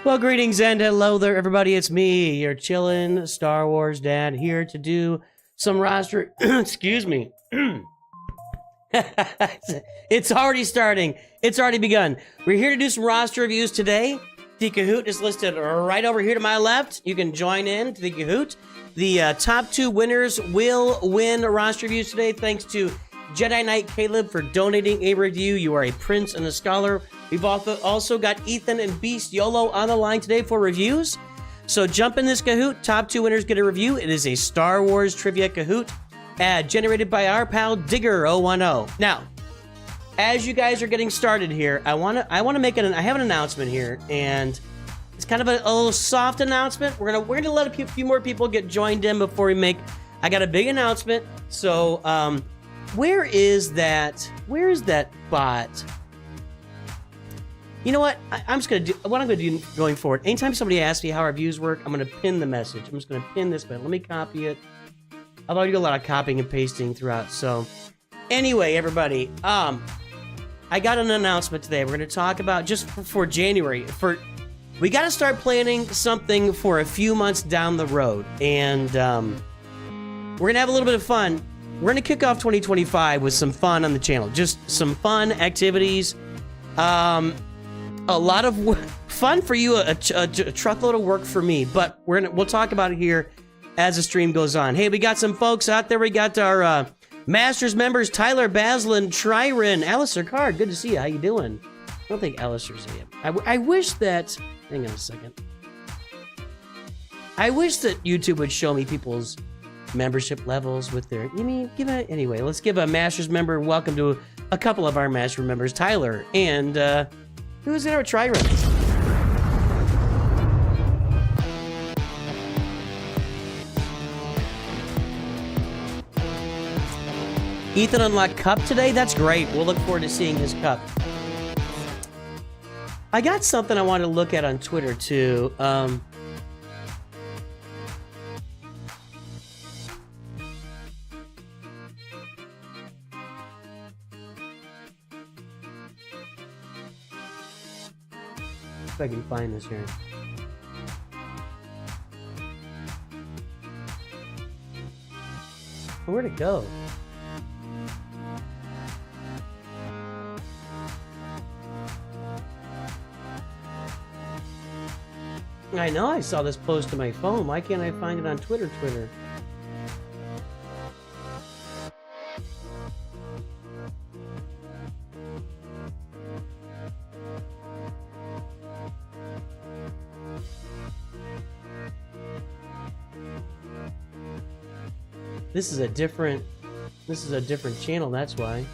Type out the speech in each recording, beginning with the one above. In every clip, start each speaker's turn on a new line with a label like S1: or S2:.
S1: Well, greetings and hello there, everybody. It's me, your chillin' Star Wars dad, here to do some roster. Excuse me. It's already starting. It's already begun. We're here to do some roster reviews today. The Kahoot is listed right over here to my left. You can join in to the Kahoot. The top two winners will win roster reviews today, thanks to Jedi Knight Caleb for donating a review. You are a prince and a scholar. We've also got Ethan and beastyolo on the line today for reviews. So jump in this Kahoot. Top two winners get a review. It is a Star Wars trivia Kahoot generated by our pal Digger010. Now, as you guys are getting started here, I want to make I have an announcement here, and it's kind of a little soft announcement. We're gonna let a few more people get joined in before we make. I got a big announcement. So where is that bot? You know what? I'm just gonna do what I'm gonna do going forward. Anytime somebody asks me how our views work, I'm gonna pin the message. I'm just gonna pin this, but let me copy it. I've already do a lot of copying and pasting throughout. So anyway, everybody, I got an announcement today. We're gonna talk about just for January. We got to start planning something for a few months down the road, and we're gonna have a little bit of fun. We're gonna kick off 2025 with some fun on the channel. Just some fun activities. A lot of fun for you, a truckload of work for me, but we'll talk about it here as the stream goes on. Hey, we got some folks out there. We got our Masters members, Tyler, Baslin, Tryrin, Alistair Card. Good to see you. How you doing? don't think Alistair's in it. I wish that... Hang on a second. I wish that YouTube would show me people's membership levels with their... Anyway, let's give a Masters member welcome to a couple of our Master members, Tyler, and who's in our try run? Ethan unlocked Cup today? That's great. We'll look forward to seeing his Cup. I got something I wanted to look at on Twitter, too. If I can find this here. Where'd it go? I know I saw this post on my phone. Why can't I find it on Twitter? This is a different channel, that's why.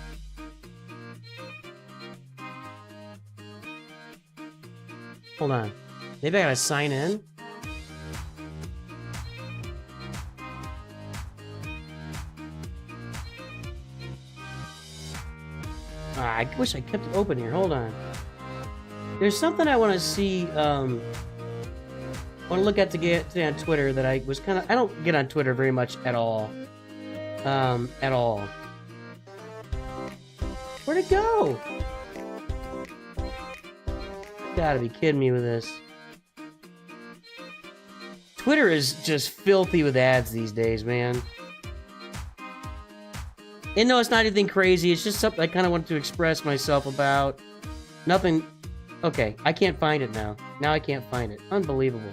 S1: Hold on. Maybe I gotta sign in? I wish I kept it open here. Hold on. There's something I want to see, want to look at today on Twitter that I was kind of... I don't get on Twitter very much at all. At all. Where'd it go? Gotta be kidding me with this. Twitter is just filthy with ads these days, man. And no, it's not anything crazy. It's just something I kind of wanted to express myself about. Nothing... Okay, I can't find it now. Now I can't find it. Unbelievable.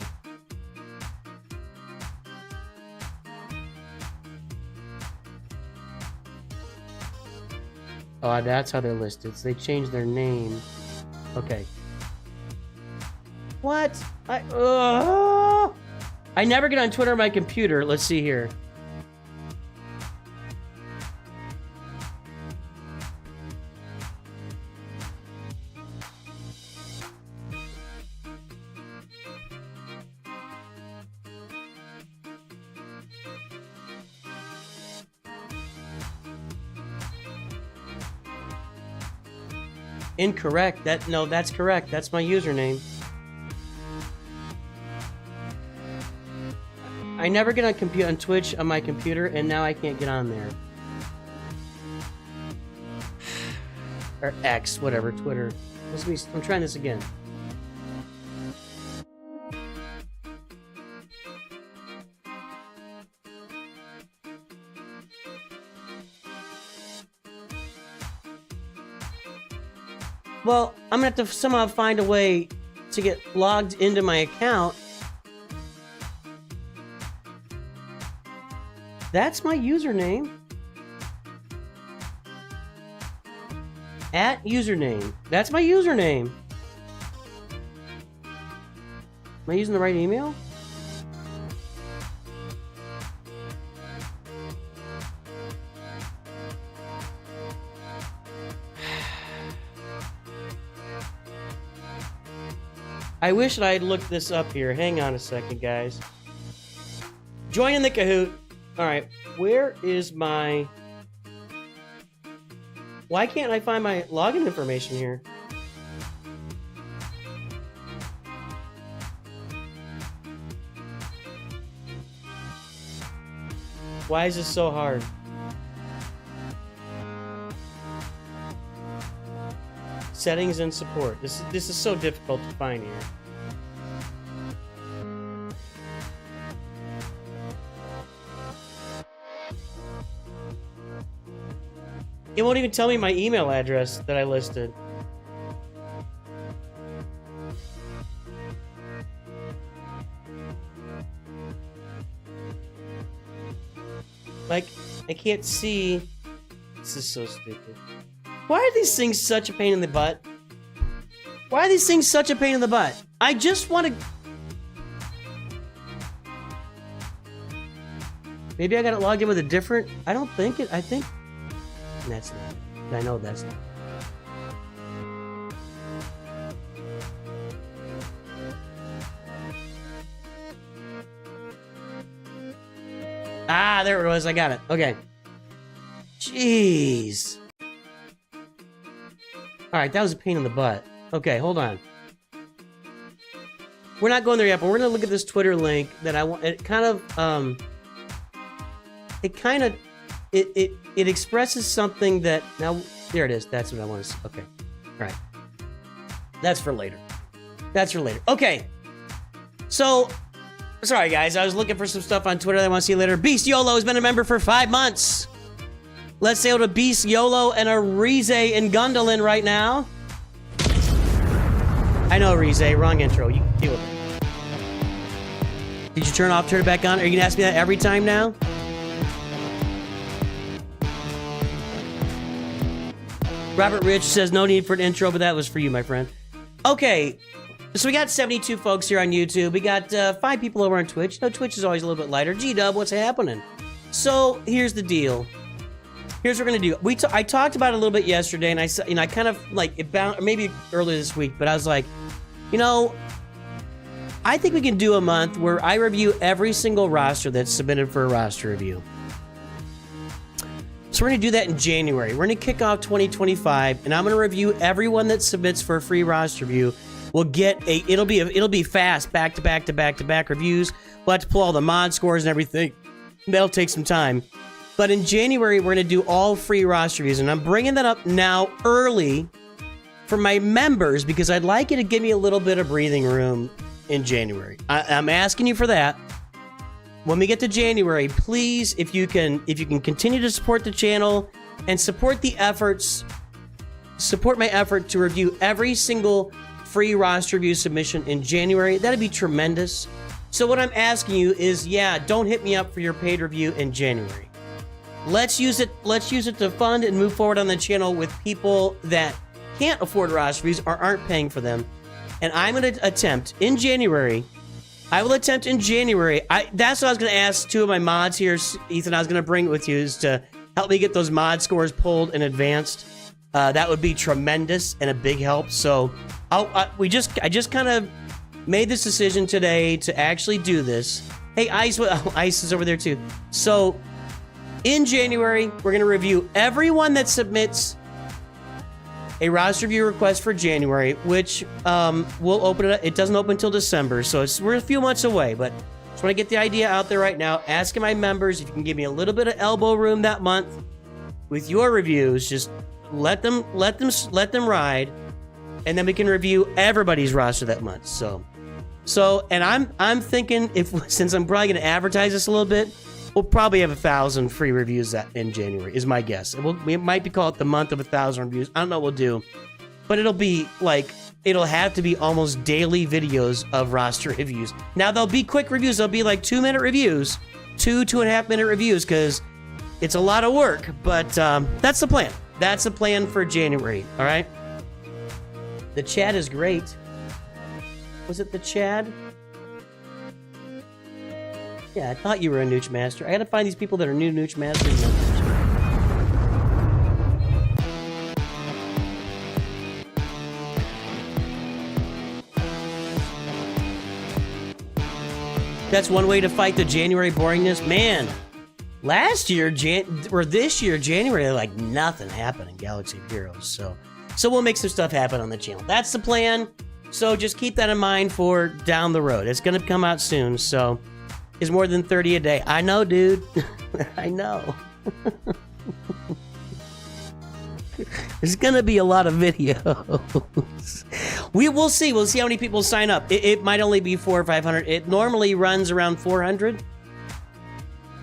S1: Oh, that's how they're listed. So they changed their name. Okay. What? I never get on Twitter on my computer. Let's see here. Incorrect. No, that's correct. That's my username. I never get on Twitch on my computer, and now I can't get on there. Or X, whatever, Twitter. I'm trying this again. Well, I'm gonna have to somehow find a way to get logged into my account. That's my username. At username. That's my username. Am I using the right email? I wish I had looked this up here. Hang on a second, guys. Join in the Kahoot. Alright, where is my... Why can't I find my login information here? Why is this so hard? Settings and support. This is so difficult to find here. It won't even tell me my email address that I listed. Like, I can't see. This is so stupid. Why are these things such a pain in the butt? Why are these things such a pain in the butt? I just want to... Maybe I got it logged in with a different... I don't think it... I think... That's not... I know that's not... Ah, there it was. I got it. Okay. Jeez. Alright, that was a pain in the butt. Okay, hold on. We're not going there yet, but we're going to look at this Twitter link that I want. It expresses something that... Now, there it is. That's what I want to see. Okay. Alright. That's for later. That's for later. Okay. So... Sorry, guys. I was looking for some stuff on Twitter that I want to see later. beastyolo has been a member for 5 months. Let's say hello to beastyolo and a Rize and Gundolin right now. I know, Rize. Wrong intro. You deal with it. Did you turn it back on? Are you going to ask me that every time now? Robert Rich says no need for an intro, but that was for you, my friend. Okay. So we got 72 folks here on YouTube. We got 5 people over on Twitch. No, Twitch is always a little bit lighter. G-Dub, what's happening? So here's the deal. Here's what we're gonna do. I talked about it a little bit yesterday, and I kind of like it bound, maybe earlier this week, but I was like, you know, I think we can do a month where I review every single roster that's submitted for a roster review. So we're gonna do that in January. We're gonna kick off 2025, and I'm gonna review everyone that submits for a free roster review. We'll get it'll be fast, back to back reviews. We'll have to pull all the mod scores and everything. That'll take some time. But in January, we're going to do all free roster reviews. And I'm bringing that up now early for my members because I'd like you to give me a little bit of breathing room in January. I'm asking you for that. When we get to January, please, if you can continue to support the channel and support my effort to review every single free roster review submission in January, that'd be tremendous. So what I'm asking you is, yeah, don't hit me up for your paid review in January. Let's use it to fund and move forward on the channel with people that can't afford roster reviews or aren't paying for them. And I'm going to attempt in January. That's what I was going to ask 2 of my mods here, Ethan. I was going to bring it with you is to help me get those mod scores pulled and advanced. That would be tremendous and a big help. So I just kind of made this decision today to actually do this. Hey, Ice is over there too. So in January, we're going to review everyone that submits a roster review request for January, which we'll open it up. It doesn't open until December, so we're a few months away, but just want to get the idea out there right now. Asking my members if you can give me a little bit of elbow room that month with your reviews. Just let them ride, and then we can review everybody's roster that month. So, and I'm thinking since I'm probably going to advertise this a little bit, we'll probably have 1,000 free reviews in January, is my guess. We might call it the month of 1,000 reviews. I don't know what we'll do, but it'll have to be almost daily videos of roster reviews. Now there'll be quick reviews. They'll be like 2-minute reviews, 2.5 minute reviews, because it's a lot of work. But that's the plan. That's the plan for January. All right. The chat is great. Was it the Chad? Yeah, I thought you were a NOOCH Master. I gotta find these people that are new NOOCH Masters. That's one way to fight the January boringness. Man, last year, this year, January, like nothing happened in Galaxy of Heroes. So we'll make some stuff happen on the channel. That's the plan. So just keep that in mind for down the road. It's gonna come out soon, so it's more than 30 a day. I know, dude. I know. There's gonna be a lot of videos. We'll see. We'll see how many people sign up. It might only be 400 or 500. It normally runs around 400.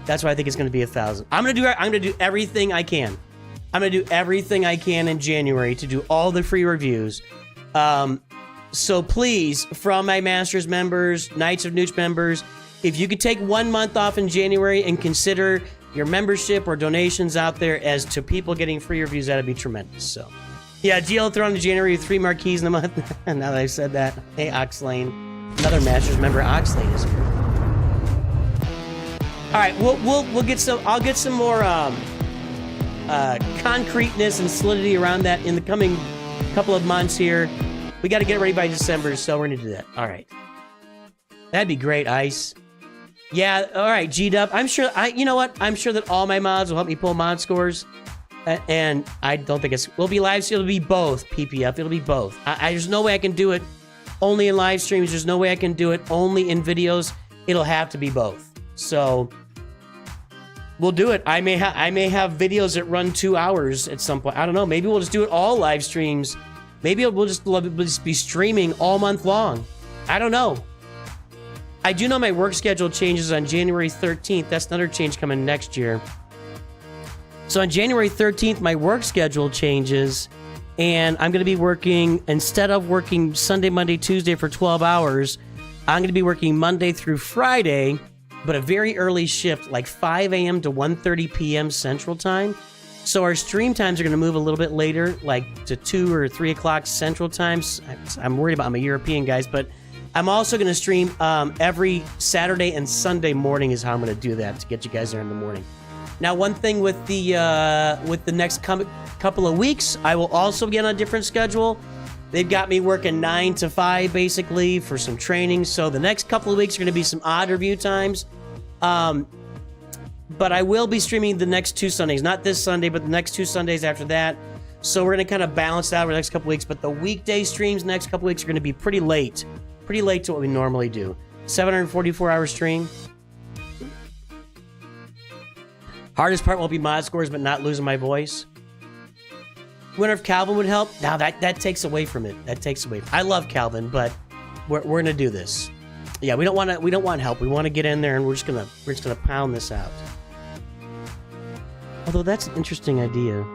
S1: That's why I think it's gonna be 1,000. I'm gonna do everything I can. I'm gonna do everything I can in January to do all the free reviews. So please, from my Masters members, Knights of NOOCH members, if you could take 1 month off in January and consider your membership or donations out there as to people getting free reviews, that'd be tremendous. Yeah, GL thrown in January, 3 marquees in a month. Now that I've said that. Hey, Oxlane. Another Masters member, Oxlane is here. All right, we'll get some. I'll get some more concreteness and solidity around that in the coming couple of months here. We got to get it ready by December, so we're gonna do that. All right, that'd be great, Ice. Yeah, all right, G-Dub. I'm sure. You know what? I'm sure that all my mods will help me pull mod scores. And I don't think it'll be live. It'll be both, PPF. It'll be both. There's no way I can do it only in live streams. There's no way I can do it only in videos. It'll have to be both. So we'll do it. I may have videos that run 2 hours at some point. I don't know. Maybe we'll just do it all live streams. Maybe we'll just be streaming all month long. I don't know. I do know my work schedule changes on January 13th. That's another change coming next year. So on January 13th, my work schedule changes, and I'm going to be working, instead of working Sunday, Monday, Tuesday for 12 hours, I'm going to be working Monday through Friday, but a very early shift, like 5 a.m. to 1:30 p.m. Central Time. So our stream times are going to move a little bit later, like to 2 or 3 o'clock Central Times. I'm worried about, I'm a European, guys, but I'm also going to stream every Saturday and Sunday morning is how I'm going to do that to get you guys there in the morning. Now, one thing with the next couple of weeks, I will also get on a different schedule. They've got me working 9 to 5, basically, for some training. So the next couple of weeks are going to be some odd review times. But I will be streaming the next 2 Sundays. Not this Sunday, but the next 2 Sundays after that. So we're going to kind of balance out over the next couple of weeks. But the weekday streams the next couple of weeks are going to be pretty late. Pretty late to what we normally do. 744-hour stream. Hardest part won't be mod scores, but not losing my voice. Wonder if Calvin would help. Now that takes away from it. That takes away. I love Calvin, but we're gonna do this. Yeah, we don't want help. We want to get in there and we're just gonna pound this out. Although that's an interesting idea.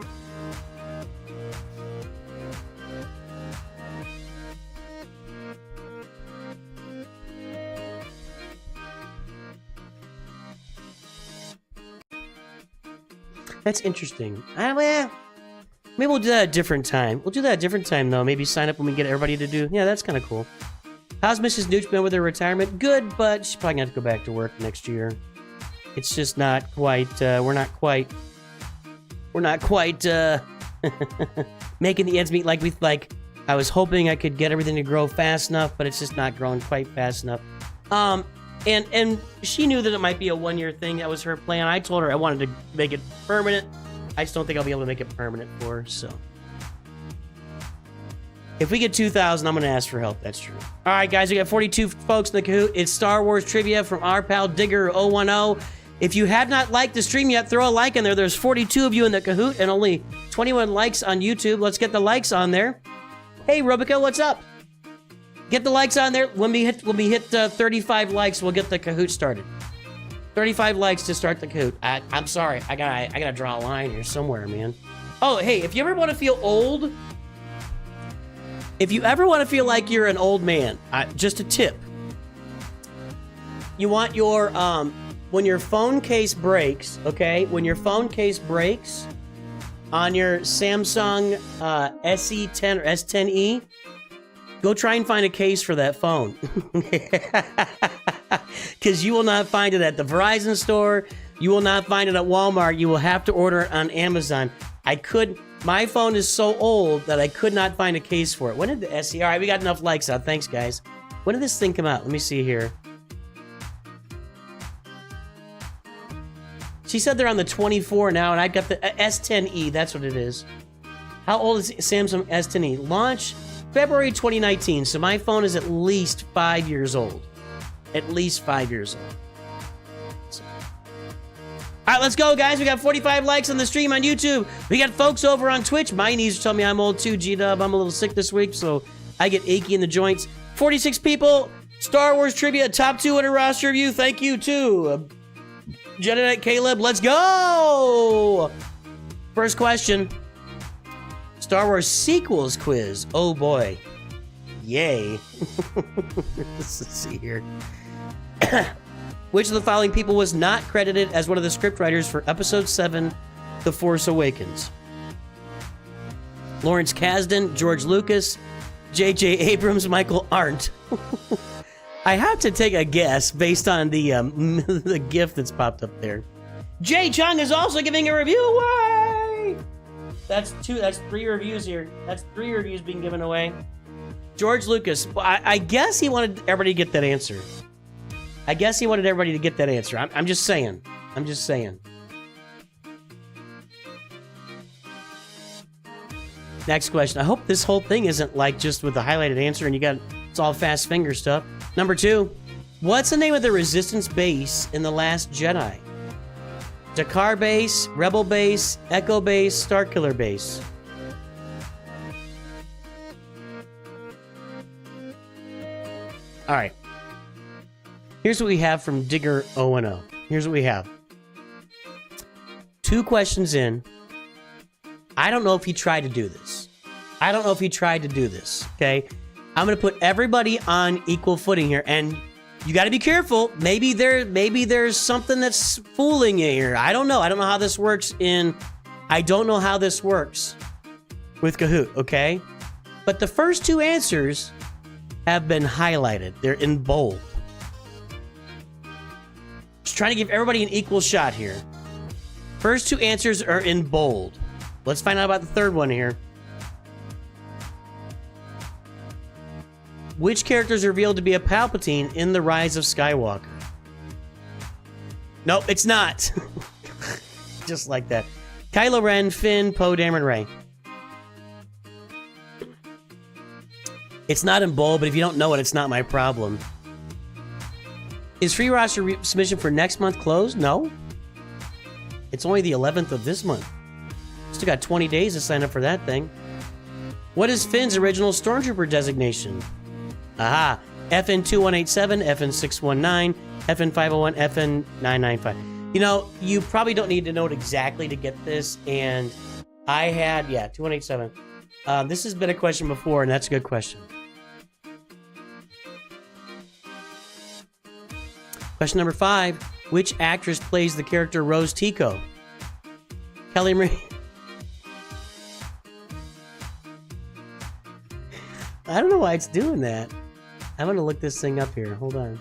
S1: That's interesting. Well, maybe we'll do that at a different time. We'll do that at a different time, though. Maybe sign up when we get everybody to do... Yeah, that's kind of cool. How's Mrs. Nooch been with her retirement? Good, but she's probably going to have to go back to work next year. It's just not quite... we're not quite making the ends meet like we... I was hoping I could get everything to grow fast enough, but it's just not growing quite fast enough. And she knew that it might be a one-year thing. That was her plan. I told her I wanted to make it permanent. I just don't think I'll be able to make it permanent for her, so. If we get 2,000, I'm going to ask for help. That's true. All right, guys, we got 42 folks in the Kahoot. It's Star Wars trivia from our pal Digger010. If you have not liked the stream yet, throw a like in there. There's 42 of you in the Kahoot and only 21 likes on YouTube. Let's get the likes on there. Hey, Robica, what's up? Get the likes on there. When we hit 35 likes, we'll get the Kahoot started. 35 likes to start the Kahoot. I'm sorry. I gotta draw a line here somewhere, man. Oh, hey, if you ever want to feel old, if you ever want to feel like you're an old man, just a tip. You want your, when your phone case breaks, okay? When your phone case breaks on your Samsung SE10 or S10e, go try and find a case for that phone. Because you will not find it at the Verizon store. You will not find it at Walmart. You will have to order it on Amazon. My phone is so old that I could not find a case for it. When did the SE? All right, we got enough likes out. Thanks, guys. When did this thing come out? Let me see here. She said they're on the 24 now, and I got the S10e. That's what it is. How old is Samsung S10e? Launch February 2019. So my phone is at least 5 years old. At least 5 years old. All right, let's go, guys. We got 45 likes on the stream on YouTube. We got folks over on Twitch. My knees are telling me I'm old too, G-Dub. I'm a little sick this week, so I get achy in the joints. 46 people. Star Wars Trivia, top 200 roster review. Thank you, too. Jedi Caleb, let's go! First question. Star Wars sequels quiz. Oh, boy. Yay. Let's see here. Which of the following people was not credited as one of the scriptwriters for Episode 7, The Force Awakens? Lawrence Kasdan, George Lucas, J.J. Abrams, Michael Arndt. I have to take a guess based on the the GIF that's popped up there. Jay Chung is also giving a review away. That's 3 reviews here. That's 3 reviews being given away. George Lucas. Well, I guess he wanted everybody to get that answer. I guess he wanted everybody to get that answer. I'm just saying. I'm just saying. Next question. I hope this whole thing isn't like just with the highlighted answer and you got it's all fast finger stuff. Number 2. What's the name of the Resistance base in The Last Jedi? Dakar base, Rebel base, Echo base, Starkiller base. All right. Here's what we have from Digger 010. Here's what we have. 2 questions in. I don't know if he tried to do this. Okay? I'm going to put everybody on equal footing here, and you got to be careful. Maybe there's something that's fooling you here. I don't know. I don't know how this works with Kahoot, okay? But the first 2 answers have been highlighted. They're in bold. Just trying to give everybody an equal shot here. First 2 answers are in bold. Let's find out about the third one here. Which character is revealed to be a Palpatine in The Rise of Skywalker? Nope, it's not. Just like that. Kylo Ren, Finn, Poe Dameron, Rey. It's not in bold, but if you don't know it, it's not my problem. Is free roster submission for next month closed? No. It's only the 11th of this month. Still got 20 days to sign up for that thing. What is Finn's original Stormtrooper designation? Aha. FN2187, FN619, FN501, FN995. You know, you probably don't need to know it exactly to get this, and I had, 2187. This has been a question before, and that's a good question. Question number 5. Which actress plays the character Rose Tico? Kelly Marie. I don't know why it's doing that. I'm gonna look this thing up here. Hold on.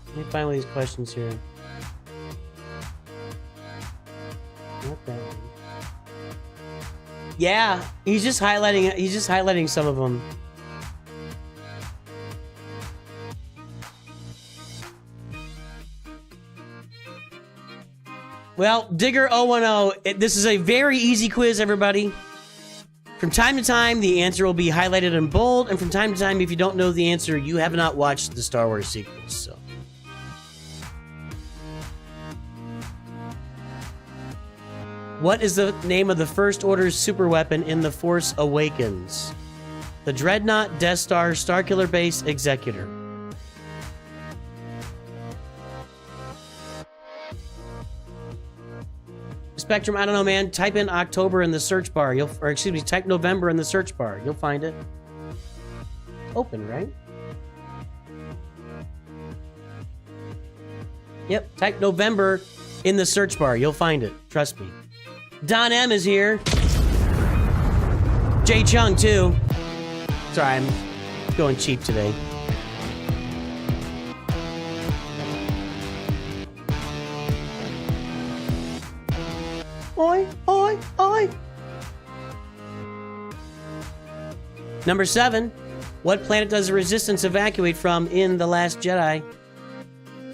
S1: Let me find one of these questions here. Not that one. Yeah, he's just highlighting some of them. Well, Digger 010, this is a very easy quiz, everybody. From time to time, the answer will be highlighted in bold, and from time to time, if you don't know the answer, you have not watched the Star Wars sequels, so. What is the name of the First Order's superweapon in The Force Awakens? The Dreadnought, Death Star, Starkiller Base, Executor. Spectrum, I don't know, man. Type in October in the search bar. Type November in the search bar. You'll find it. Open, right? Yep, type November in the search bar. You'll find it. Trust me. Don M is here. Jay Chung, too. Sorry, I'm going cheap today. Oi, oi, oi. Number 7. What planet does the Resistance evacuate from in The Last Jedi?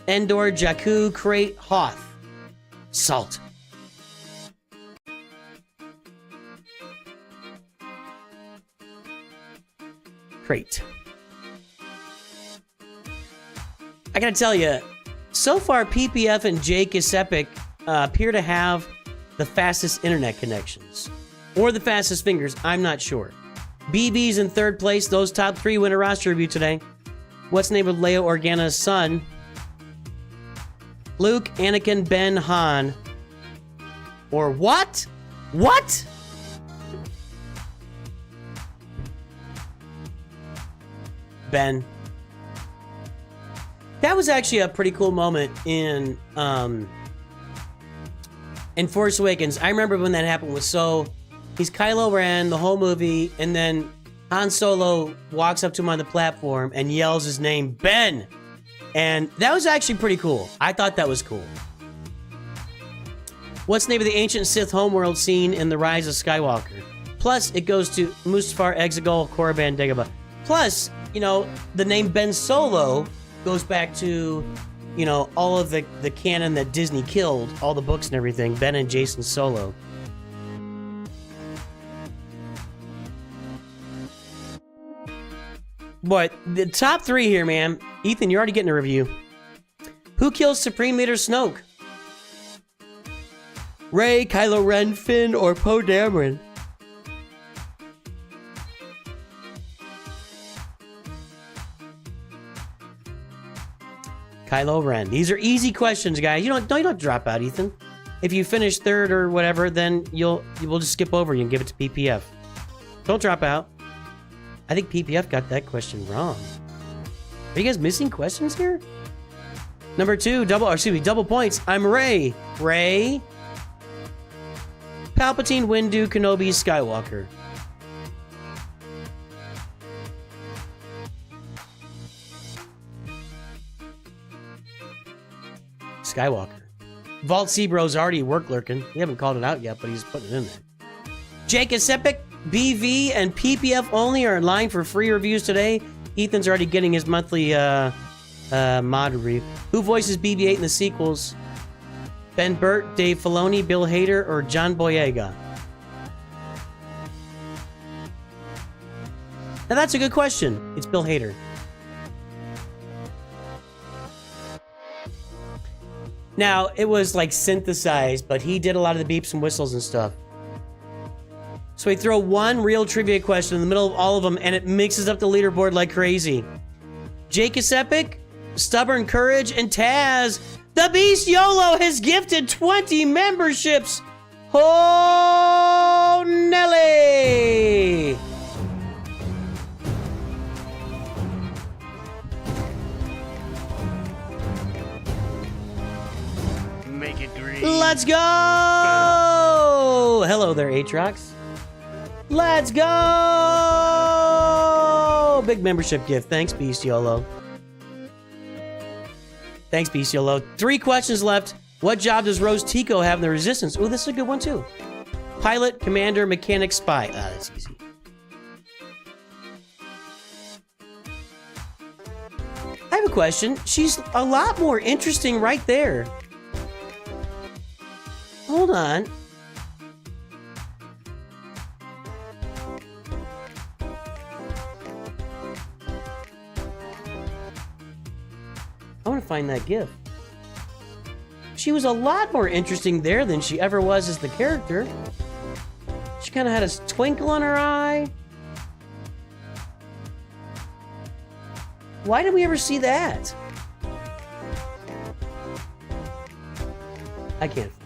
S1: Endor, Jakku, Krayt, Hoth. Salt. Krayt. I gotta tell you, so far PPF and Jake Esepic appear to have the fastest internet connections. Or the fastest fingers, I'm not sure. BB's in 3rd place. Those top 3 win a roster review today. What's the name of Leia Organa's son? Luke, Anakin, Ben, Han. Or what? What? Ben. That was actually a pretty cool moment in Force Awakens. I remember when that happened with he's Kylo Ren the whole movie, and then Han Solo walks up to him on the platform and yells his name, Ben! And that was actually pretty cool. I thought that was cool. What's the name of the ancient Sith homeworld scene in The Rise of Skywalker? Plus, it goes to Mustafar, Exegol, Korriban, Dagobah. Plus, you know, the name Ben Solo goes back to, you know, all of the canon that Disney killed, all the books and everything, Ben and Jason Solo. But the top 3 here, man. Ethan, you're already getting a review. Who kills Supreme Leader Snoke? Rey, Kylo Ren, Finn, or Poe Dameron? Kylo Ren. These are easy questions, guys. You don't drop out, Ethan. If you finish 3rd or whatever, then we'll just skip over you and give it to PPF. Don't drop out. I think PPF got that question wrong. Are you guys missing questions here? Number 2, double points. I'm Rey. Rey. Palpatine, Windu, Kenobi, Skywalker. Skywalker. Vault Seabro's already work lurking. We haven't called it out yet, but he's putting it in there. Jake is epic. BV and PPF only are in line for free reviews today. Ethan's already getting his monthly mod review. Who voices BB-8 in the sequels? Ben Burt, Dave Filoni, Bill Hader, or John Boyega? Now that's a good question. It's Bill Hader. Now, it was like synthesized, but he did a lot of the beeps and whistles and stuff. So we throw one real trivia question in the middle of all of them, and it mixes up the leaderboard like crazy. Jake is epic, Stubborn Courage, and Taz. The beastyolo has gifted 20 memberships. Oh, Nelly!
S2: Make it green.
S1: Let's go! Hello there, Aatrox. Let's go! Big membership gift. Thanks, beastyolo. Thanks, beastyolo. 3 questions left. What job does Rose Tico have in the Resistance? Ooh, this is a good one, too. Pilot, commander, mechanic, spy. Ah, that's easy. I have a question. She's a lot more interesting right there. Hold on. I want to find that GIF. She was a lot more interesting there than she ever was as the character. She kind of had a twinkle in her eye. Why did we ever see that? I can't find it.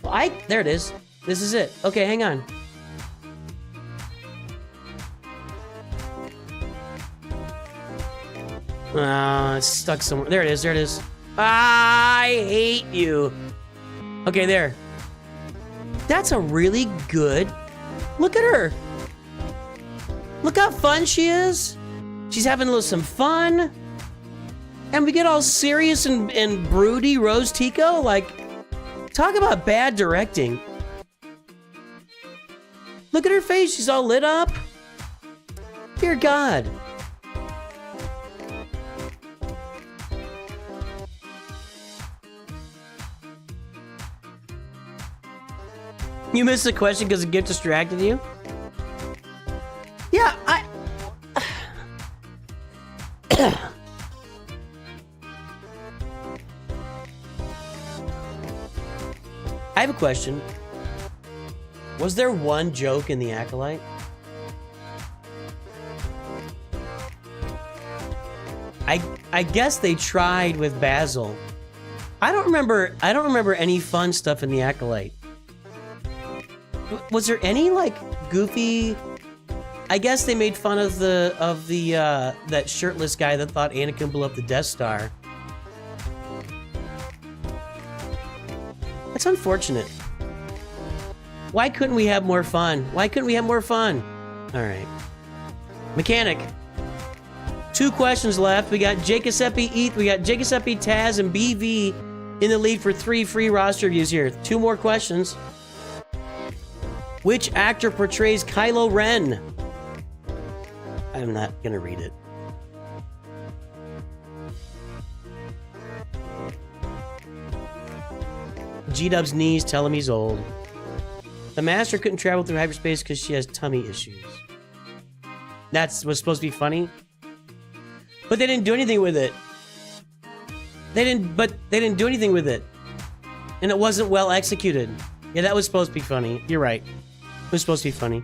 S1: Well, there it is. This is it. Okay, hang on. It's stuck somewhere. There it is. There it is. I hate you. Okay, there. That's a really good... Look at her. Look how fun she is. She's having some fun. And we get all serious and broody Rose Tico. Like, talk about bad directing. Look at her face. She's all lit up. Dear God. You missed the question because the gift distracted you? Yeah, I have a question. Was there one joke in The Acolyte? I guess they tried with Basil. I don't remember any fun stuff in The Acolyte. Was there any like goofy? I guess they made fun of that shirtless guy that thought Anakin blew up the Death Star. That's unfortunate. Why couldn't we have more fun? Why couldn't we have more fun? All right. Mechanic. 2 questions left. We got Giuseppe, Taz, and BV in the lead for 3 free roster reviews here. 2 more questions. Which actor portrays Kylo Ren? I'm not gonna read it. G-Dub's knees tell him he's old. The Master couldn't travel through hyperspace because she has tummy issues. That was supposed to be funny. But they didn't do anything with it. They didn't do anything with it. And it wasn't well executed. Yeah, that was supposed to be funny. You're right. It was supposed to be funny.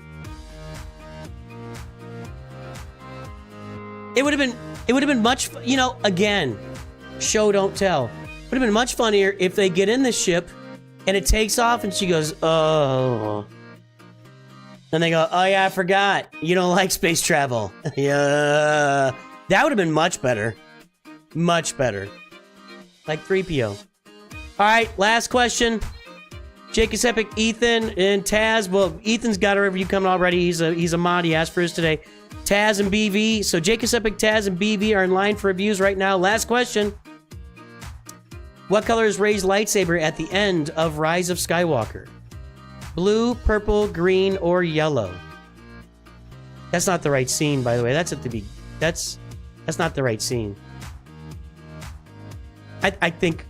S1: It would have been much, you know, again, show don't tell. Would have been much funnier if they get in the ship and it takes off and she goes, oh. And they go, oh yeah, I forgot. You don't like space travel. Yeah. That would have been much better. Much better. Like 3PO. All right, last question. Jacob's Epic, Ethan, and Taz. Well, Ethan's got a review coming already. He's a mod. He asked for his today. Taz and BV. So Jacob's Epic, Taz, and BV are in line for reviews right now. Last question. What color is Rey's lightsaber at the end of Rise of Skywalker? Blue, purple, green, or yellow? That's not the right scene, by the way. That's at the beginning. That's not the right scene. I think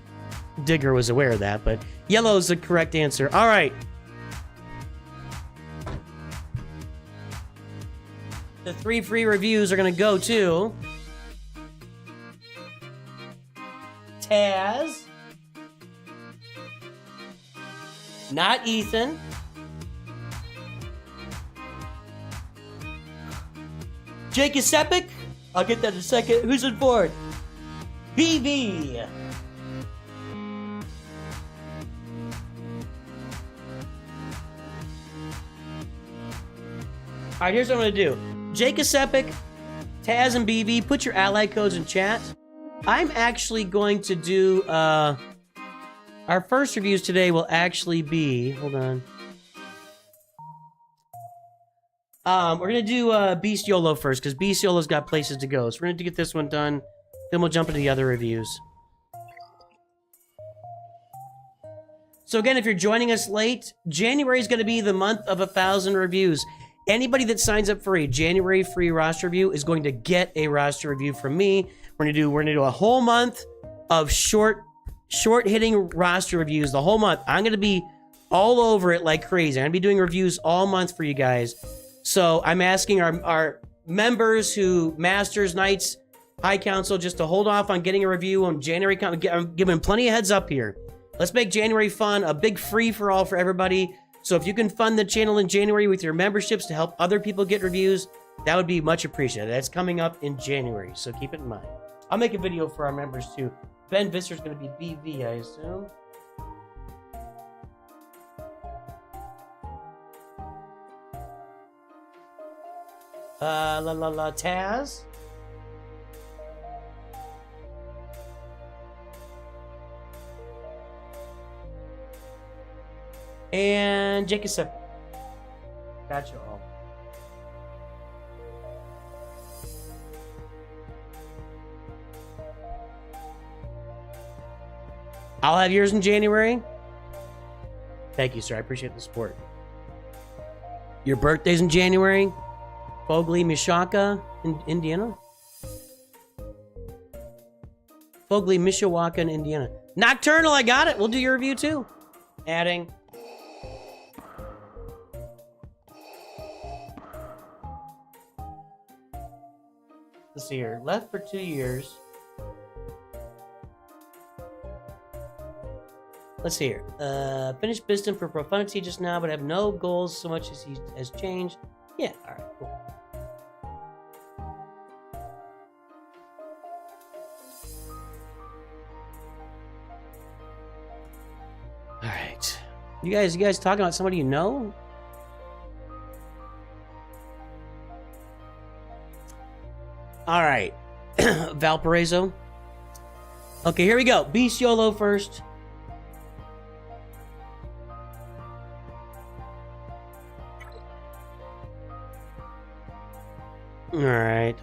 S1: Digger was aware of that, but yellow is the correct answer. All right. The 3 free reviews are going to go to Taz, not Ethan, Jake is epic. I'll get that in a second. Who's in for it? BB. All right, here's what I'm going to do. Jake is epic, Taz and BB, put your ally codes in chat. I'm actually going to do, our first reviews today will actually be, hold on. We're going to do beastyolo first, because beastyolo's got places to go. So we're going to get this one done, then we'll jump into the other reviews. So again, if you're joining us late, January is going to be the month of 1,000 reviews. Anybody that signs up for a January free roster review is going to get a roster review from me. We're gonna do a whole month of short hitting roster reviews. The whole month. I'm gonna be all over it like crazy. I'm gonna be doing reviews all month for you guys. So I'm asking our members who Masters, Knights, High Council just to hold off on getting a review on January. I'm giving plenty of heads up here. Let's make January fun, a big free for all for everybody. So if you can fund the channel in January with your memberships to help other people get reviews, that would be much appreciated. That's coming up in January, so keep it in mind. I'll make a video for our members too. Ben Visser's going to be BV, I assume. Taz. And Jake is up. Gotcha all. I'll have yours in January. Thank you, sir. I appreciate the support. Your birthday's in January. Fogli Mishawaka in Indiana. Fogli Mishawaka in Indiana. Nocturnal, I got it. We'll do your review too. Adding. Let's see here. Left for 2 years. Let's see here. Finished Biston for profundity just now, but have no goals so much as he has changed. Yeah, alright, cool. Alright. You guys talking about somebody you know? All right. Valparaiso. Okay, here we go. Beastyolo first. All right.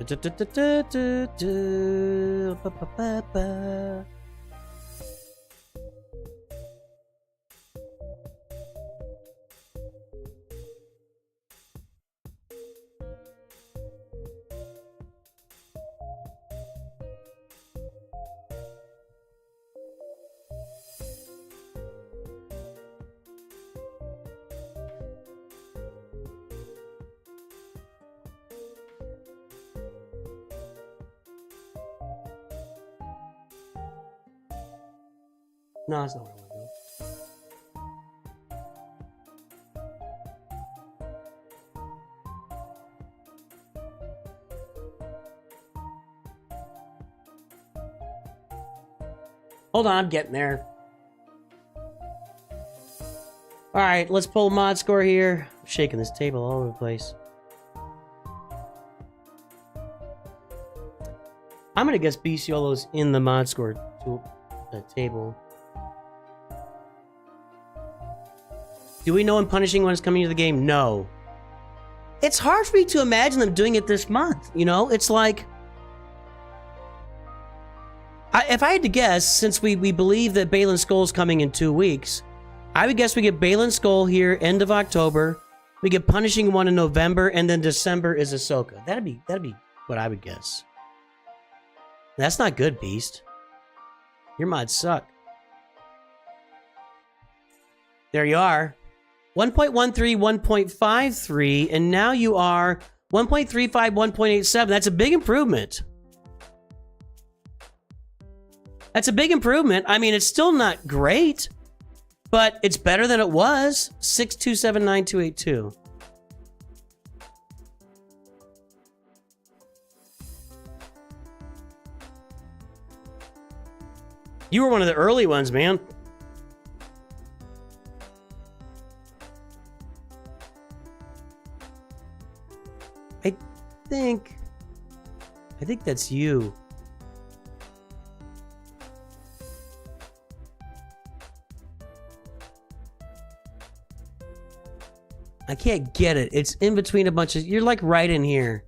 S1: No, that's not what I want to do. Hold on, I'm getting there. All right, let's pull mod score here. I'm shaking this table all over the place. I'm gonna guess Beastyolo's in the mod score table. Do we know when punishing one is coming to the game? No. It's hard for me to imagine them doing it this month. You know, it's like, if I had to guess, since we believe that Balin Skull's coming in 2 weeks, I would guess we get Balin Skull here end of October. We get punishing one in November, and then December is Ahsoka. That'd be what I would guess. That's not good, Beast. Your mods suck. There you are. 1.13, 1.53, and now you are 1.35, 1.87. That's a big improvement. That's a big improvement. I mean, it's still not great, but it's better than it was. 6279282. You were one of the early ones, man. I think that's you. I can't get it. It's in between a bunch of... You're like right in here.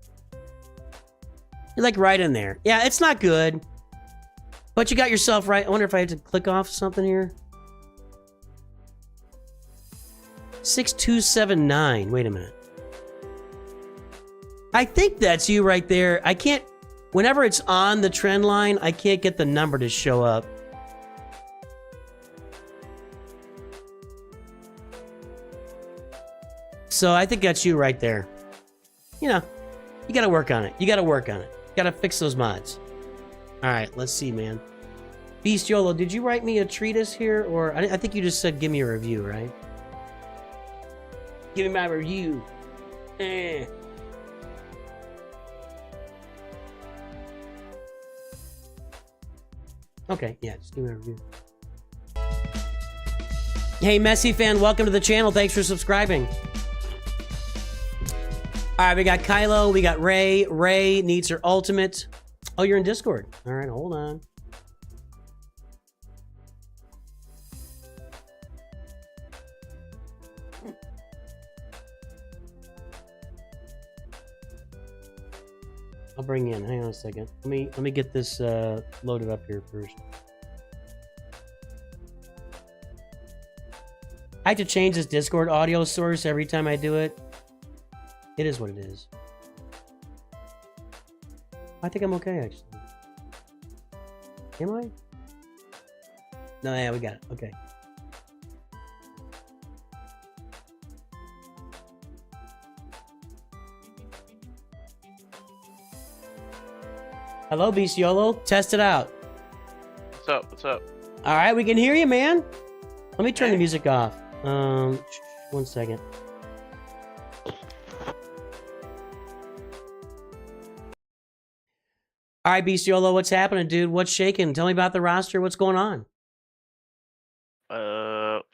S1: You're like right in there. Yeah, it's not good. But you got yourself right. I wonder if I had to click off something here. 6279. Wait a minute. I think that's you right there. I can't... Whenever it's on the trend line, I can't get the number to show up. So I think that's you right there. You know, you gotta work on it. You gotta work on it. You gotta fix those mods. Alright, let's see, man. Beastyolo, did you write me a treatise here? Or I think you just said give me a review, right? Give me my review. Eh. Okay, yeah, just give me a review. Hey, Messi fan, welcome to the channel. Thanks for subscribing. All right, we got Kylo, we got Ray. Ray needs her ultimate. Oh, you're in Discord. All right, hold on. I'll bring you in. Hang on a second. Let me get this loaded up here first. I have to change this Discord audio source every time I do it. It is what it is. I think I'm okay, actually. Am I? No, yeah, we got it. Okay. Hello, Beastyolo. Test it out.
S2: What's up? What's up?
S1: All right, we can hear you, man. Let me turn the music off. 1 second. All right, Beastyolo, what's happening, dude? What's shaking? Tell me about the roster. What's going on?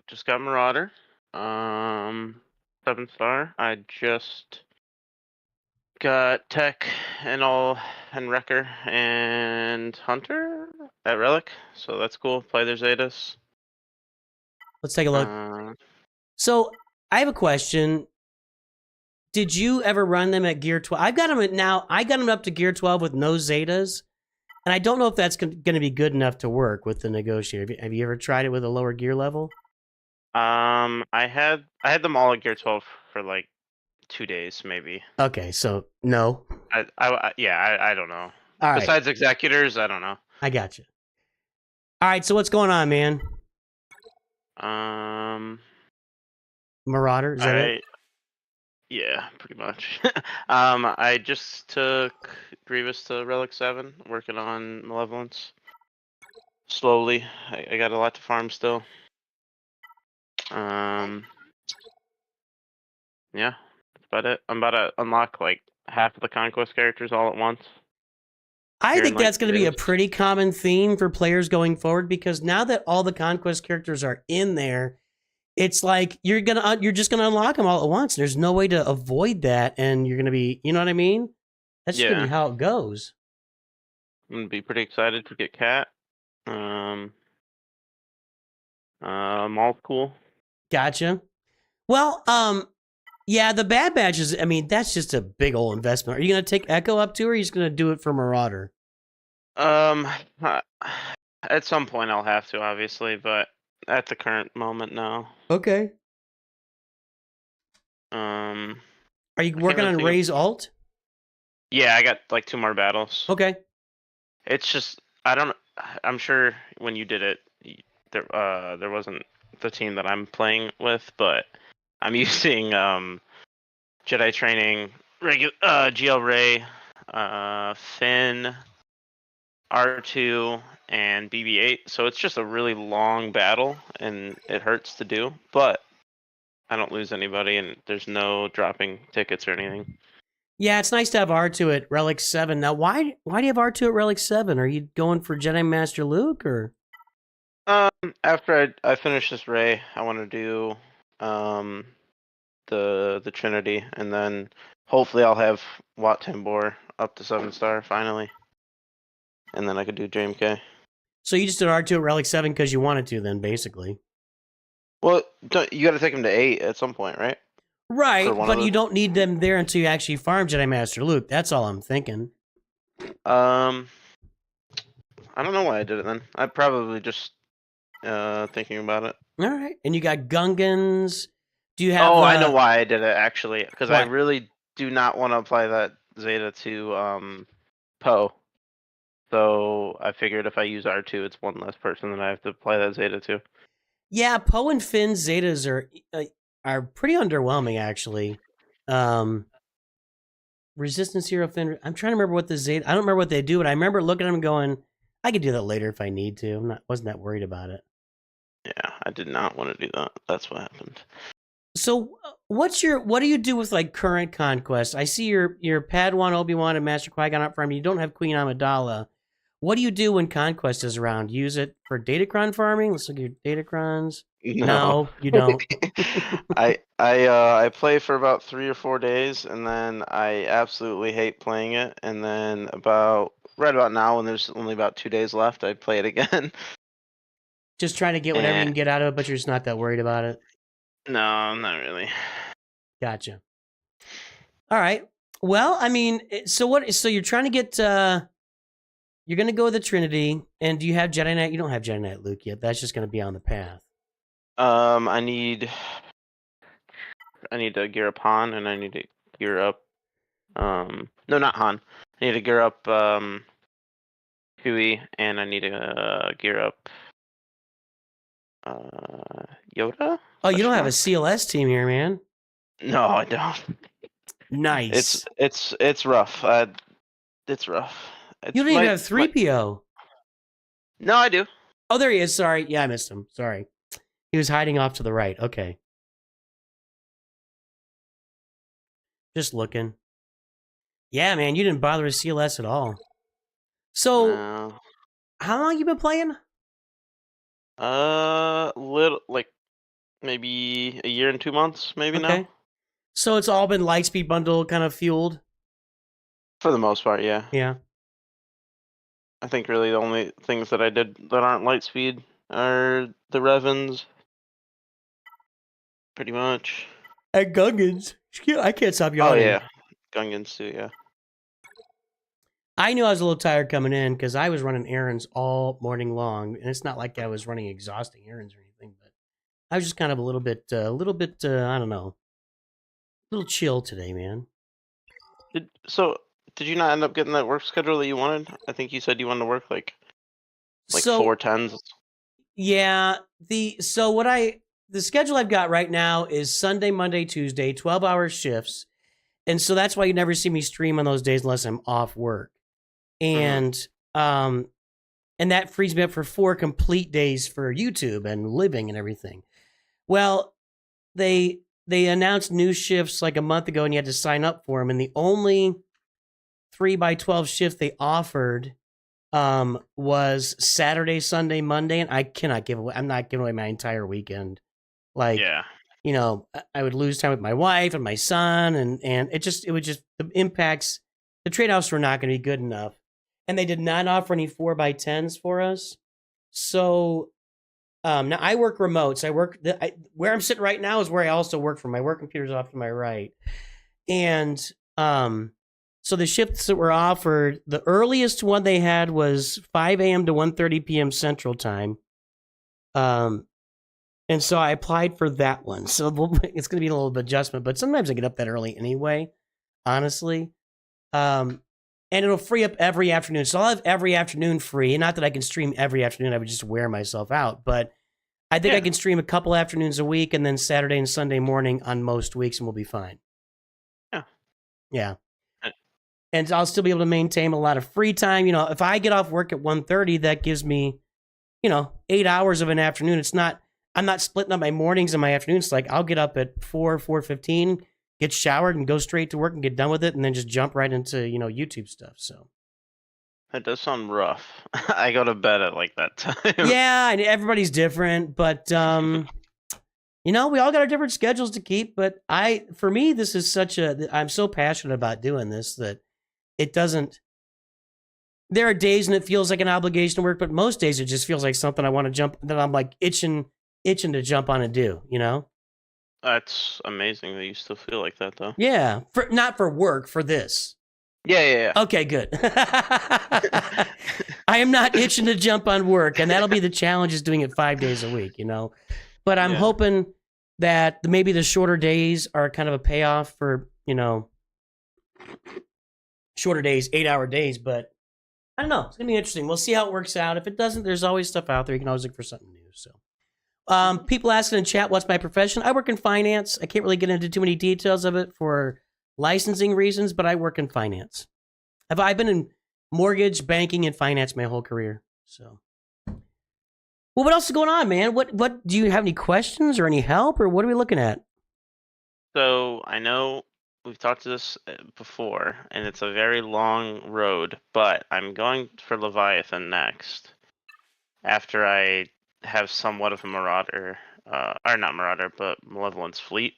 S2: Just got Marauder. 7-star. I just Got Tech and all and Wrecker and Hunter at Relic, so that's cool. Play their Zetas.
S1: Let's take a look. So I have a question. Did you ever run them at Gear 12? I've got them at now. I got them up to Gear 12 with no Zetas, and I don't know if that's going to be good enough to work with the Negotiator. Have you ever tried it with a lower gear level?
S2: I had them all at Gear 12 for like 2 days, maybe.
S1: Okay, so no.
S2: I don't know.
S1: All right.
S2: Besides Executors, I don't know.
S1: I got you. All right, so what's going on, man? Marauder, is that it?
S2: Yeah, pretty much. I just took Grievous to Relic 7, working on Malevolence. Slowly. I got a lot to farm still. Yeah, that's about it. I'm about to unlock like half of the Conquest characters all at once.
S1: I think that's going to be a pretty common theme for players going forward, because now that all the Conquest characters are in there, it's like you're just gonna unlock them all at once. There's no way to avoid that, and you're gonna be, you know what I mean? That's just gonna be how it goes.
S2: I'm gonna be pretty excited to get Cat. Maul's cool.
S1: Gotcha. Well, yeah, the Bad Batch is, I mean, that's just a big old investment. Are you gonna take Echo up too, or are you just gonna do it for Marauder?
S2: At some point I'll have to, obviously, but at the current moment, no.
S1: Okay. Are you working on Ray's ult?
S2: Yeah, I got like 2 more battles.
S1: Okay.
S2: It's just I'm sure when you did it, there wasn't the team that I'm playing with, but I'm using Jedi Training, GL Ray, Finn, R2, and BB-8, so it's just a really long battle, and it hurts to do, but I don't lose anybody, and there's no dropping tickets or anything.
S1: Yeah, it's nice to have R2 at Relic 7. Now, why do you have R2 at Relic 7? Are you going for Jedi Master Luke, or?
S2: After I finish this Ray, I want to do the Trinity, and then hopefully I'll have Wat Tambor up to 7-star finally, and then I could do JMK.
S1: So you just did R2 at Relic 7 because you wanted to, then, basically.
S2: Well, you got to take him to 8 at some point, right?
S1: Right, but you don't need them there until you actually farm Jedi Master Luke. That's all I'm thinking.
S2: I don't know why I did it then. I probably just thinking about it.
S1: All right, and you got Gungans. Do you have?
S2: Oh, I know why I did it actually, because I
S1: What?
S2: really do not want to apply that Zeta to Poe. So I figured if I use R2, it's one less person that I have to apply that Zeta to.
S1: Yeah, Poe and Finn's Zetas are pretty underwhelming, actually. Resistance Hero Finn. I'm trying to remember what the Zeta. I don't remember what they do, but I remember looking at them and going, I could do that later if I need to. Wasn't that worried about it.
S2: Yeah, I did not want to do that. That's what happened.
S1: So, what do you do with like current conquest? I see your Padawan, Obi-Wan, and Master Qui-Gon up farm. You don't have Queen Amidala. What do you do when conquest is around? Use it for Datacron farming? Let's look at your Datacrons. No, you don't.
S2: I play for about 3 or 4 days, and then I absolutely hate playing it. And then right about now, when there's only about 2 days left, I play it again.
S1: Just trying to get whatever you can get out of it, but you're just not that worried about it.
S2: No, not really.
S1: Gotcha. All right. Well, I mean, so you're trying to get. You're going to go with the Trinity, and do you have Jedi Knight? You don't have Jedi Knight Luke yet. That's just going to be on the path.
S2: I need to gear up Han, and I need to gear up. No, not Han. I need to gear up Huey, and I need to gear up Yoda.
S1: Oh, you don't have a CLS team here, man.
S2: No, I don't.
S1: Nice.
S2: It's rough. It's rough.
S1: You don't even have 3PO.
S2: No, I do.
S1: Oh, there he is. Sorry. Yeah, I missed him. Sorry. He was hiding off to the right. Okay. Just looking. Yeah, man, you didn't bother with CLS at all. So,
S2: No.
S1: How long you been playing?
S2: Little, like maybe a year and 2 months, maybe now.
S1: So it's all been Lightspeed bundle kind of fueled?
S2: For the most part, yeah.
S1: Yeah.
S2: I think really the only things that I did that aren't light speed are the Revens, pretty much.
S1: And Gungans. I can't stop
S2: Oh
S1: yawning.
S2: yeah, Gungans too. Yeah.
S1: I knew I was a little tired coming in because I was running errands all morning long, and it's not like I was running exhausting errands or anything, but I was just kind of a little bit, I don't know, a little chill today, man.
S2: Did you not end up getting that work schedule that you wanted? I think you said you wanted to work like
S1: So
S2: 4 10s.
S1: yeah, the schedule I've got right now is Sunday, Monday, Tuesday, 12-hour shifts, and so that's why you never see me stream on those days unless I'm off work. And and that frees me up for 4 complete days for YouTube and living and everything. Well, they announced new shifts like a month ago, and you had to sign up for them. And the only 3x12 shift they offered was Saturday, Sunday, Monday, and I cannot give away. I'm not giving away my entire weekend. Like,
S2: Yeah.
S1: you know, I would lose time with my wife and my son, and it would just the impacts. The trade-offs were not going to be good enough. And they did not offer any 4x10s for us. So now I work remote. So where I'm sitting right now is where I also work from. My work computer's off to my right. And so the shifts that were offered, the earliest one they had was 5 a.m. to 1:30 p.m. Central Time. And so I applied for that one. So it's going to be a little bit of adjustment, but sometimes I get up that early anyway, honestly. And it'll free up every afternoon. So I'll have every afternoon free. And not that I can stream every afternoon. I would just wear myself out. But I think I can stream a couple afternoons a week and then Saturday and Sunday morning on most weeks, and we'll be fine.
S2: Yeah.
S1: Yeah. And I'll still be able to maintain a lot of free time. You know, if I get off work at 1:30, that gives me, 8 hours of an afternoon. I'm not splitting up my mornings and my afternoons. Like I'll get up at 4:15, get showered and go straight to work and get done with it, and then just jump right into, YouTube stuff. So
S2: that does sound rough. I go to bed at like that time.
S1: Yeah, and everybody's different, but we all got our different schedules to keep. But for me, this is I'm so passionate about doing this that it doesn't. There are days and it feels like an obligation to work, but most days it just feels like something I want to jump. That I'm like itching to jump on and do.
S2: That's amazing that you still feel like that, though.
S1: Yeah, not for work, for this.
S2: Yeah.
S1: Okay, good. I am not itching to jump on work, and that'll be the challenge is doing it 5 days a week, But I'm hoping that maybe the shorter days are kind of a payoff for, shorter days, 8-hour days. But I don't know. It's going to be interesting. We'll see how it works out. If it doesn't, there's always stuff out there. You can always look for something new, so. People asking in chat, what's my profession? I work in finance. I can't really get into too many details of it for licensing reasons, but I work in finance. I've been in mortgage, banking, and finance my whole career. So, well, what else is going on, man? What do you have any questions or any help, or what are we looking at?
S2: So I know we've talked to this before, and it's a very long road, but I'm going for Leviathan next. After I have somewhat of a marauder, or not marauder, but malevolence fleet.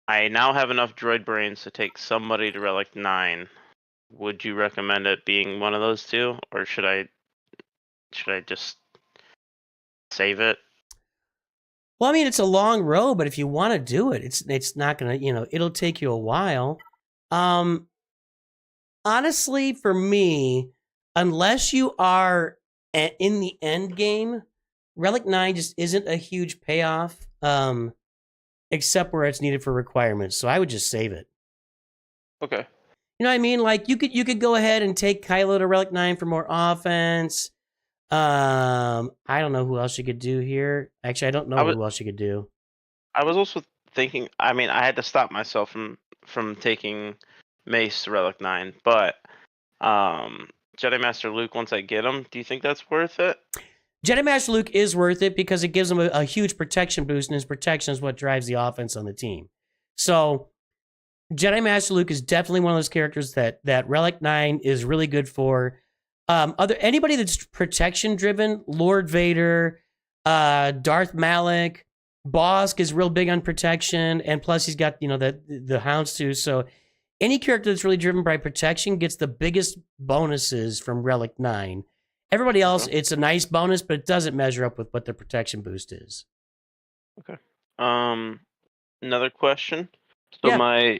S2: I now have enough droid brains to take somebody to Relic 9. Would you recommend it being one of those two, or should I just save it?
S1: Well, I mean, it's a long road, but if you want to do it, it's not gonna, it'll take you a while. Honestly, for me, unless you are in the end game, Relic 9 just isn't a huge payoff, except where it's needed for requirements. So I would just save it.
S2: Okay.
S1: You know what I mean? Like you could go ahead and take Kylo to Relic 9 for more offense. I don't know who else you could do here. Actually, I don't know who else you could do.
S2: I was also thinking. I mean, I had to stop myself from taking Mace to Relic 9, but Jedi Master Luke, once I get him, do you think that's worth it?
S1: Jedi Master Luke is worth it because it gives him a huge protection boost, and his protection is what drives the offense on the team. So Jedi Master Luke is definitely one of those characters that Relic 9 is really good for. Anybody that's protection driven, Lord Vader, Darth Malak, Bosk is real big on protection, and plus he's got the hounds too. So any character that's really driven by protection gets the biggest bonuses from Relic 9. Everybody else, it's a nice bonus, but it doesn't measure up with what their protection boost is.
S2: Okay. Another question. So my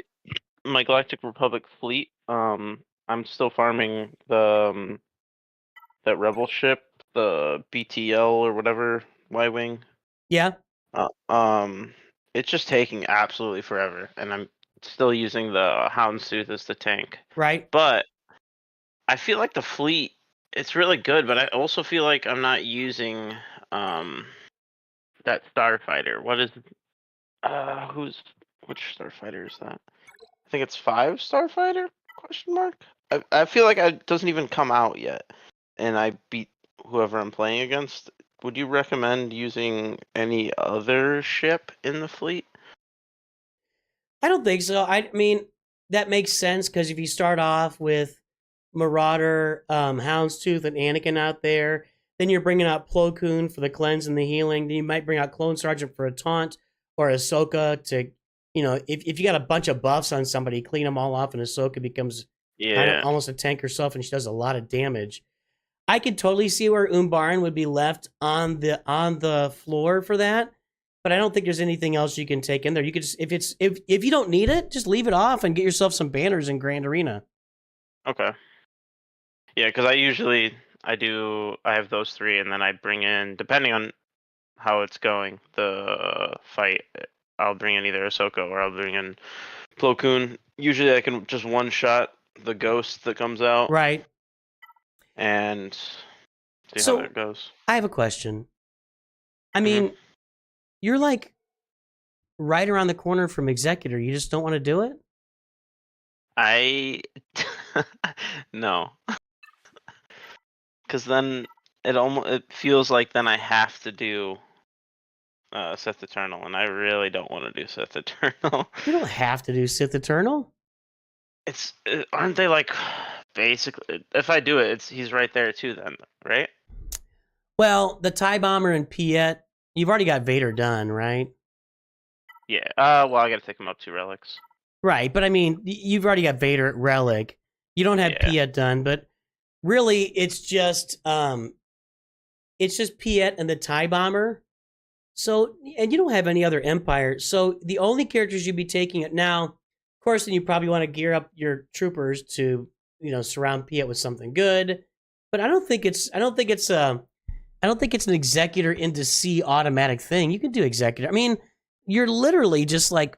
S2: Galactic Republic fleet, I'm still farming the that rebel ship, the BTL or whatever, Y-wing.
S1: Yeah.
S2: It's just taking absolutely forever, and I'm still using the Houndstooth as the tank.
S1: Right.
S2: But I feel like the fleet, it's really good, but I also feel like I'm not using that starfighter. What is which starfighter is that? I think it's 5 starfighter? Question mark. I feel like it doesn't even come out yet, and I beat whoever I'm playing against. Would you recommend using any other ship in the fleet?
S1: I don't think so. I mean, that makes sense because if you start off with Marauder, Houndstooth, and Anakin out there, then you're bringing out Plo Koon for the cleanse and the healing. Then you might bring out Clone Sergeant for a taunt, or Ahsoka to, if you got a bunch of buffs on somebody, clean them all off, and Ahsoka becomes kind of almost a tank herself, and she does a lot of damage. I could totally see where Umbaran would be left on the floor for that, but I don't think there's anything else you can take in there. You could just, if you don't need it, just leave it off and get yourself some banners in Grand Arena.
S2: Okay. Yeah, because I have those 3, and then I bring in, depending on how it's going, the fight, I'll bring in either Ahsoka or I'll bring in Plo Koon. Usually I can just one-shot the ghost that comes out.
S1: Right.
S2: And see how that goes.
S1: I have a question. I mean, you're like right around the corner from Executor. You just don't want to do it?
S2: No. Because then it feels like then I have to do Sith Eternal, and I really don't want to do Sith Eternal.
S1: You don't have to do Sith Eternal.
S2: Aren't they like basically? If I do it, he's right there too. Then, right?
S1: Well, the TIE Bomber and Piet, you've already got Vader done, right?
S2: Yeah. Well, I got to take him up 2 relics.
S1: Right, but I mean, you've already got Vader at Relic. You don't have Piet done, but really, it's just Piet and the TIE Bomber. So, and you don't have any other Empire. So the only characters you'd be taking it now, of course, then you probably want to gear up your troopers to, surround Piet with something good. But I don't think it's an Executor into C automatic thing. You can do Executor. I mean, you're literally just like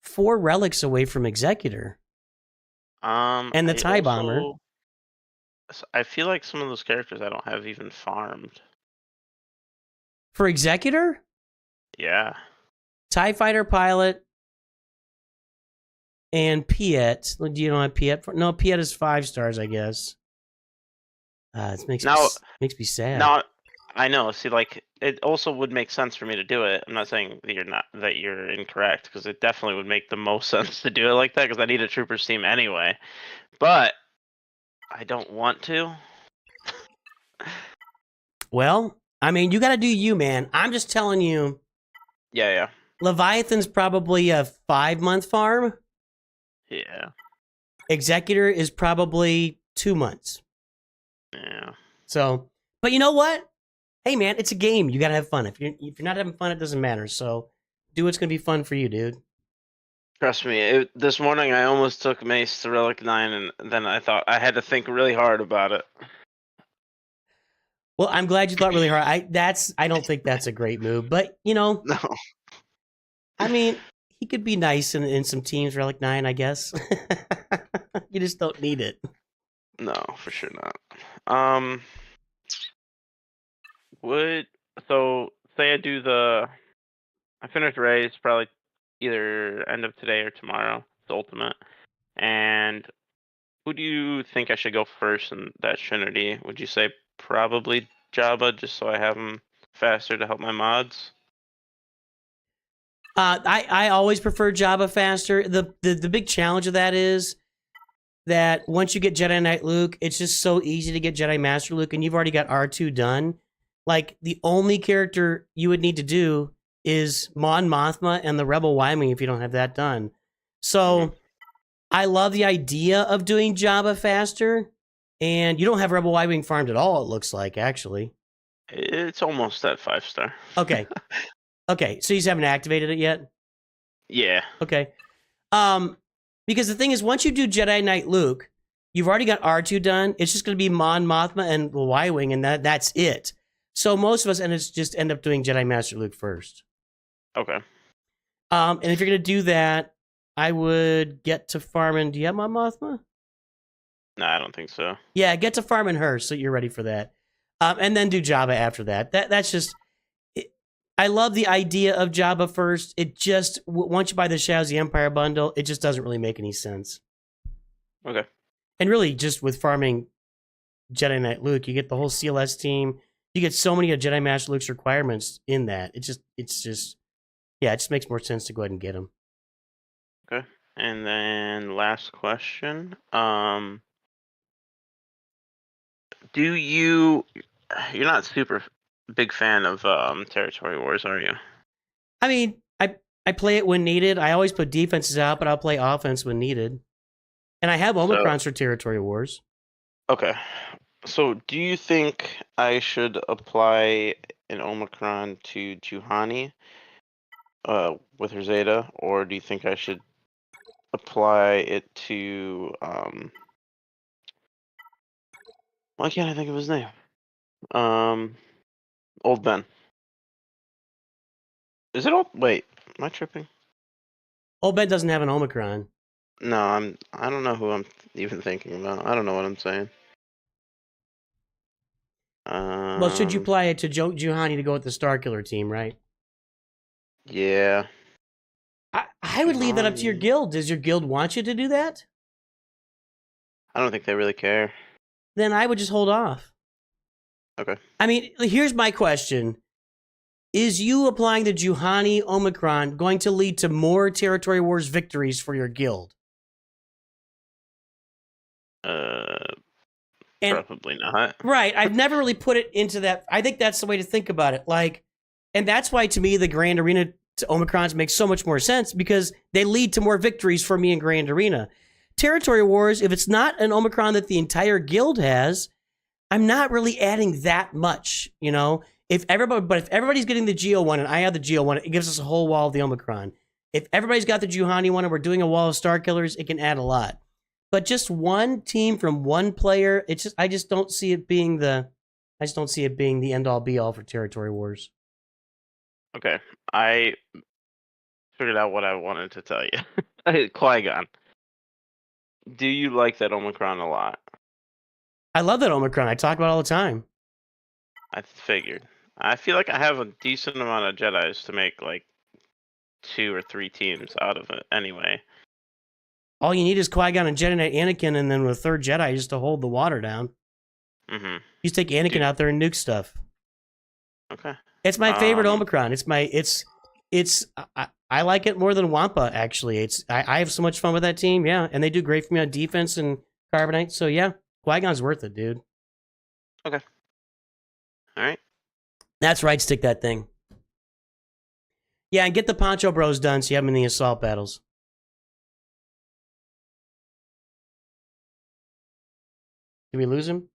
S1: 4 relics away from Executor. And the TIE Bomber.
S2: I feel like some of those characters I don't have even farmed.
S1: For Executor?
S2: Yeah.
S1: TIE Fighter Pilot and Piet. Do you don't have Piet? No, Piet is 5 stars, I guess. It makes me sad.
S2: Now, I know. See, like, it also would make sense for me to do it. I'm not saying that you're incorrect, because it definitely would make the most sense to do it like that, because I need a Troopers team anyway. But I don't want to.
S1: Well, I mean, you got to do you, man. I'm just telling you.
S2: Yeah.
S1: Leviathan's probably a 5-month farm.
S2: Yeah.
S1: Executor is probably 2 months.
S2: Yeah.
S1: So, but you know what? Hey, man, it's a game. You got to have fun. If you're not having fun, it doesn't matter. So, do what's going to be fun for you, dude.
S2: Trust me, this morning I almost took Mace to Relic 9, and then I thought I had to think really hard about it.
S1: Well, I'm glad you thought really hard. I don't think that's a great move, but
S2: No.
S1: I mean, he could be nice in some teams, Relic 9, I guess. You just don't need it.
S2: No, for sure not. Say I finish race probably either end of today or tomorrow. It's ultimate. And who do you think I should go first in that Trinity? Would you say probably Jabba, just so I have him faster to help my mods?
S1: I always prefer Jabba faster. The big challenge of that is that once you get Jedi Knight Luke, it's just so easy to get Jedi Master Luke, and you've already got R2 done. Like, the only character you would need to do is Mon Mothma and the Rebel Y-Wing if you don't have that done. So, I love the idea of doing Jabba faster, and you don't have Rebel Y-Wing farmed at all, it looks like, actually.
S2: It's almost at 5-star.
S1: Okay. Okay, so you just haven't activated it yet?
S2: Yeah.
S1: Okay. Because the thing is, once you do Jedi Knight Luke, you've already got R2 done. It's just going to be Mon Mothma and Y-Wing, and that's it. So most of us just end up doing Jedi Master Luke first.
S2: Okay.
S1: And if you're going to do that, I would get to farming. Do you have Mon Mothma?
S2: No, I don't think so.
S1: Yeah, get to farming her so you're ready for that. And then do Jabba after that. That's just... I love the idea of Jabba first. It just, once you buy the Shadows of the Empire bundle, it just doesn't really make any sense.
S2: Okay.
S1: And really, just with farming Jedi Knight Luke, you get the whole CLS team. You get so many of Jedi Master Luke's requirements in that. It just makes more sense to go ahead and get them.
S2: Okay. And then last question. You're not super big fan of Territory Wars, are you?
S1: I mean, I play it when needed. I always put defenses out, but I'll play offense when needed. And I have Omicrons for Territory Wars.
S2: Okay. So do you think I should apply an Omicron to Juhani with her Zeta, or do you think I should apply it to why can't I think of his name? Old Ben. Is it old? Wait, am I tripping?
S1: Old Ben doesn't have an Omicron.
S2: No, I don't know who I'm even thinking about. I don't know what I'm saying.
S1: Well, should you apply it to Juhani to go with the Starkiller team, right?
S2: Yeah.
S1: I would leave that up to your guild. Does your guild want you to do that?
S2: I don't think they really care.
S1: Then I would just hold off.
S2: Okay.
S1: I mean, here's my question. Is you applying the Juhani Omicron going to lead to more Territory Wars victories for your guild?
S2: Probably not.
S1: Right. I've never really put it into that. I think that's the way to think about it. And that's why, to me, the Grand Arena to Omicrons make so much more sense, because they lead to more victories for me in Grand Arena. Territory Wars, if it's not an Omicron that the entire guild has, I'm not really adding that much, you know? If everybody's getting the Geo one and I have the Geo one, it gives us a whole wall of the Omicron. If everybody's got the Juhani one and we're doing a wall of Star Killers, it can add a lot. But just one team from one player, I just don't see it being the end all be all for Territory Wars.
S2: Okay, I figured out what I wanted to tell you. Qui-Gon, do you like that Omicron a lot?
S1: I love that Omicron. I talk about it all the time.
S2: I figured. I feel like I have a decent amount of Jedis to make like 2 or 3 teams out of it anyway.
S1: All you need is Qui-Gon and Jedi Knight Anakin, and then with a third Jedi just to hold the water down.
S2: Mm-hmm.
S1: You just take Anakin out there and nuke stuff.
S2: Okay.
S1: It's my favorite Omicron. I like it more than Wampa, actually. I have so much fun with that team, yeah. And they do great for me on defense and Carbonite. So yeah, Qui-Gon's worth it, dude.
S2: Okay. All right.
S1: That's right, stick that thing. Yeah, and get the Poncho Bros done so you have them in the assault battles. Did we lose him?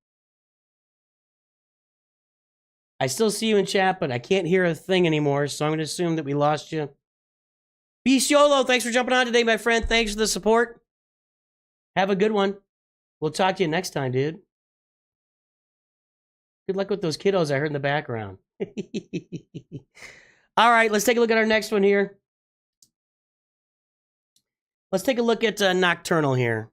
S1: I still see you in chat, but I can't hear a thing anymore, so I'm going to assume that we lost you. Beastyolo, thanks for jumping on today, my friend. Thanks for the support. Have a good one. We'll talk to you next time, dude. Good luck with those kiddos I heard in the background. All right, let's take a look at our next one here. Let's take a look at Nocturnal here.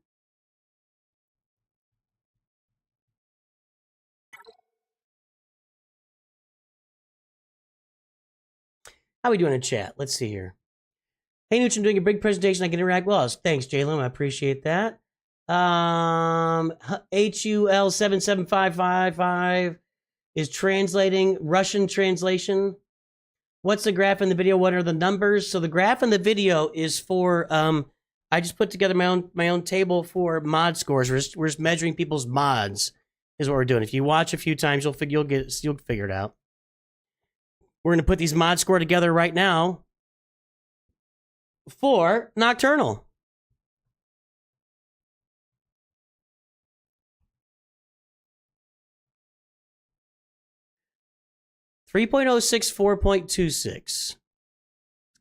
S1: How we doing in chat? Let's see here. Hey, Nooch, I'm doing a big presentation. I can interact well. Thanks, Jalen. I appreciate that. HUL77555 is translating Russian translation. What's the graph in the video? What are the numbers? So the graph in the video is for I just put together my own table for mod scores. We're just measuring people's mods is what we're doing. If you watch a few times, you'll figure it out. We're going to put these mods score together right now for Nocturnal. 3.06, 4.26. It's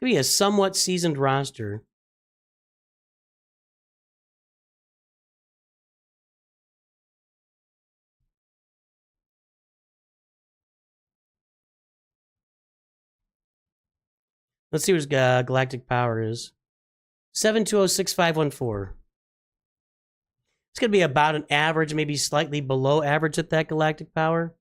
S1: going to be a somewhat seasoned roster. Let's see what his galactic power is. 7206514. It's going to be about an average, maybe slightly below average at that galactic power.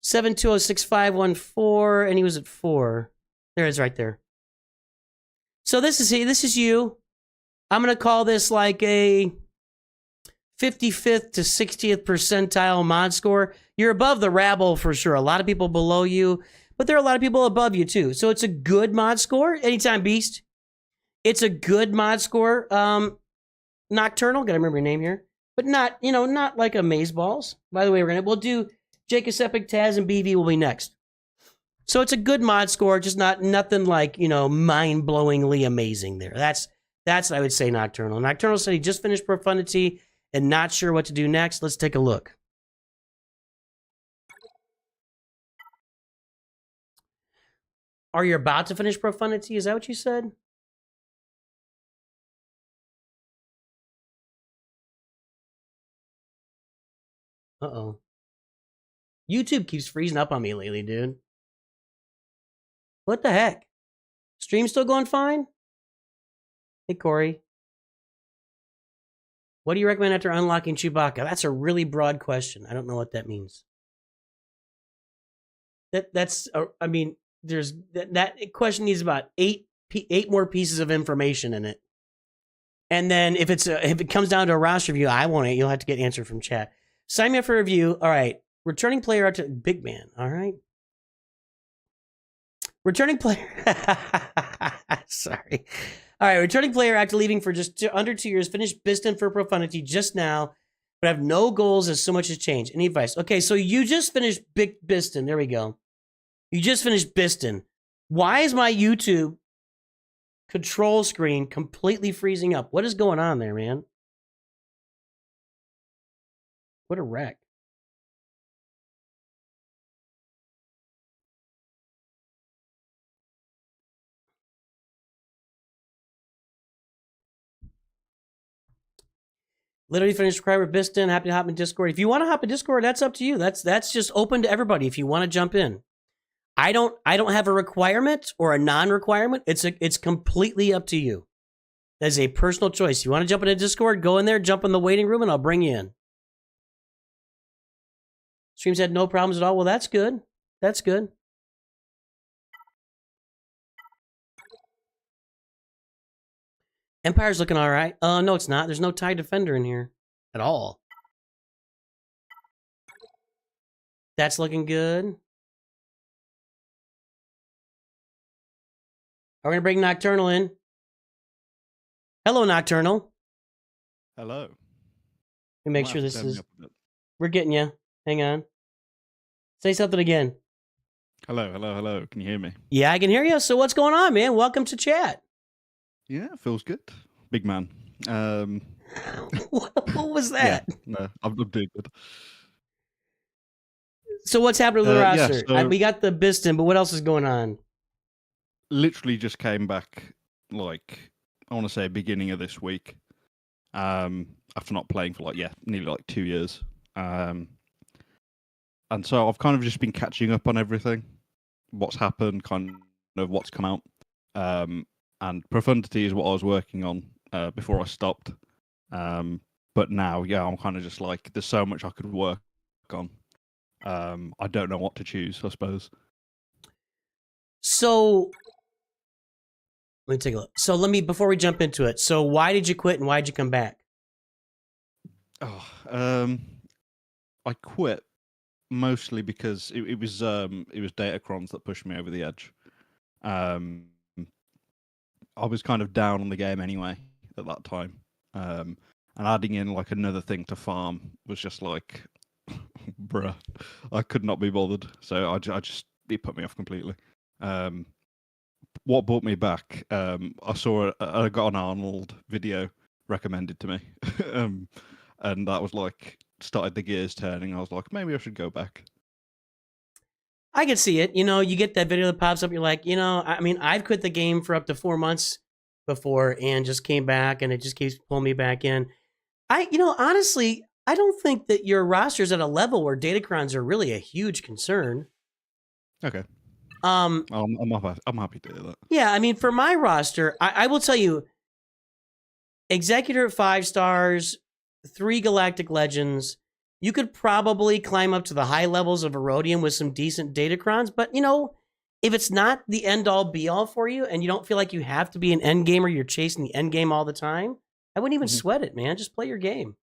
S1: Seven two zero six five one four, and he was at 4. There it is, right there. So this is he. This is you. I'm gonna call this like a 55th to 60th percentile mod score. You're above the rabble for sure. A lot of people below you, but there are a lot of people above you too. So it's a good mod score. Anytime Beast. It's a good mod score. Nocturnal. Gotta remember your name here, but not not like amazeballs. By the way, we'll do. Jacob's Epic, Taz, and BV will be next. So it's a good mod score, just nothing like, mind-blowingly amazing there. That's what I would say Nocturnal. Nocturnal said he just finished Profundity and not sure what to do next. Let's take a look. Are you about to finish Profundity? Is that what you said? Uh-oh. YouTube keeps freezing up on me lately, dude. What the heck? Stream still going fine? Hey, Corey. What do you recommend after unlocking Chewbacca? That's a really broad question. I don't know what that means. There's that question needs about eight more pieces of information in it. And then if it comes down to a roster review, I won't. You'll have to get answered from chat. Sign me up for a review. All right. Returning player out to Big Man. All right. Returning player. Sorry. All right. Returning player after leaving for just under 2 years. Finished Biston for Profundity just now, but have no goals as so much has changed. Any advice? Okay. So you just finished Big Biston. There we go. You just finished Biston. Why is my YouTube control screen completely freezing up? What is going on there, man? What a wreck. Literally finished subscriber Biston. Happy to hop in Discord. If you want to hop in Discord, that's up to you. That's just open to everybody. If you want to jump in, I don't have a requirement or a non-requirement. It's completely up to you. That's a personal choice. If you want to jump into Discord, go in there, jump in the waiting room, and I'll bring you in. Streams had no problems at all. Well, that's good. That's good. Empire's looking all right. No, it's not. There's no TIE Defender in here at all. That's looking good. We're going to bring Nocturnal in. Hello, Nocturnal.
S3: Hello.
S1: Let me make sure this is... We're getting you. Hang on. Say something again.
S3: Hello, hello, hello. Can you hear me?
S1: Yeah, I can hear you. So what's going on, man? Welcome to chat.
S3: Yeah, feels good. Big man.
S1: What was that?
S3: Yeah, no, I'm doing good.
S1: So what's happening with the roster?
S3: Yeah, so
S1: we got the Biston, but what else is going on?
S3: Literally just came back, like, I want to say beginning of this week. After not playing for nearly 2 years. And so I've kind of just been catching up on everything. What's happened, kind of what's come out. And Profundity is what I was working on before I stopped. But now, yeah, I'm kind of just like, there's so much I could work on. I don't know what to choose, I suppose.
S1: So, let me take a look. So before we jump into it, so why did you quit and why did you come back?
S3: I quit mostly because it was Datacrons that pushed me over the edge. I was kind of down on the game anyway at that time. And adding in like another thing to farm was just like, bruh, I could not be bothered. So it put me off completely. What brought me back? I got an Arnold video recommended to me. and that was like started the gears turning. I was like, maybe I should go back.
S1: I can see it. You get that video that pops up. You're like, I mean, I've quit the game for up to 4 months before and just came back, and it just keeps pulling me back in. Honestly, I don't think that your roster's at a level where datacrons are really a huge concern.
S3: Okay.
S1: I'm
S3: happy to do that.
S1: Yeah, I mean, for my roster, I will tell you, Executor at 5 stars, 3 Galactic Legends. You could probably climb up to the high levels of Erodium with some decent datacrons, but if it's not the end all be all for you, and you don't feel like you have to be an end gamer, you're chasing the end game all the time, I wouldn't even sweat it, man. Just play your game.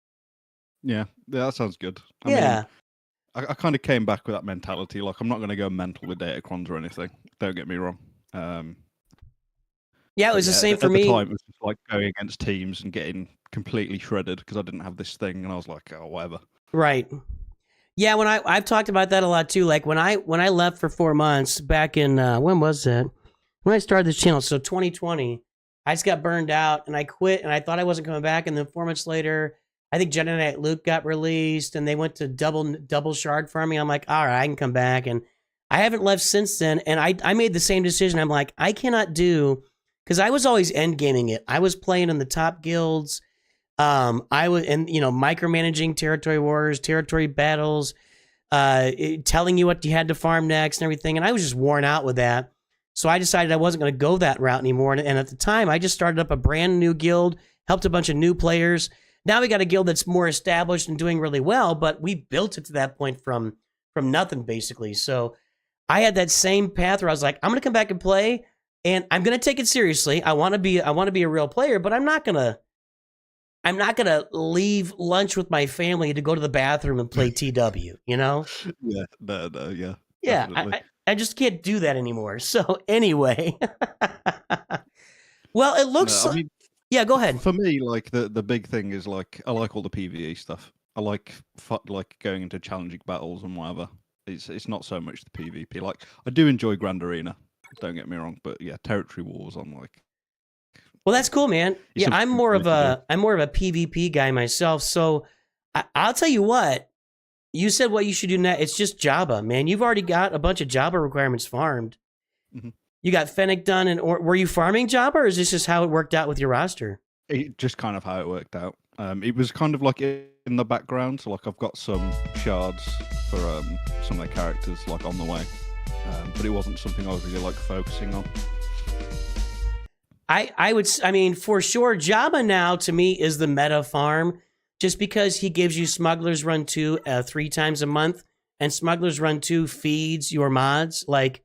S3: Yeah, that sounds good. I
S1: Yeah.
S3: mean, I kind of came back with that mentality. Like, I'm not going to go mental with datacrons or anything. Don't get me wrong.
S1: Yeah, it was the same for me.
S3: At the time, it was just like going against teams and getting completely shredded because I didn't have this thing, and I was like, oh, whatever.
S1: Right. Yeah, when I've talked about that a lot too. Like when I left for 4 months back in when was that? When I started this channel, so 2020, I just got burned out and I quit, and I thought I wasn't coming back, and then 4 months later, I think Jedi Knight Luke got released, and they went to double shard farming. I'm like, all right, I can come back, and I haven't left since then. And I made the same decision. I'm like, I cannot do, because I was always end gaming it. I was playing in the top guilds. I was, and micromanaging territory wars, territory battles, telling you what you had to farm next and everything. And I was just worn out with that. So I decided I wasn't going to go that route anymore. And at the time, I just started up a brand new guild, helped a bunch of new players. Now we got a guild that's more established and doing really well, but we built it to that point from nothing, basically. So I had that same path where I was like, I'm going to come back and play, and I'm going to take it seriously. I want to be a real player, but I'm not going to leave lunch with my family to go to the bathroom and play TW,
S3: Yeah, no, yeah.
S1: Yeah, I just can't do that anymore. So anyway, well, it looks
S3: No, I mean,
S1: yeah, go ahead.
S3: for me, like the big thing is like I like all the PvE stuff. I like going into challenging battles and whatever. It's not so much the PvP. Like I do enjoy Grand Arena. Don't get me wrong, but yeah, territory wars. I'm like,
S1: well, that's cool, man. Yeah, I'm more of a PvP guy myself. So I'll tell you what. You said what you should do next. It's just Jabba, man. You've already got a bunch of Jabba requirements farmed.
S3: Mm-hmm.
S1: You got Fennec done, and were you farming Jabba, or is this just how it worked out with your roster?
S3: it just kind of how it worked out. It was kind of like in the background. So like I've got some shards for some of the characters like on the way, but it wasn't something I was really like focusing on.
S1: I mean, for sure, Jabba now to me is the meta farm. Just because he gives you Smuggler's Run 2 3 times a month, and Smuggler's Run 2 feeds your mods. Like,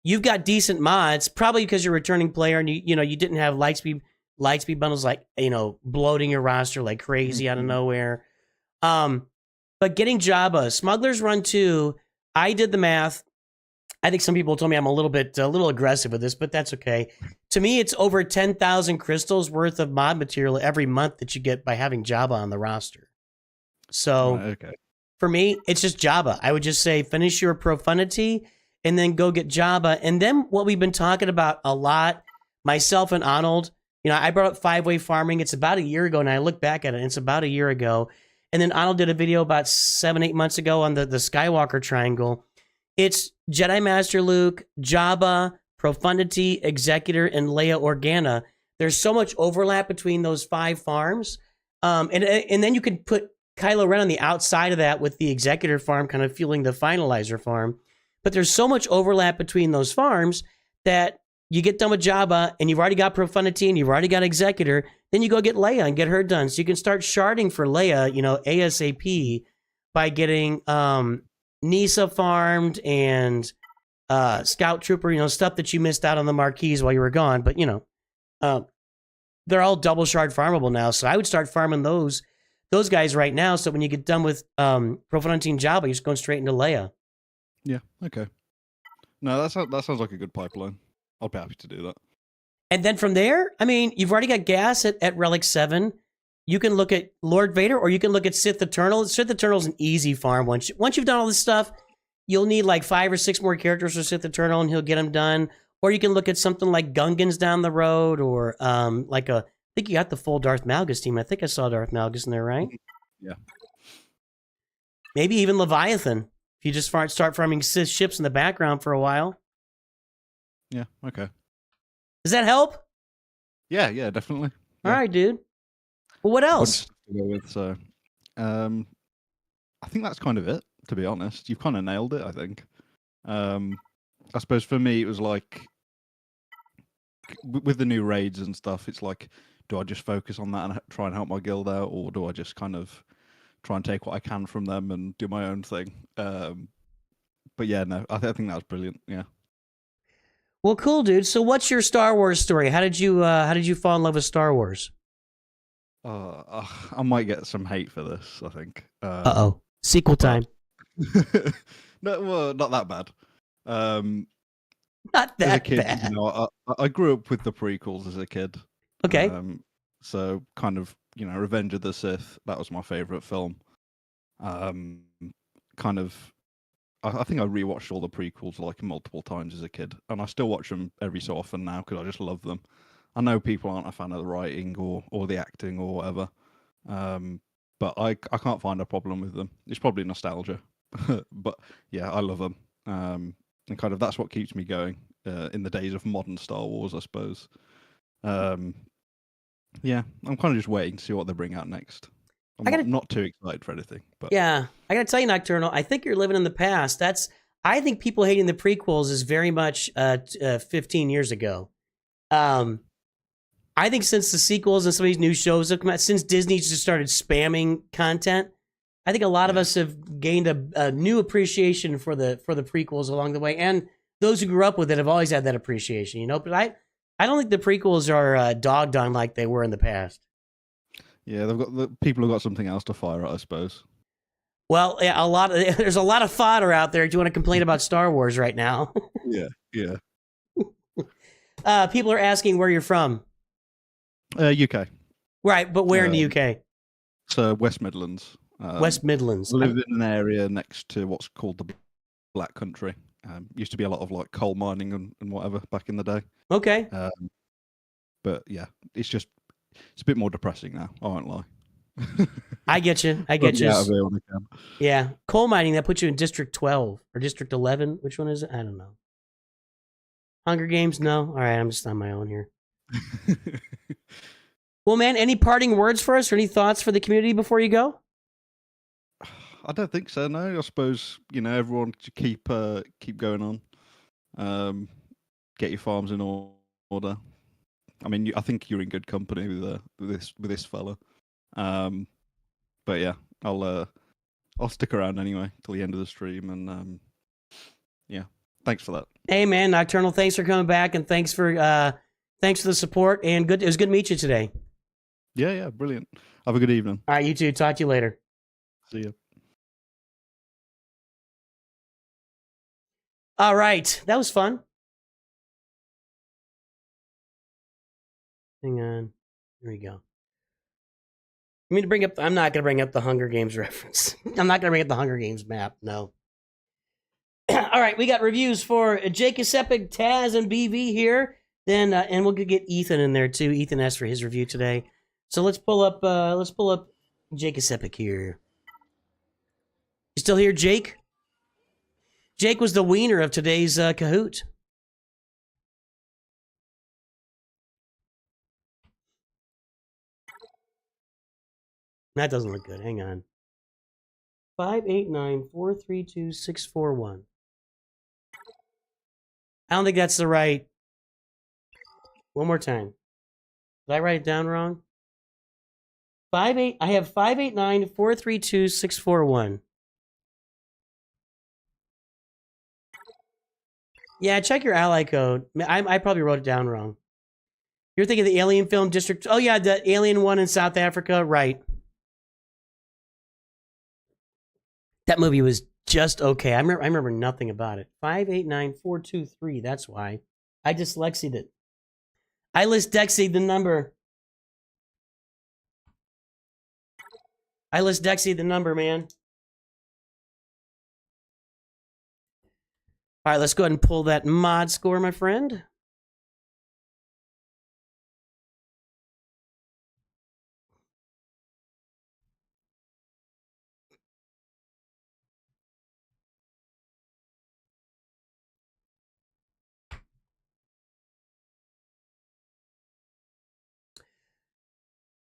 S1: you've got decent mods, probably because you're a returning player and you didn't have lightspeed bundles like, bloating your roster like crazy out of nowhere. But getting Jabba, Smuggler's Run 2, I did the math. I think some people told me I'm a little aggressive with this, but that's okay. To me, it's over 10,000 crystals worth of mod material every month that you get by having Jabba on the roster. So
S3: Okay.
S1: For me, it's just Jabba. I would just say finish your profundity and then go get Jabba. And then what we've been talking about a lot, myself and Arnold, I brought up 5-way farming. It's about a year ago, and I look back at it, and it's about a year ago. And then Arnold did a video about 7-8 months ago on the Skywalker Triangle. It's Jedi Master Luke, Jabba, Profundity, Executor, and Leia Organa. There's so much overlap between those 5 farms. And then you could put Kylo Ren on the outside of that with the Executor farm kind of fueling the Finalizer farm. But there's so much overlap between those farms that you get done with Jabba and you've already got Profundity and you've already got Executor. Then you go get Leia and get her done. So you can start sharding for Leia, ASAP by getting Nisa farmed and Scout Trooper, stuff that you missed out on the Marquise while you were gone. But, they're all double shard farmable now. So I would start farming those guys right now. So when you get done with Profundity and Jabba, you're just going straight into Leia.
S3: Yeah, okay. No, that sounds like a good pipeline. I'll be happy to do that.
S1: And then from there, I mean, you've already got gas at Relic 7. You can look at Lord Vader, or you can look at Sith Eternal. Sith Eternal's an easy farm. Once you've done all this stuff, you'll need like 5 or 6 more characters for Sith Eternal, and he'll get them done. Or you can look at something like Gungans down the road, or I think you got the full Darth Malgus team. I think I saw Darth Malgus in there, right?
S3: Yeah.
S1: Maybe even Leviathan. If you just start farming ships in the background for a while.
S3: Yeah. Okay.
S1: Does that help?
S3: Yeah. Yeah. Definitely.
S1: All
S3: Yeah.
S1: right, dude. Well, what
S3: A bunch of
S1: else?
S3: stuff to go with. So, I think that's kind of it. To be honest, you've kind of nailed it. I think. I suppose for me, it was like with the new raids and stuff. It's like, do I just focus on that and try and help my guild out, or do I just kind of try and take what I can from them and do my own thing? But yeah, no, I think that was brilliant. Yeah.
S1: Well, cool, dude. So, what's your Star Wars story? How did you fall in love with Star Wars?
S3: I might get some hate for this. I think.
S1: Uh-oh. Sequel time.
S3: No, well, not that bad.
S1: Not
S3: As a
S1: that
S3: kid,
S1: bad.
S3: you know, I grew up with the prequels as a kid.
S1: Okay.
S3: So kind of, you know, Revenge of the Sith. That was my favorite film. Kind of, I think I rewatched all the prequels like multiple times as a kid, and I still watch them every so often now because I just love them. I know people aren't a fan of the writing or the acting or whatever, but I can't find a problem with them. It's probably nostalgia, but yeah, I love them. And kind of that's what keeps me going in the days of modern Star Wars, I suppose. Yeah, I'm kind of just waiting to see what they bring out next. I'm not too excited for anything, but
S1: yeah, I gotta tell you, Nocturnal, I think you're living in the past. I think people hating the prequels is very much 15 years ago. I think since the sequels and some of these new shows have come out, since Disney just started spamming content, I think a lot of us have gained a new appreciation for the prequels along the way, and those who grew up with it have always had that appreciation, you know. But I don't think the prequels are dogged on like they were in the past.
S3: yeah, the people have got something else to fire at, I suppose.
S1: Well, yeah, there's a lot of fodder out there. Do you want to complain about Star Wars right now?
S3: Yeah, yeah.
S1: People are asking where you're from.
S3: UK.
S1: Right, but where in the UK?
S3: So West Midlands.
S1: West Midlands.
S3: I live in an area next to what's called the Black Country. Used to be a lot of like coal mining and whatever back in the day.
S1: Okay.
S3: But yeah, it's a bit more depressing now. I won't lie.
S1: I get you. I get you.
S3: Out of here when I can.
S1: Yeah, coal mining, that puts you in District 12 or District 11. Which one is it? I don't know. Hunger Games? No. All right, I'm just on my own here. Well, man, any parting words for us or any thoughts for the community before you go?
S3: I don't think so. No, I suppose everyone should keep going on. Get your farms in order. I mean, I think you're in good company with this fella. But yeah, I'll stick around anyway till the end of the stream, and yeah, thanks for that.
S1: Hey, man, Nocturnal, thanks for coming back, and thanks for the support. And it was good to meet you today.
S3: Yeah, brilliant. Have a good evening.
S1: All right, you too. Talk to you later.
S3: See you.
S1: All right, that was fun. Hang on. Here we go. I mean to bring up. I'm not going to bring up the Hunger Games reference. I'm not going to bring up the Hunger Games map. No. All right, we got reviews for Jake Epic, Taz, and BV here. Then and we'll get Ethan in there too. Ethan asked for his review today. So let's pull up Jake Epic here. You still here, Jake? Jake was the wiener of today's Kahoot. That doesn't look good. Hang on. 589-432-641. I don't think that's the right. One more time. Did I write it down wrong? I have 589-432-641. Yeah, check your ally code. I probably wrote it down wrong. You're thinking the Alien film district. Oh yeah, the Alien one in South Africa, right? That movie was just okay. I remember nothing about it. 589-423. That's why I dyslexied it. I dyslexied the number. I dyslexied the number, man. All right, let's go ahead and pull that mod score, my friend.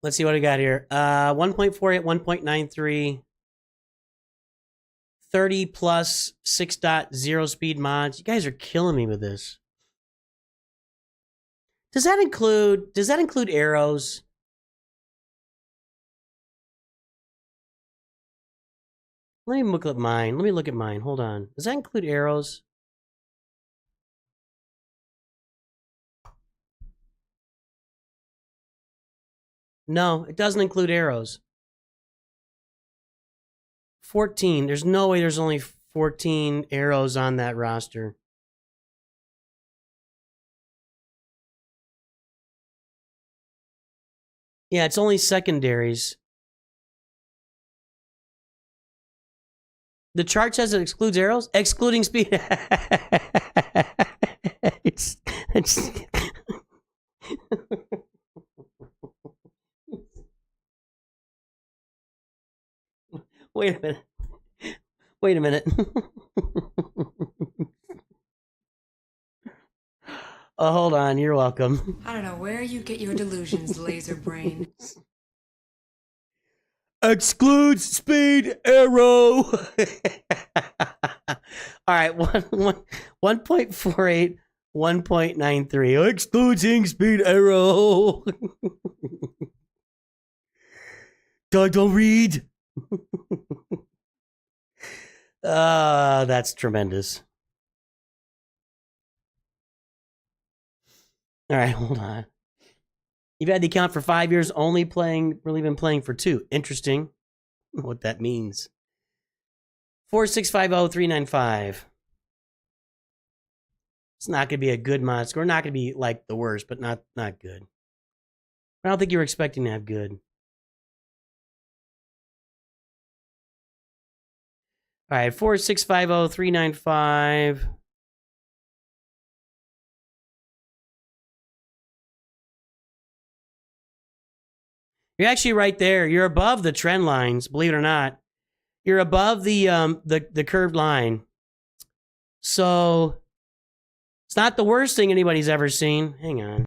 S1: Let's see what we got here. 1.48, 1.93, 30 plus 6.0 speed mods. You guys are killing me with this. Does that include arrows? Let me look at mine. Hold on. Does that include arrows? No, it doesn't include arrows. 14. There's no way there's only 14 arrows on that roster. Yeah, it's only secondaries. The chart says it excludes arrows, excluding speed. it's Wait a minute. Oh, hold on. You're welcome.
S4: I don't know where you get your delusions, laser brain.
S1: Excludes speed arrow. All right, 1.48, 1.93. Excluding speed arrow. Don't read. That's tremendous. All right, hold on. You've had the account for 5 years, only been playing for 2. Interesting. I don't know what that means. 4650395. It's not going to be a good mod score. Not going to be like the worst, but not good. I don't think you were expecting to have good. All right, 4650395. You're actually right there. You're above the trend lines, believe it or not. You're above the curved line. So it's not the worst thing anybody's ever seen. Hang on.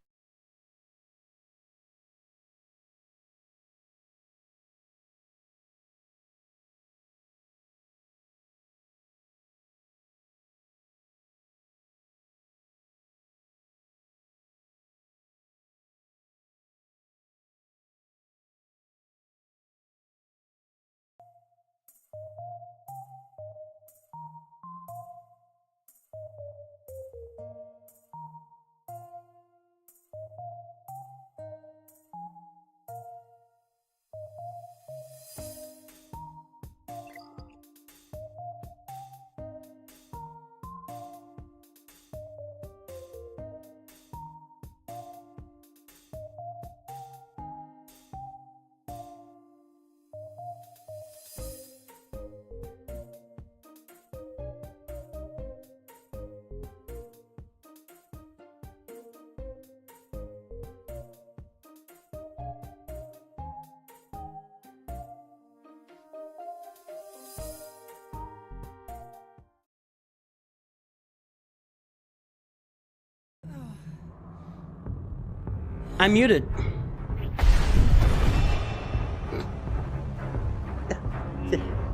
S1: I'm muted.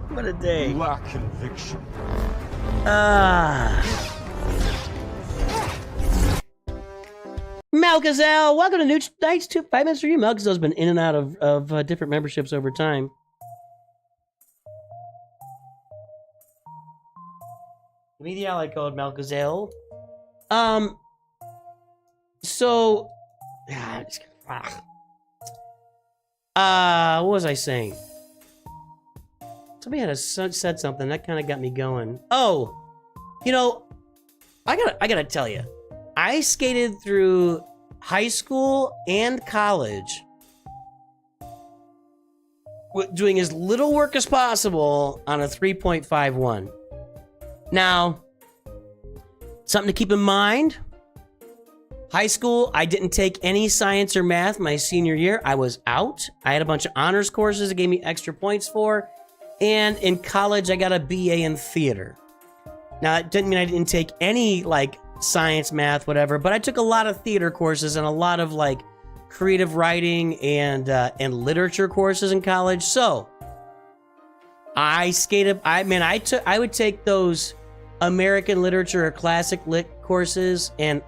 S1: What a day.
S5: Lack conviction.
S1: Melkisel, welcome to NOOCH Nights 5 minutes for you. Melkisel's been in and out of different memberships over time. Give me the ally code, Melkisel. So, what was I saying? Somebody had said something that kind of got me going. Oh, you know, I gotta tell you, I skated through high school and college doing as little work as possible on a 3.51. Now, something to keep in mind. High school, I didn't take any science or math my senior year. I was out. I had a bunch of honors courses that gave me extra points for. And in college, I got a BA in theater. Now, it didn't mean I didn't take any, like, science, math, whatever, but I took a lot of theater courses and a lot of, like, creative writing and literature courses in college. So I skated. I would take those American literature or classic lit courses, and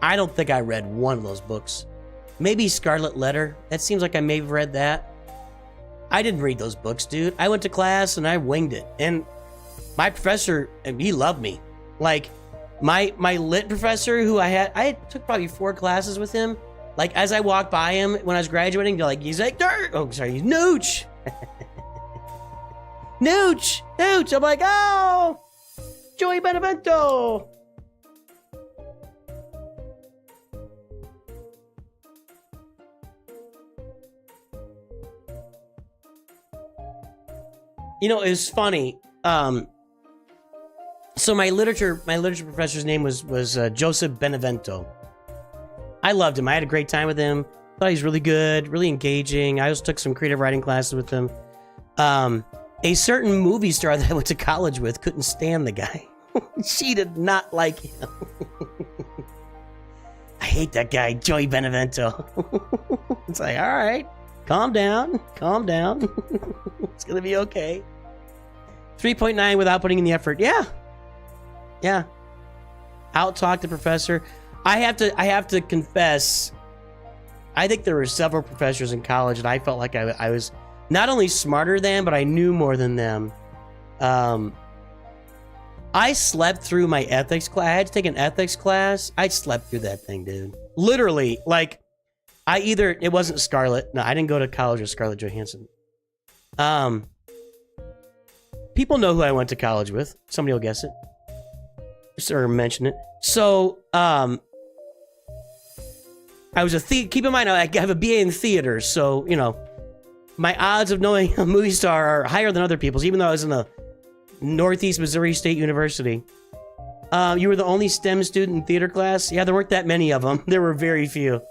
S1: I don't think I read one of those books. Maybe Scarlet Letter. That seems like I may have read that. I didn't read those books, dude. I went to class and I winged it. And my professor, he loved me. Like, my lit professor who I took probably 4 classes with him. Like, as I walked by him when I was graduating, he's like, he's Nooch. Nooch. I'm like, oh, Joey Benevento. You know, it was funny. So my literature professor's name was Joseph Benevento. I loved him. I had a great time with him. Thought he was really good, really engaging. I also took some creative writing classes with him. A certain movie star that I went to college with couldn't stand the guy. She did not like him. I hate that guy, Joey Benevento. It's like, all right, calm down. It's gonna be okay. 3.9 without putting in the effort. Yeah. Out-talk the professor. I have to confess, I think there were several professors in college that I felt like I was not only smarter than, but I knew more than them. I slept through my ethics class. I had to take an ethics class. I slept through that thing, dude. Literally, like, it wasn't Scarlett. No, I didn't go to college with Scarlett Johansson. People know who I went to college with. Somebody will guess it. Or mention it. So, I was keep in mind, I have a BA in theater, so, you know, my odds of knowing a movie star are higher than other people's, even though I was in the Northeast Missouri State University. You were the only STEM student in theater class? Yeah, there weren't that many of them. There were very few.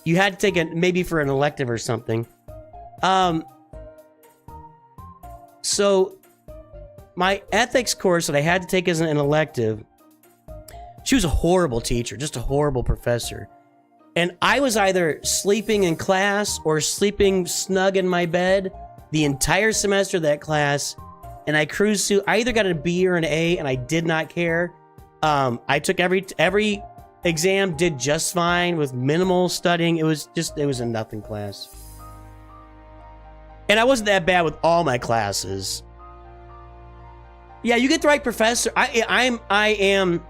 S1: You had to take it maybe for an elective or something. So, my ethics course that I had to take as an elective, she was a horrible teacher, just a horrible professor. And I was either sleeping in class or sleeping snug in my bed the entire semester of that class. And I cruised to, I either got a B or an A, and I did not care. I took every exam, did just fine with minimal studying. It was a nothing class. And I wasn't that bad with all my classes. Yeah, you get the right professor. I am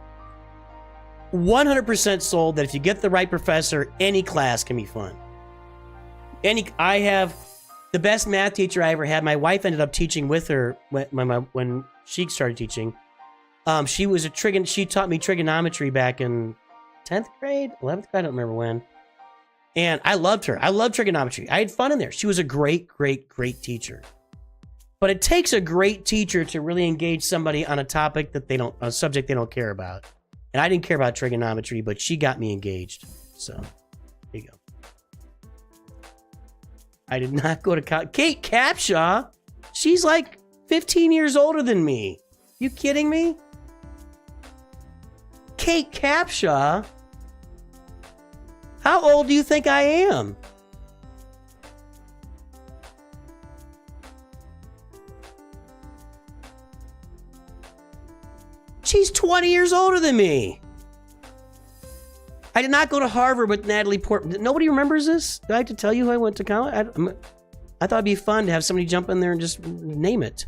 S1: 100% sold that if you get the right professor, any class can be fun. I have the best math teacher I ever had. My wife ended up teaching with her when she started teaching. She taught me trigonometry back in 10th grade, 11th grade, I don't remember when. And I loved her. I loved trigonometry. I had fun in there. She was a great, great, great teacher. But it takes a great teacher to really engage somebody on a subject they don't care about. And I didn't care about trigonometry, but she got me engaged. So, there you go. I did not go to college. Kate Capshaw, she's like 15 years older than me. You kidding me? Kate Capshaw? How old do you think I am? She's 20 years older than me. I did not go to Harvard with Natalie Portman. Nobody remembers this? Do I have to tell you who I went to college? I thought it'd be fun to have somebody jump in there and just name it.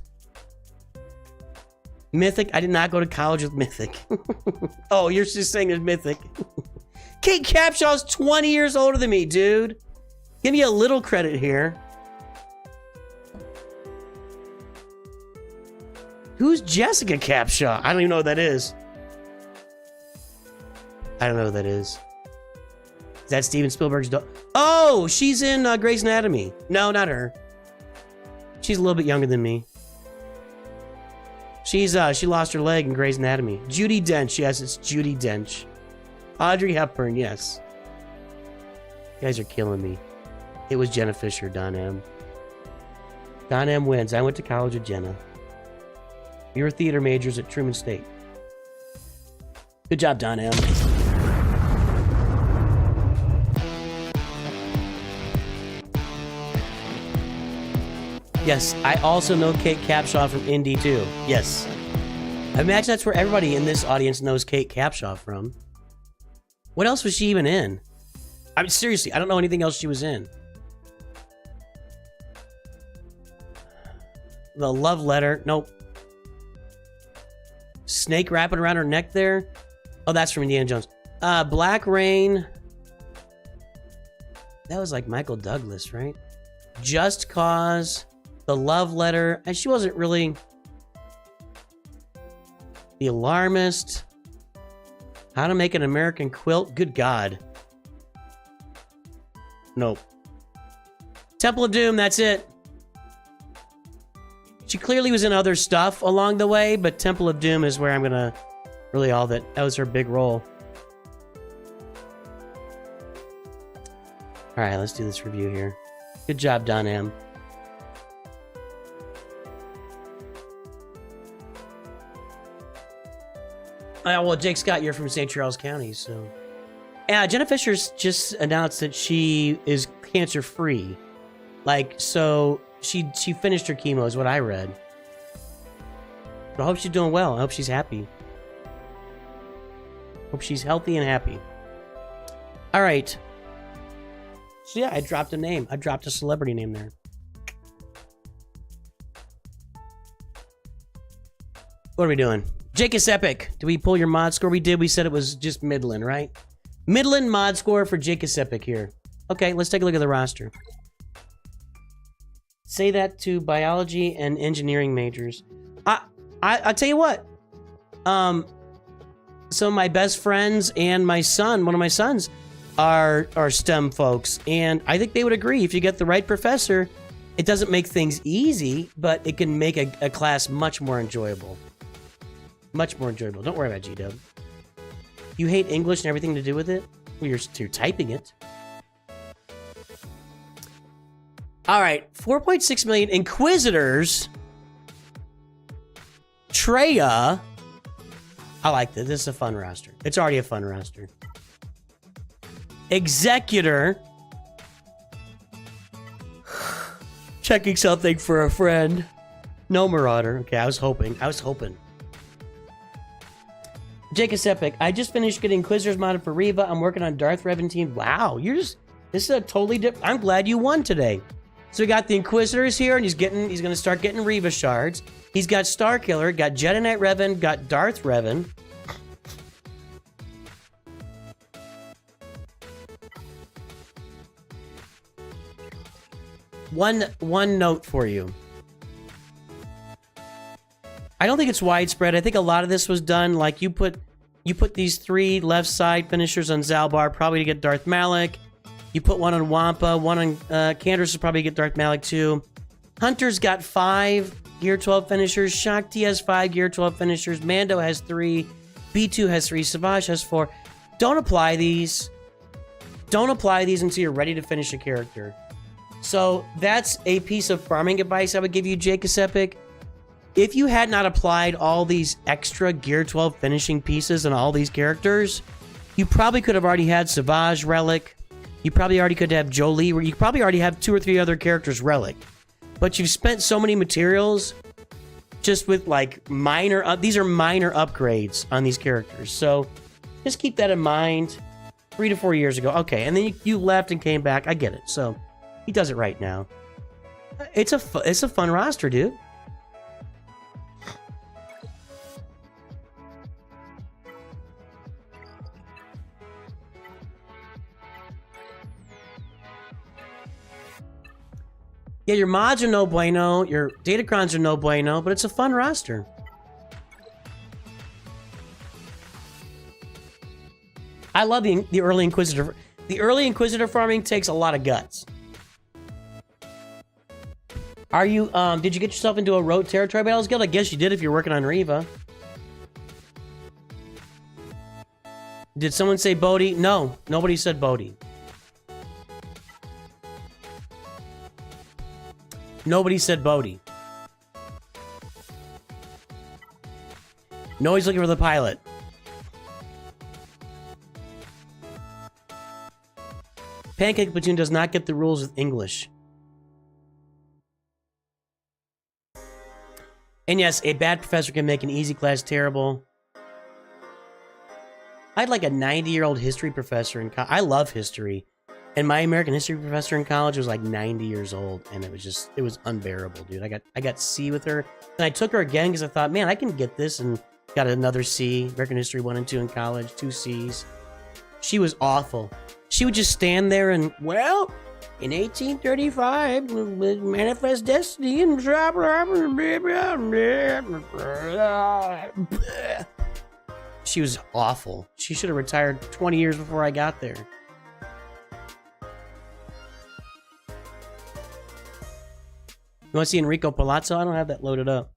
S1: Mythic. I did not go to college with Mythic. Oh, you're just saying it's Mythic. Kate Capshaw's 20 years older than me, dude. Give me a little credit here. Who's Jessica Capshaw? I don't even know what that is. I don't know who that is. Is that Steven Spielberg's daughter? Oh, she's in Grey's Anatomy. No, not her. She's a little bit younger than me. She lost her leg in Grey's Anatomy. Judi Dench. Yes, it's Judi Dench. Audrey Hepburn. Yes. You guys are killing me. It was Jenna Fisher, Don M. Don M wins. I went to college with Jenna. We were theater majors at Truman State. Good job, Don M. Yes, I also know Kate Capshaw from Indy too. Yes. I imagine that's where everybody in this audience knows Kate Capshaw from. What else was she even in? I mean, seriously, I don't know anything else she was in. The Love Letter. Nope. Snake wrapping around her neck there. Oh, that's from Indiana Jones. Black Rain. That was like Michael Douglas, right? Just Cause. The Love Letter. And she wasn't really... The Alarmist. How to Make an American Quilt. Good God. Nope. Temple of Doom, that's it. She clearly was in other stuff along the way, but Temple of Doom is where I'm gonna really all that. That was her big role. All right, let's do this review here. Good job, Don M. Well, Jake Scott, you're from St. Charles County, so. Yeah, Jenna Fisher's just announced that she is cancer-free. Like, so she finished her chemo, is what I read. But I hope she's doing well. I hope she's happy. Hope she's healthy and happy. All right. So yeah, I dropped a name. I dropped a celebrity name there. What are we doing? Jake is Epic. Did we pull your mod score? We did. We said it was just Midland, right? Midland mod score for Jake is Epic here. Okay, let's take a look at the roster. Say that to biology and engineering majors. I'll tell you what. Some of my best friends and my son, one of my sons, are STEM folks, and I think they would agree. If you get the right professor, it doesn't make things easy, but it can make a class much more enjoyable. Much more enjoyable. Don't worry about G-Dub. You hate English and everything to do with it? Well, you're typing it. All right, 4.6 million Inquisitors. Treya. I like this. This is a fun roster. It's already a fun roster. Executor. Checking something for a friend. No Marauder. Okay, I was hoping. Jake is Epic. I just finished getting Inquisitors modded for Reva. I'm working on Darth Revan team. Wow, this is a totally different. I'm glad you won today. So we got the Inquisitors here, and he's gonna start getting Reva shards. He's got Starkiller, got Jedi Knight Revan, got Darth Revan. One note for you. I don't think it's widespread. I think a lot of this was done like you put these 3 left side finishers on Zalbar probably to get Darth Malak. You put one on Wampa, one on Canderous will probably get Darth Malak too. Hunter's got 5 Gear 12 finishers. Shakti has 5 Gear 12 finishers. Mando has 3. B2 has 3. Savage has 4. Don't apply these. Don't apply these until you're ready to finish a character. So that's a piece of farming advice I would give you, Jake is Epic. If you had not applied all these extra Gear 12 finishing pieces on all these characters, you probably could have already had Savage Relic. You probably already could have Jolie. You probably already have 2 or 3 other characters Relic. But you've spent so many materials just with like these are minor upgrades on these characters. So just keep that in mind. 3 to 4 years ago. Okay, and then you left and came back. I get it. So he does it right now. It's a fun roster, dude. Yeah, your mods are no bueno, your datacrons are no bueno, but it's a fun roster. I love the early Inquisitor. The early Inquisitor farming takes a lot of guts. Are you, did you get yourself into a Road Territory Battles Guild? I guess you did if you're working on Reva. Did someone say Bodhi? No, nobody said Bodhi. Nobody said Bodhi. No, he's looking for the pilot. Pancake Platoon does not get the rules with English. And yes, a bad professor can make an easy class terrible. I had like a 90-year-old history professor in college. I love history. And my American history professor in college was like 90 years old, and it was unbearable, dude. I got C with her, and I took her again because I thought, man, I can get this, and got another C. American history 1 and 2 in college, 2 C's. She was awful. She would just stand there and, well, in 1835, with manifest destiny and blah, blah, blah, blah, blah. She was awful. She should have retired 20 years before I got there. You want to see Enrico Palazzo? I don't have that loaded up.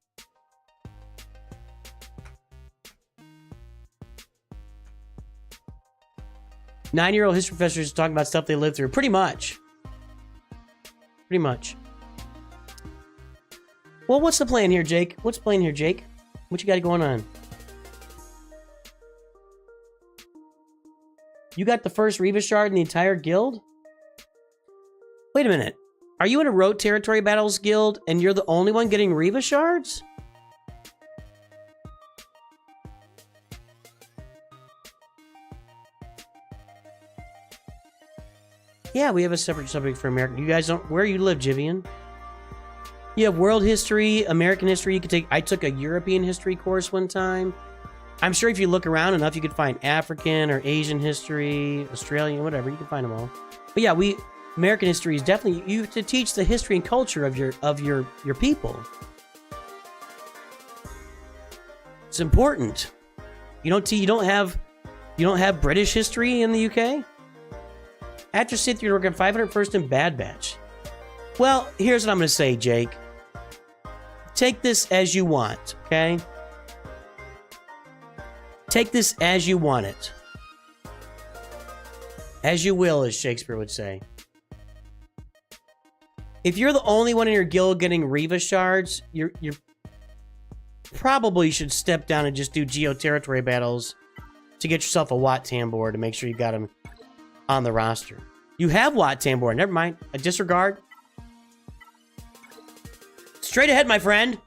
S1: Nine-year-old history professors talking about stuff they lived through. Pretty much. Pretty much. Well, what's the plan here, Jake? What's the plan here, Jake? What you got going on? You got the first Reva shard in the entire guild? Wait a minute. Are you in a Road Territory Battles guild and you're the only one getting Reva shards? Yeah, we have a separate subject for American. You guys don't... Where you live, Jivian? You have world history, American history. You could take... I took a European history course one time. I'm sure if you look around enough, you could find African or Asian history, Australian, whatever. You can find them all. But yeah, American history is definitely... You have to teach the history and culture of your people. It's important. You don't have British history in the UK? After Sith, you're working 501st in Bad Batch. Well, here's what I'm going to say, Jake. Take this as you want, okay? Take this as you want it. As you will, as Shakespeare would say. If you're the only one in your guild getting Reva shards, you're probably should step down and just do geo-territory battles to get yourself a Wat Tambor to make sure you got them on the roster. You have Wat Tambor. Never mind. A disregard. Straight ahead, my friend.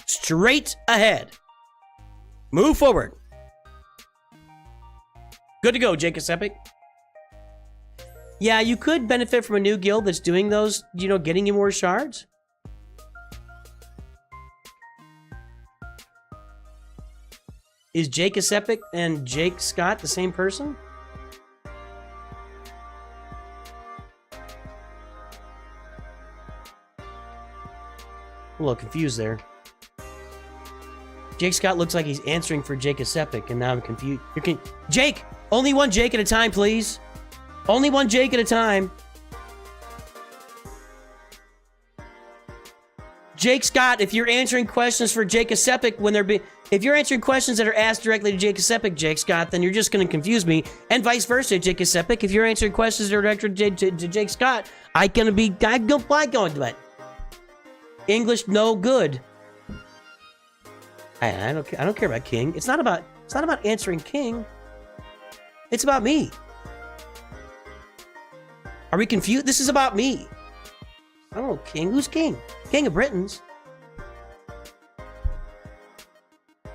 S1: Straight ahead. Move forward. Good to go, Jacob Epic. Yeah, you could benefit from a new guild that's doing those, getting you more shards. Is Jake Epic and Jake Scott the same person? I'm a little confused there. Jake Scott looks like he's answering for Jake Epic, and now I'm confused. Jake! Only one Jake at a time, please. Only one Jake at a time. Jake Scott, if you're answering questions for Jake Epic if you're answering questions that are asked directly to Jake Epic, Jake Scott, then you're just going to confuse me. And vice versa, Jake Epic. If you're answering questions that are directed to Jake Scott, I'm going to English no good. I don't care about King. It's not about answering King. It's about me. Are we confused? This is about me. I don't know, King. Who's King? King of Britons.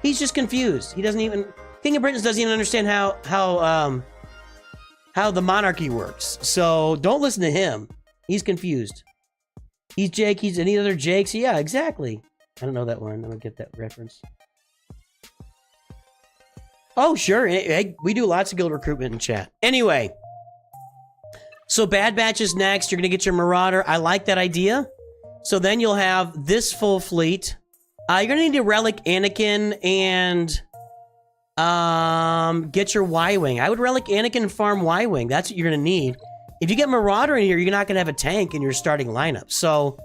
S1: He's just confused. He doesn't even... King of Britons doesn't even understand how the monarchy works. So don't listen to him. He's confused. He's Jake. He's any other Jakes. Yeah, exactly. I don't know that one. I don't get that reference. Oh, sure. Hey, we do lots of guild recruitment in chat. Anyway. So Bad Batch is next. You're going to get your Marauder. I like that idea. So then you'll have this full fleet. You're going to need to relic Anakin and get your Y-Wing. I would relic Anakin and farm Y-Wing. That's what you're going to need. If you get Marauder in here, you're not going to have a tank in your starting lineup. So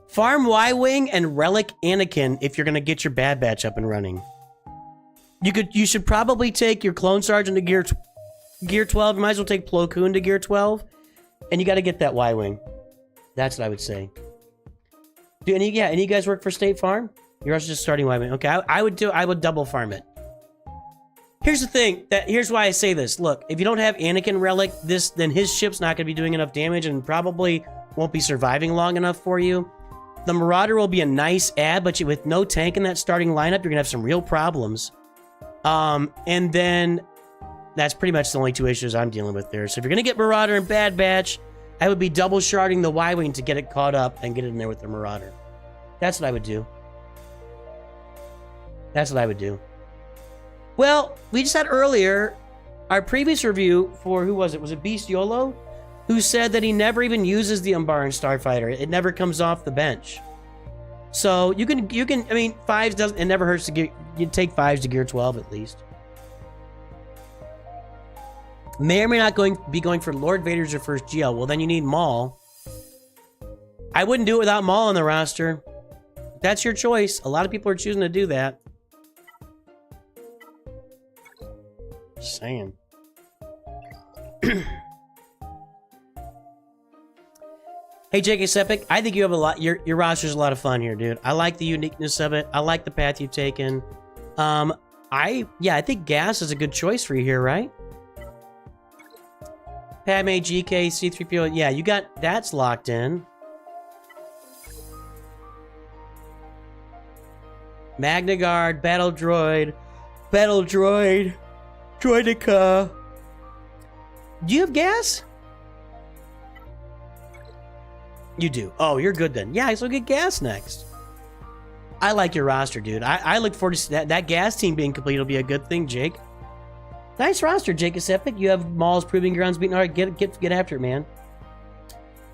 S1: farm Y-Wing and relic Anakin if you're going to get your Bad Batch up and running. You should probably take your Clone Sergeant to gear 12. You might as well take Plo Koon to gear 12. And you got to get that Y-Wing. That's what I would say. Do any of you guys work for State Farm? You're also just starting Y-Wing. Okay, I would double farm it. Here's the thing. Here's why I say this. Look, if you don't have Anakin Relic, then his ship's not going to be doing enough damage and probably won't be surviving long enough for you. the Marauder will be a nice add, but with no tank in that starting lineup, you're gonna have some real problems. And then that's pretty much the only two issues I'm dealing with there. So if you're gonna get Marauder and Bad Batch, I would be double sharding the Y-Wing to get it caught up and get it in there with the Marauder. That's what I would do. That's what I would do. Well, we just had earlier our previous review for, who was it? Was it beastyolo? Who said that he never even uses the Umbaran Starfighter. It never comes off the bench. So you can, I mean, fives doesn't, it never hurts to get, you take fives to gear 12 at least. May or may not be going for Lord Vader's your first GL. Well, then you need Maul. I wouldn't do it without Maul on the roster. That's your choice. A lot of people are choosing to do that. Just saying. Hey, JK Sepic, I think you have a lot. Your roster's a lot of fun here, dude. I like the uniqueness of it. I like the path you've taken. I think Gas is a good choice for you here, right? Padme, GK, C-3PO. Yeah, you got that's locked in. Magna Guard, Battle Droid, Droidica. Do you have Gas? You do. Oh, you're good then. Yeah, so get Gas next. I like your roster, dude. I look forward to that Gas team being complete. Will be a good thing, Jake. Nice roster, Jake is epic. You have Maul's Proving Grounds beaten. All right, get after it, man.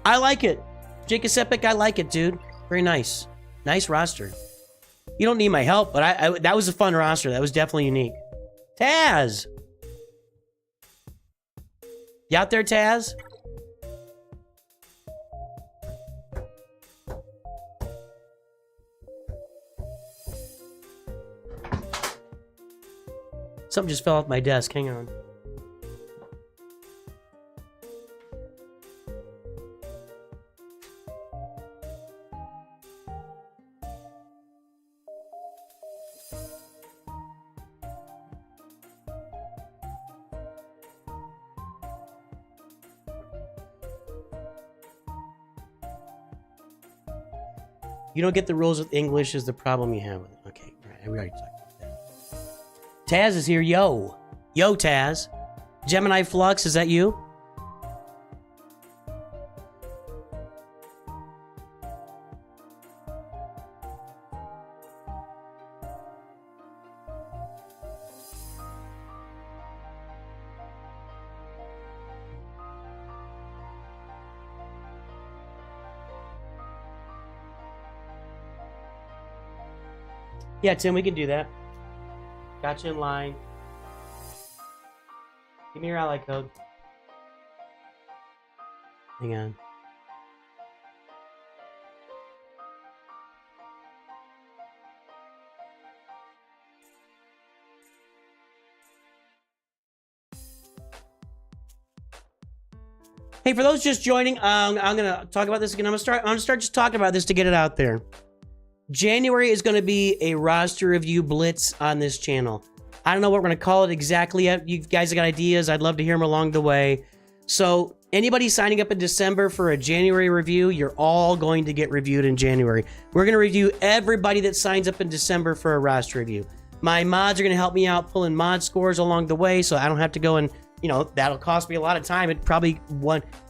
S1: I like it. Jake is epic. I like it, dude. Very nice. Nice roster. You don't need my help, but that was a fun roster. That was definitely unique. Taz! You out there, Taz? Something just fell off my desk. Hang on. You don't get the rules with English is the problem you have with it. Okay, right. We already talked about that. Taz is here. Yo, Taz. Gemini Flux, is that you? Yeah, Tim, we can do that. Got you in line. Give me your ally code. Hang on. Hey, for those just joining, I'm gonna talk about this again. I'm gonna start just talking about this to get it out there. January is going to be a roster review blitz on this channel. I don't know what we're going to call it exactly yet. You guys have got ideas. I'd love to hear them along the way. So anybody signing up in December for a January review, you're all going to get reviewed in January. We're going to review everybody that signs up in December for a roster review. My mods are going to help me out pulling mod scores along the way, so I don't have to go and, that'll cost me a lot of time. It probably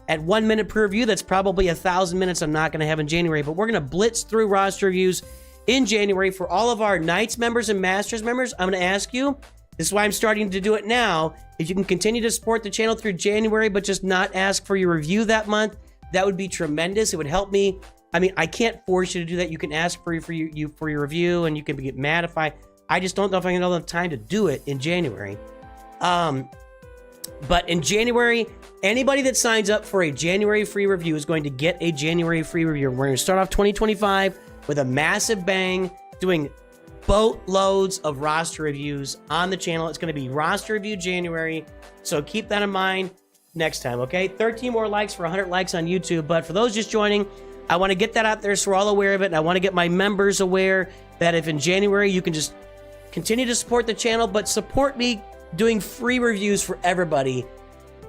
S1: at 1 minute per review, that's probably 1,000 minutes I'm not going to have in January, but we're going to blitz through roster reviews in January for all of our Knights members and Masters members. I'm going to ask you, this is why I'm starting to do it now, if you can continue to support the channel through January, but just not ask for your review that month, that would be tremendous. It would help me. I mean, I can't force you to do that. You can ask for your review, and you can get mad if I just don't know if I can have enough time to do it in January. But in January, anybody that signs up for a January free review is going to get a January free review. We're going to start off 2025 with a massive bang, doing boatloads of roster reviews on the channel. It's going to be roster review January, so keep that in mind next time, okay? 13 more likes for 100 likes on YouTube, but for those just joining, I want to get that out there so we're all aware of it, and I want to get my members aware that if in January you can just continue to support the channel, but support me doing free reviews for everybody,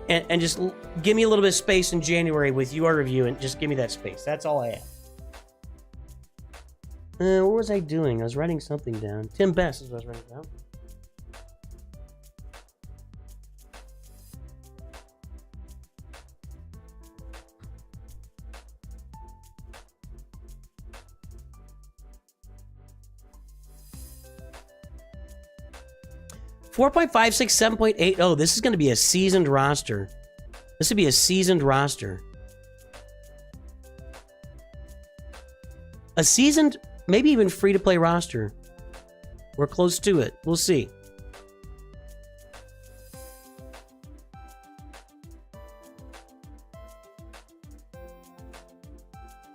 S1: and just give me a little bit of space in January with your review, and just give me that space. That's all I have. What was I doing? I was writing something down. Tim Best is what I was writing down. $4.56, 7.80. This is going to be a seasoned roster. This would be a seasoned roster. A seasoned, maybe even free-to-play roster. We're close to it. We'll see.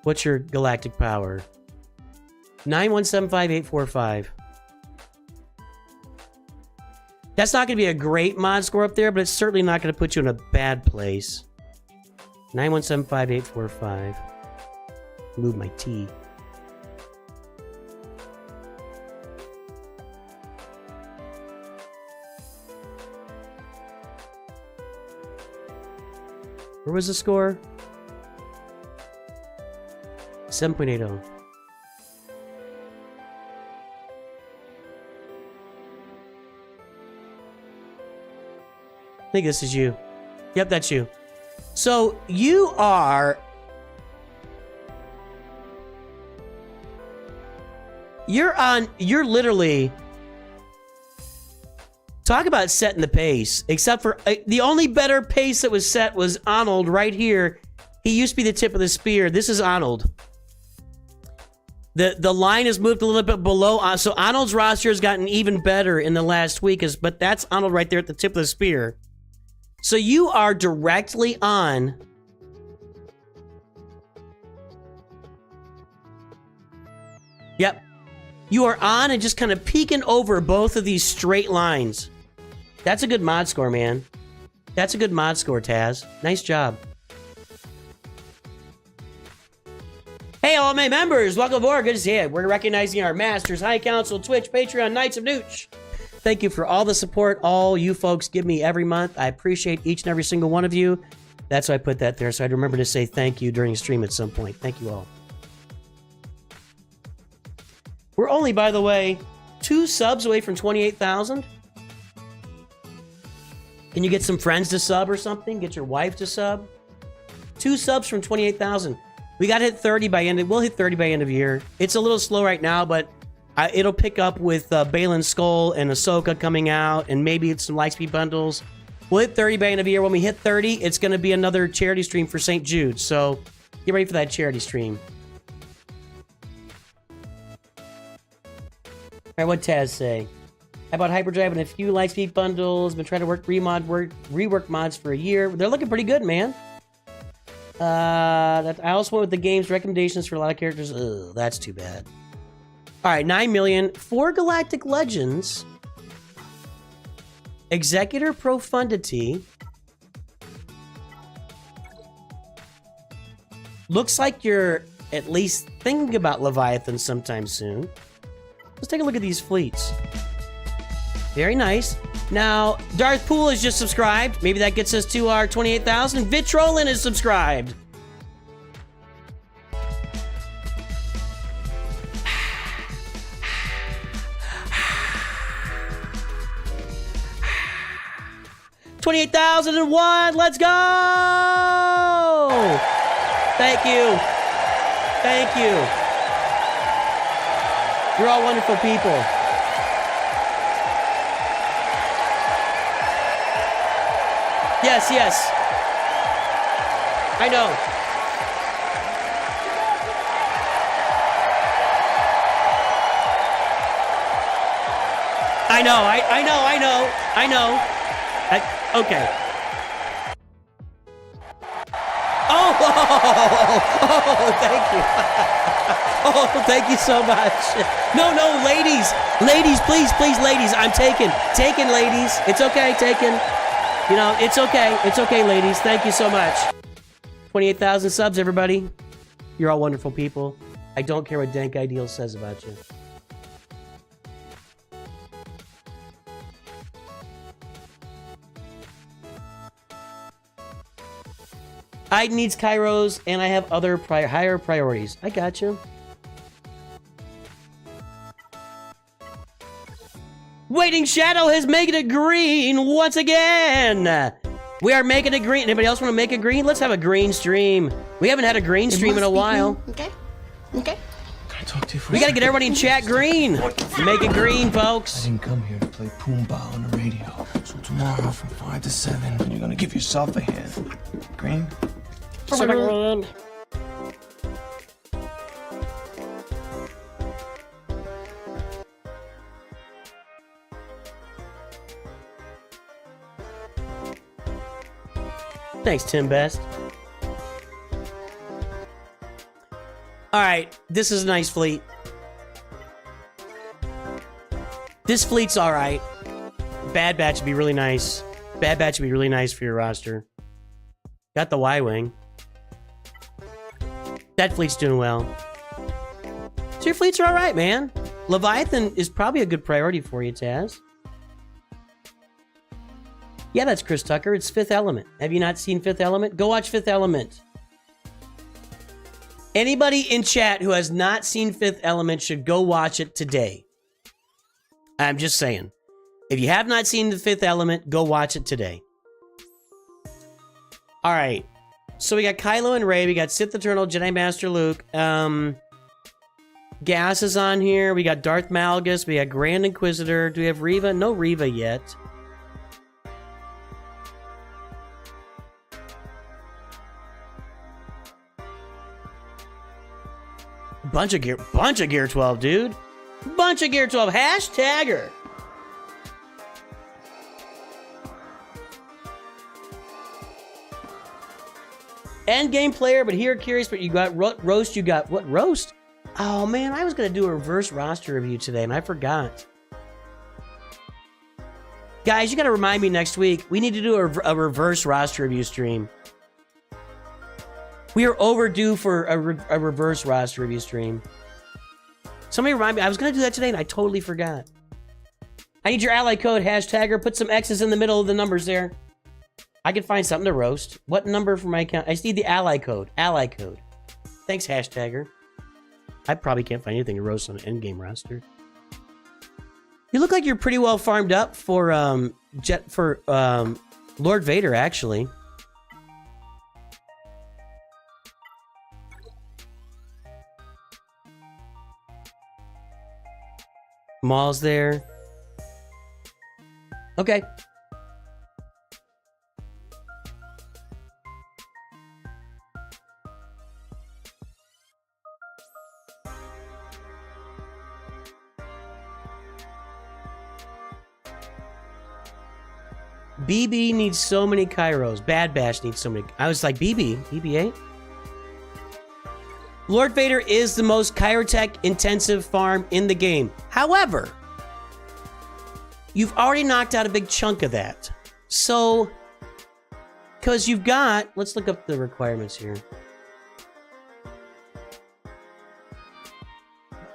S1: What's your galactic power? 9175845. That's not going to be a great mod score up there, but it's certainly not going to put you in a bad place. 9175845. Move my T. Where was the score? 7.80. I think this is you. Yep, that's you. So you are... You're literally... Talk about setting the pace. Except for... the only better pace that was set was Arnold right here. He used to be the tip of the spear. This is Arnold. The line has moved a little bit below. So Arnold's roster has gotten even better in the last week. But that's Arnold right there at the tip of the spear. So you are directly on. Yep. You are on and just kind of peeking over both of these straight lines. That's a good mod score, man. That's a good mod score, Taz. Nice job. Hey, all my members. Welcome aboard. Good to see you. We're recognizing our Masters, High Council, Twitch, Patreon, Knights of NOOCH. Thank you for all the support all you folks give me every month. I appreciate each and every single one of you. That's why I put that there, so I'd remember to say thank you during stream at some point. Thank you all. We're only, by the way, 2 subs away from 28,000. Can you get some friends to sub or something? Get your wife to sub? 2 subs from 28,000. We got to hit 30 by end of... We'll hit 30 by end of year. It's a little slow right now, but... it'll pick up with Balin's Skull and Ahsoka coming out, and maybe it's some Lightspeed bundles. We'll hit 30 by end of the year. When we hit 30, it's going to be another charity stream for St. Jude. So get ready for that charity stream. All right, what'd Taz say? How about Hyperdrive and a few Lightspeed bundles? Been trying to rework mods for a year. They're looking pretty good, man. I also went with the game's recommendations for a lot of characters. Ugh, that's too bad. All right, 9 million for Galactic Legends. Executor Profundity. Looks like you're at least thinking about Leviathan sometime soon. Let's take a look at these fleets. Very nice. Now, Darth Poole has just subscribed. Maybe that gets us to our 28,000. Vitrolin is subscribed. $28,001. Let's go! Thank you. Thank you. You're all wonderful people. Yes, yes. I know. I know. Okay. Oh, thank you. Oh, thank you so much. No, ladies, please, ladies. I'm taken, ladies. It's okay, taken. You know, it's okay, ladies. Thank you so much. 28,000 subs, everybody. You're all wonderful people. I don't care what Dank Ideal says about you. I needs Kairos, and I have other higher priorities. I got you. Lightning Shadow has made it green once again. We are making it green. Anybody else want to make it green? Let's have a green stream. We haven't had a green stream in a while.
S5: Okay. Okay.
S6: Can I talk to you for
S1: We got to get everybody in chat green. Make it green,
S6: I
S1: folks.
S6: didn't come here to play Pumbaa on the radio. So tomorrow from 5 to 7, you're gonna give yourself a hand. Green?
S1: Thanks, Tim Best. All right, this is a nice fleet. This fleet's all right. Bad Batch would be really nice. Bad Batch would be really nice for your roster. Got the Y-Wing. That fleet's doing well. So your fleets are all right, man. Leviathan is probably a good priority for you, Taz. Yeah, that's Chris Tucker. It's Fifth Element. Have you not seen Fifth Element? Go watch Fifth Element. Anybody in chat who has not seen Fifth Element should go watch it today. I'm just saying. If you have not seen the Fifth Element, go watch it today. All right. So we got Kylo and Rey. We got Sith Eternal, Jedi Master Luke. Gas is on here. We got Darth Malgus. We got Grand Inquisitor. Do we have Reva? No Reva yet. Bunch of gear 12, dude. Bunch of gear 12. Hashtagger. End game player, but here curious, but you got roast. You got what roast? Oh man, I was gonna do a reverse roster review today and I forgot. Guys, you gotta remind me next week. We need to do a reverse roster review stream. We are overdue for a reverse roster review stream. Somebody remind me. I was going to do that today and I totally forgot. I need your ally code, hashtagger. Put some X's in the middle of the numbers there. I can find something to roast. What number for my account? I just need the ally code. Ally code. Thanks, hashtagger. I probably can't find anything to roast on an endgame roster. You look like you're pretty well farmed up for Lord Vader, actually. Maul's there. Okay. BB needs so many Kairos. Bad Batch needs so many. I was like, BB-8? Lord Vader is the most Kyrotech intensive farm in the game. However, you've already knocked out a big chunk of that. So, because you've got, let's look up the requirements here.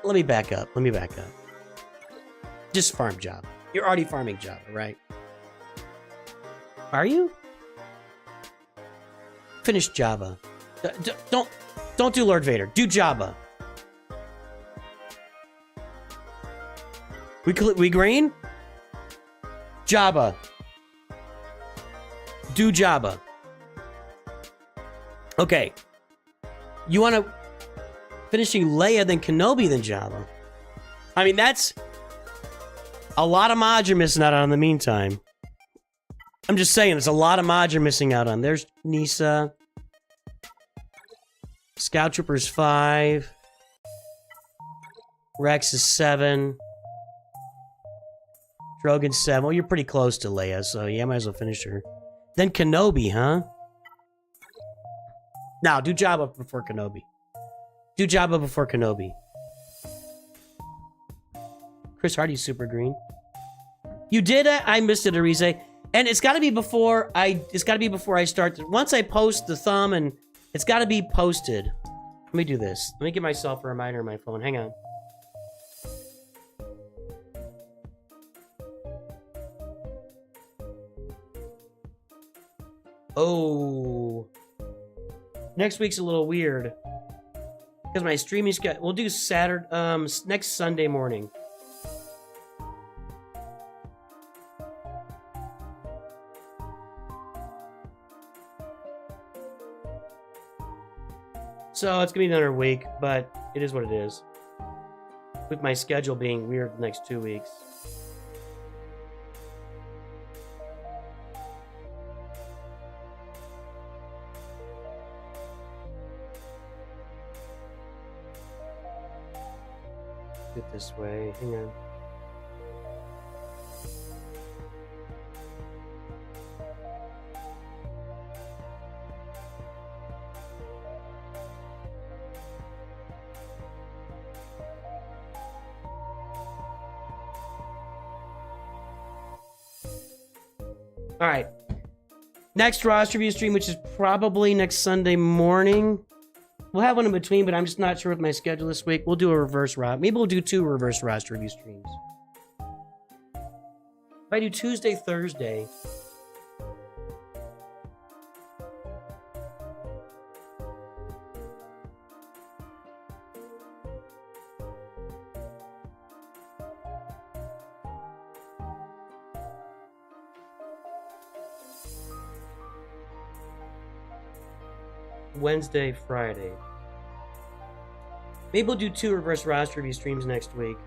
S1: Let me back up. Just farm Jabba. You're already farming Jabba, right? Are you? Finish Jabba. Don't do Lord Vader. Do Jabba. We green? Jabba. Do Jabba. Okay. You want to finishing Leia, then Kenobi, then Jabba. I mean, that's a lot of mods you're missing out on in the meantime. I'm just saying, it's a lot of mods you're missing out on. There's Nisa. Scout Troopers 5. Rex is 7. Drogon 7. Well, you're pretty close to Leia, so yeah, might as well finish her. Then Kenobi, huh? Now, do Jabba before Kenobi. Do Jabba before Kenobi. Chris Hardy's super green. You did it? I missed it, Arise. And it's got to be before I start. Once I post the thumb, and it's got to be posted. Let me do this. Let me give myself a reminder on my phone. Hang on. Oh. Next week's a little weird. Because my streaming schedule. We'll do Saturday, next Sunday morning. So it's gonna be another week, but it is what it is. With my schedule being weird the next 2 weeks. Get this way. Hang on. All right. Next roster review stream, which is probably next Sunday morning. We'll have one in between, but I'm just not sure with my schedule this week. We'll do a reverse roster. Maybe we'll do 2 reverse roster review streams. If I do Tuesday, Thursday. Wednesday, Friday. Maybe we'll do 2 reverse roster review streams next week.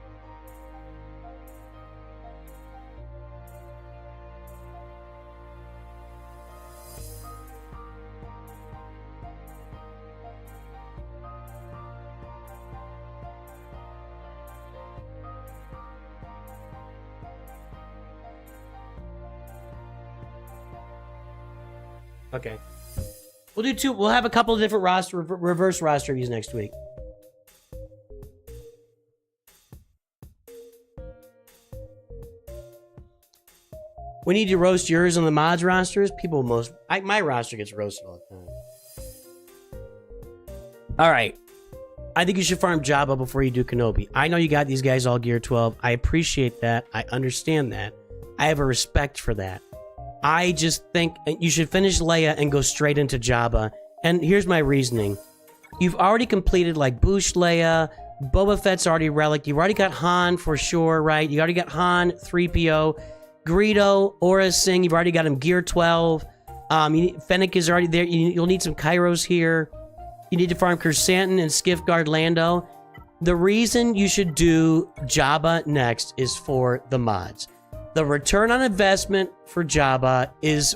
S1: Okay. We'll do 2. We'll have a couple of different reverse roster reviews next week. We need to roast yours on the mods rosters. My roster gets roasted all the time. All right. I think you should farm Jabba before you do Kenobi. I know you got these guys all gear 12. I appreciate that. I understand that. I have a respect for that. I just think you should finish Leia and go straight into Jabba. And here's my reasoning. You've already completed like Boosh Leia, Boba Fett's already relic. You've already got Han for sure, right? You already got Han, 3PO, Greedo, Aura Singh. You've already got him gear 12. Fennec is already there. You'll need some Kairos here. You need to farm Chrysanthemum and Skiff-Guard Lando. The reason you should do Jabba next is for the mods. The return on investment for Jabba is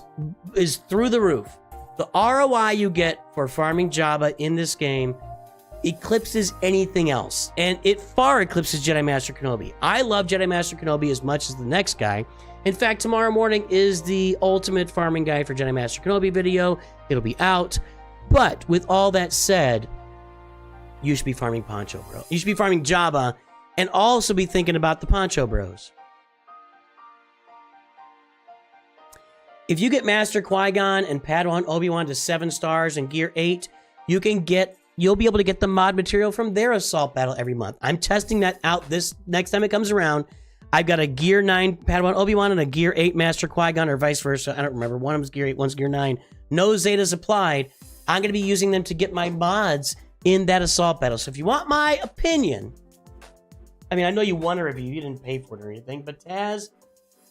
S1: through the roof. The ROI you get for farming Jabba in this game eclipses anything else. And it far eclipses Jedi Master Kenobi. I love Jedi Master Kenobi as much as the next guy. In fact, tomorrow morning is the ultimate farming guide for Jedi Master Kenobi video. It'll be out. But with all that said, you should be farming Poncho Bro. You should be farming Jabba and also be thinking about the Poncho Bros. If you get Master Qui-Gon and Padawan Obi-Wan to 7 stars and gear 8, you'll be able to get the mod material from their assault battle every month. I'm testing that out this next time it comes around. I've got a gear 9 Padawan Obi-Wan and a gear 8 Master Qui-Gon, or vice versa. I don't remember. One of them's gear 8, one's gear 9. No Zetas applied. I'm going to be using them to get my mods in that assault battle. So if you want my opinion, I mean, I know you want a review. You didn't pay for it or anything, but Taz,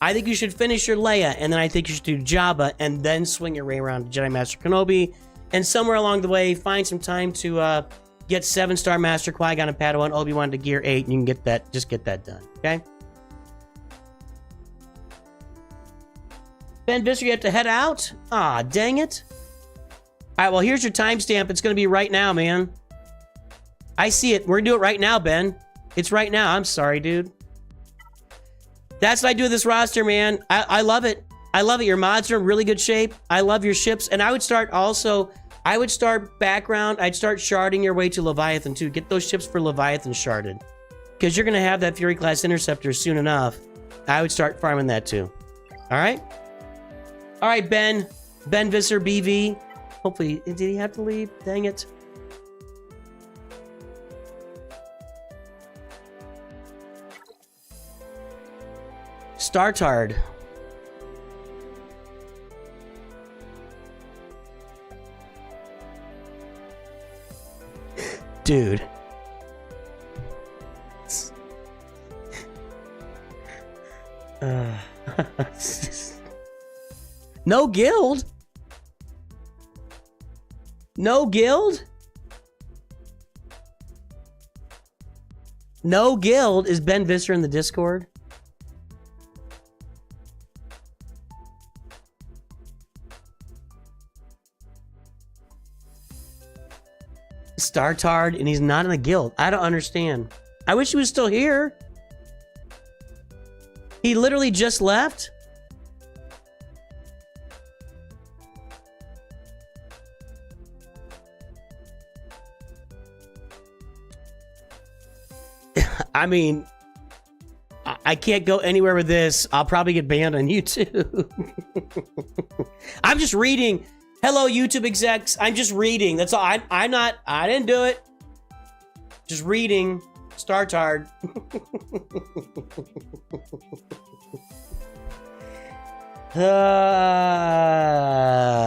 S1: I think you should finish your Leia, and then I think you should do Jabba, and then swing your way around to Jedi Master Kenobi, and somewhere along the way, find some time to get 7-star Master Qui-Gon and Padawan Obi-Wan to gear 8, and you can get that. Just get that done, okay? Ben Visser, you have to head out? Ah, dang it. All right, well, here's your timestamp. It's going to be right now, man. I see it. We're going to do it right now, Ben. It's right now. I'm sorry, dude. That's what I do with this roster, man. I love it. I love it. Your mods are in really good shape. I love your ships. And I would start background. I'd start sharding your way to Leviathan, too. Get those ships for Leviathan sharded. Because you're going to have that Fury Class Interceptor soon enough. I would start farming that, too. All right? All right, Ben. Ben Visser, BV. Hopefully, did he have to leave? Dang it. Startard. Dude. No guild? No guild? No guild. Is Ben Visser in the Discord? Startard, and he's not in the guild. I don't understand. I wish he was still here. He literally just left. I mean, I can't go anywhere with this. I'll probably get banned on YouTube. I'm just reading. Hello, YouTube execs. I'm just reading. That's all. I didn't do it. Just reading. Startard.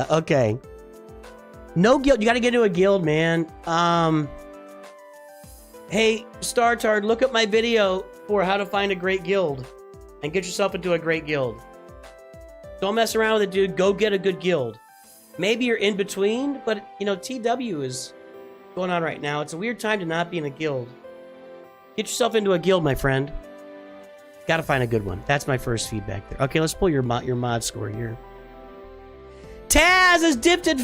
S1: Okay. No guild. You got to get into a guild, man. Hey, Startard, look up my video for how to find a great guild and get yourself into a great guild. Don't mess around with it, dude. Go get a good guild. Maybe you're in between, but, you know, TW is going on right now. It's a weird time to not be in a guild. Get yourself into a guild, my friend. Gotta find a good one. That's my first feedback there. Okay, let's pull your mod score here. Taz is gifted.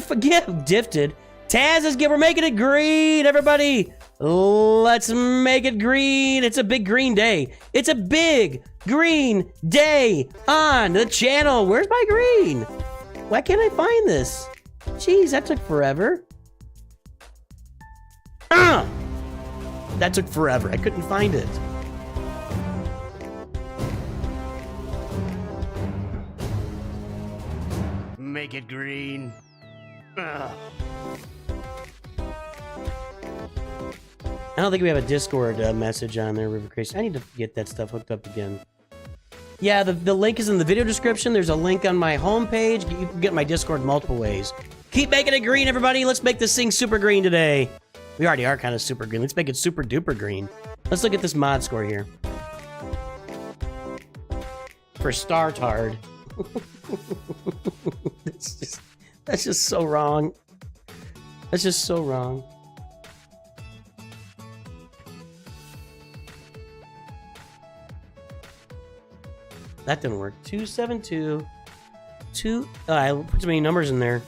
S1: Taz is gift. We're making it green, everybody. Let's make it green. It's a big green day. It's a big green day on the channel. Where's my green? Why can't I find this? Jeez, that took forever. That took forever. I couldn't find it. Make it green. I don't think we have a Discord message on there, River Grace. I need to get that stuff hooked up again. Yeah, the link is in the video description. There's a link on my homepage. You can get my Discord multiple ways. Keep making it green, everybody. Let's make this thing super green today. We already are kind of super green. Let's make it super duper green. Let's look at this mod score here. For Startard. That's just so wrong. That's just so wrong. That didn't work. 272. I put too many numbers in there.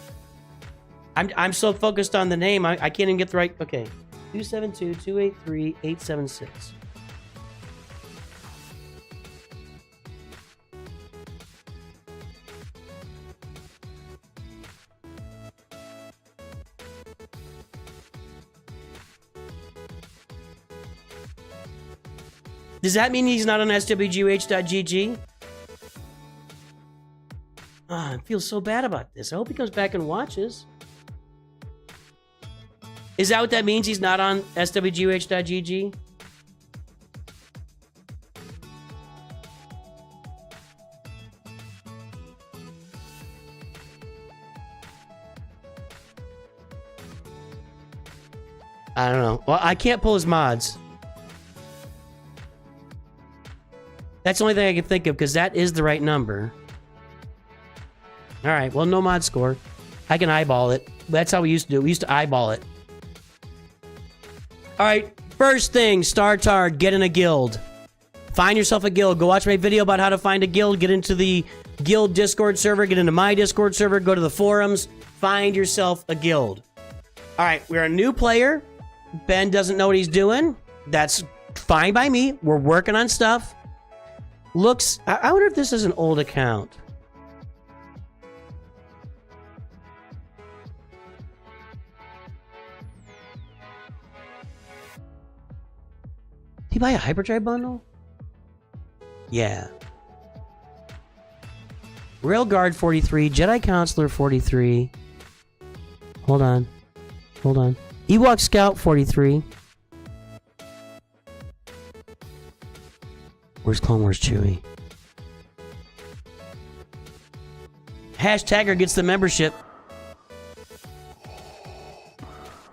S1: I'm so focused on the name, I can't even get the right. Okay. 272-283-876. Does that mean he's not on SWGOH.gg? I feel so bad about this. I hope he comes back and watches. Is that what that means? He's not on SWGOH.gg? I don't know. Well, I can't pull his mods. That's the only thing I can think of, because that is the right number. Alright, well, no mod score. I can eyeball it. That's how we used to do it. We used to eyeball it. Alright, first thing, Startard, get in a guild. Find yourself a guild. Go watch my video about how to find a guild. Get into the guild Discord server. Get into my Discord server. Go to the forums. Find yourself a guild. Alright, we're a new player. Ben doesn't know what he's doing. That's fine by me. We're working on stuff. Looks... I wonder if this is an old account. Did he buy a hyperdrive bundle? Yeah. Railguard 43, Jedi Counselor 43. Hold on. Hold on. Ewok Scout 43. Where's Clone Wars Chewie? Hashtagger gets the membership.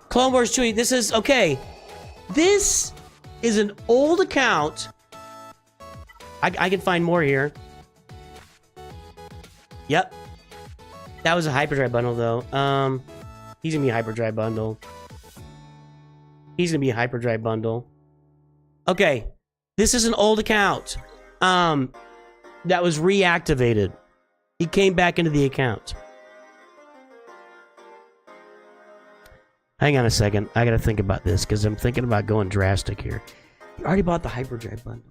S1: Clone Wars Chewie, this is... Okay. This is an old account. I can find more here. Yep. That was a hyperdrive bundle, though. He's gonna be a hyperdrive bundle. He's gonna be a hyperdrive bundle. Okay, this is an old account that was reactivated. He came back into the account. Hang on a second. I gotta think about this because I'm thinking about going drastic here. You already bought the hyperdrive bundle.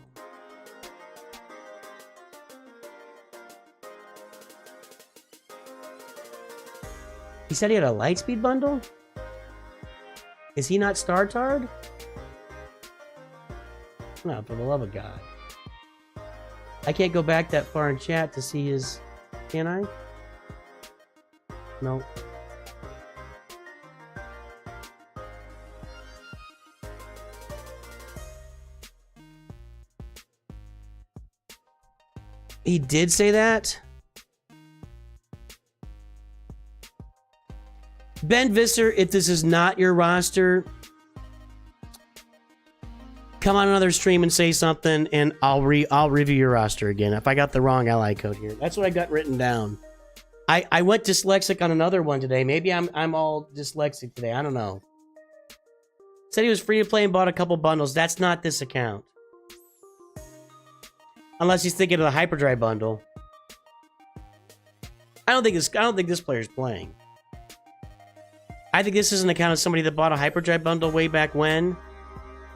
S1: He said he had a Lightspeed bundle? Is he not Star-Tard? No, for the love of God. I can't go back that far in chat to see his... Can I? No. He did say that? Ben Visser, if this is not your roster, come on another stream and say something, and I'll review your roster again if I got the wrong ally code here. That's what I got written down. I went dyslexic on another one today. Maybe I'm all dyslexic today. I don't know. Said he was free to play and bought a couple bundles. That's not this account. Unless he's thinking of the hyperdrive bundle. I don't think this player's playing. I think this is an account of somebody that bought a hyperdrive bundle way back when,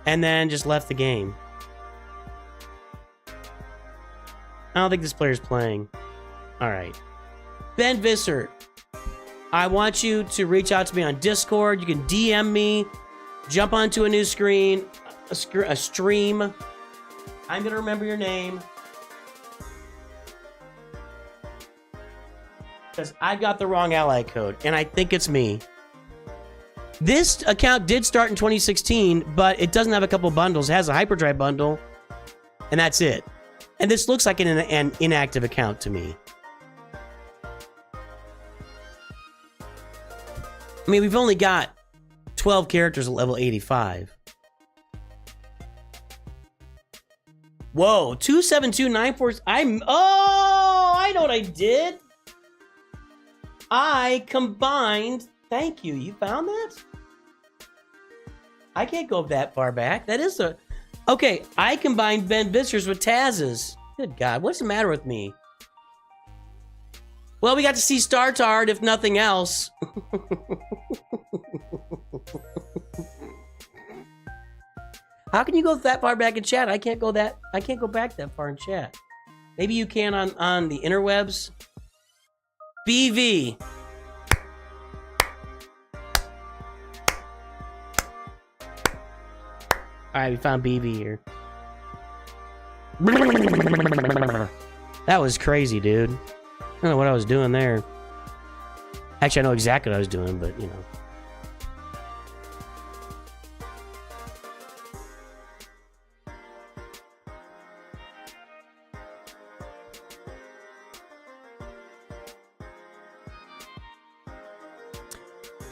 S1: and then just left the game. I don't think this player's playing. Alright. Ben Visser, I want you to reach out to me on Discord. You can DM me, jump onto a new screen, a stream. I'm gonna remember your name. Because I got the wrong ally code, and I think it's me. This account did start in 2016, but it doesn't have a couple bundles. It has a hyperdrive bundle, and that's it. And this looks like an inactive account to me. I mean, we've only got 12 characters at level 85. Whoa, 27294. I know what I did. I combined. Thank you. You found that? I can't go that far back. That is a... Okay, I combined Ben Visser's with Taz's. Good God, what's the matter with me? Well, we got to see Star-Tard, if nothing else. How can you go that far back in chat? I can't go back that far in chat. Maybe you can on the interwebs. BV. Alright, we found BV here. That was crazy, dude. I don't know what I was doing there. Actually, I know exactly what I was doing, but, you know.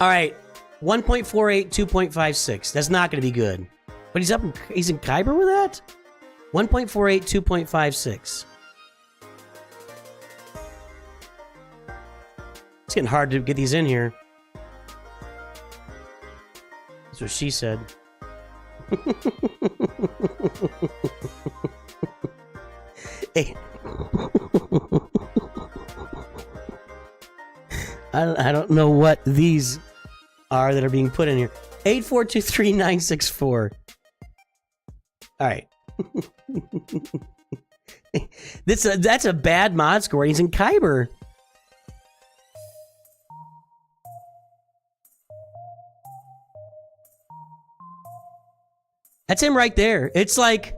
S1: Alright, 1.48, 2.56. That's not going to be good. But he's in Kyber with that? 1.48, 2.56. It's getting hard to get these in here. That's what she said. Hey. I don't know what these are that are being put in here. 8423964. All right. That's a bad mod score. He's in Kyber. That's him right there. It's like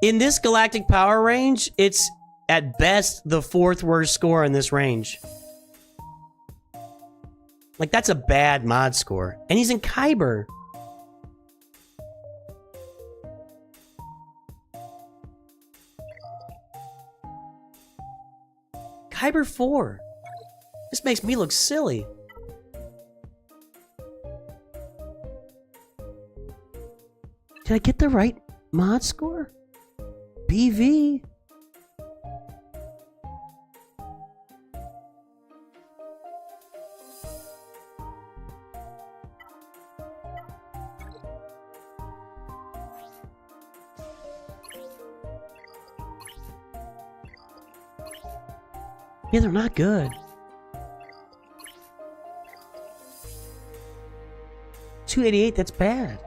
S1: in this galactic power range, it's at best the fourth worst score in this range. Like, that's a bad mod score. And he's in Kyber. Kyber 4. This makes me look silly. Did I get the right mod score? BV? Yeah, they're not good. 288, that's bad.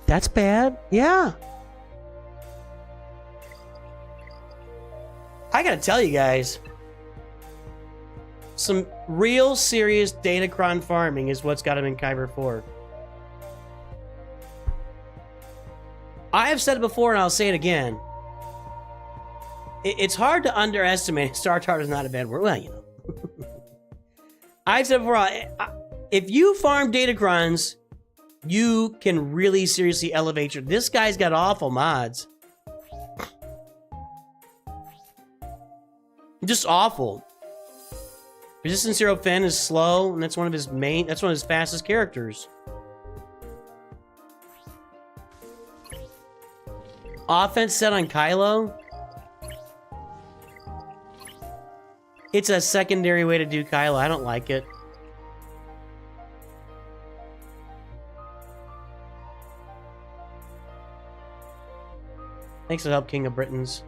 S1: That's bad? Yeah. I gotta tell you guys, some real serious Datacron farming is what's got him in Kyber 4. I have said it before and I'll say it again. It's hard to underestimate. Star Tart is not a bad word. Well, you know. I've said before, if you farm Datacrons, you can really seriously elevate your... This guy's got awful mods. Just awful. Resistance Zero Fen is slow, and that's one of his fastest characters. Offense set on Kylo. It's a secondary way to do Kylo. I don't like it. Thanks for the help, King of Britons.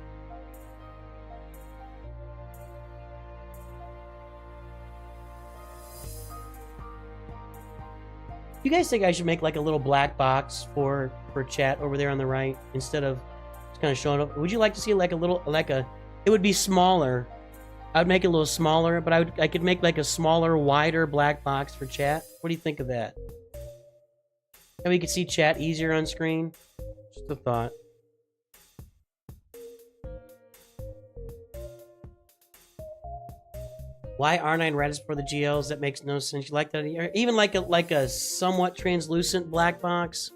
S1: You guys think I should make like a little black box for chat over there on the right instead of just kind of showing up? Would you like to see like a little it would be smaller. I would make it a little smaller, but I could make like a smaller, wider black box for chat. What do you think of that? That way you could see chat easier on screen. Just a thought. Why R9 red is for the GLs? That makes no sense. You like that? Or even like a somewhat translucent black box.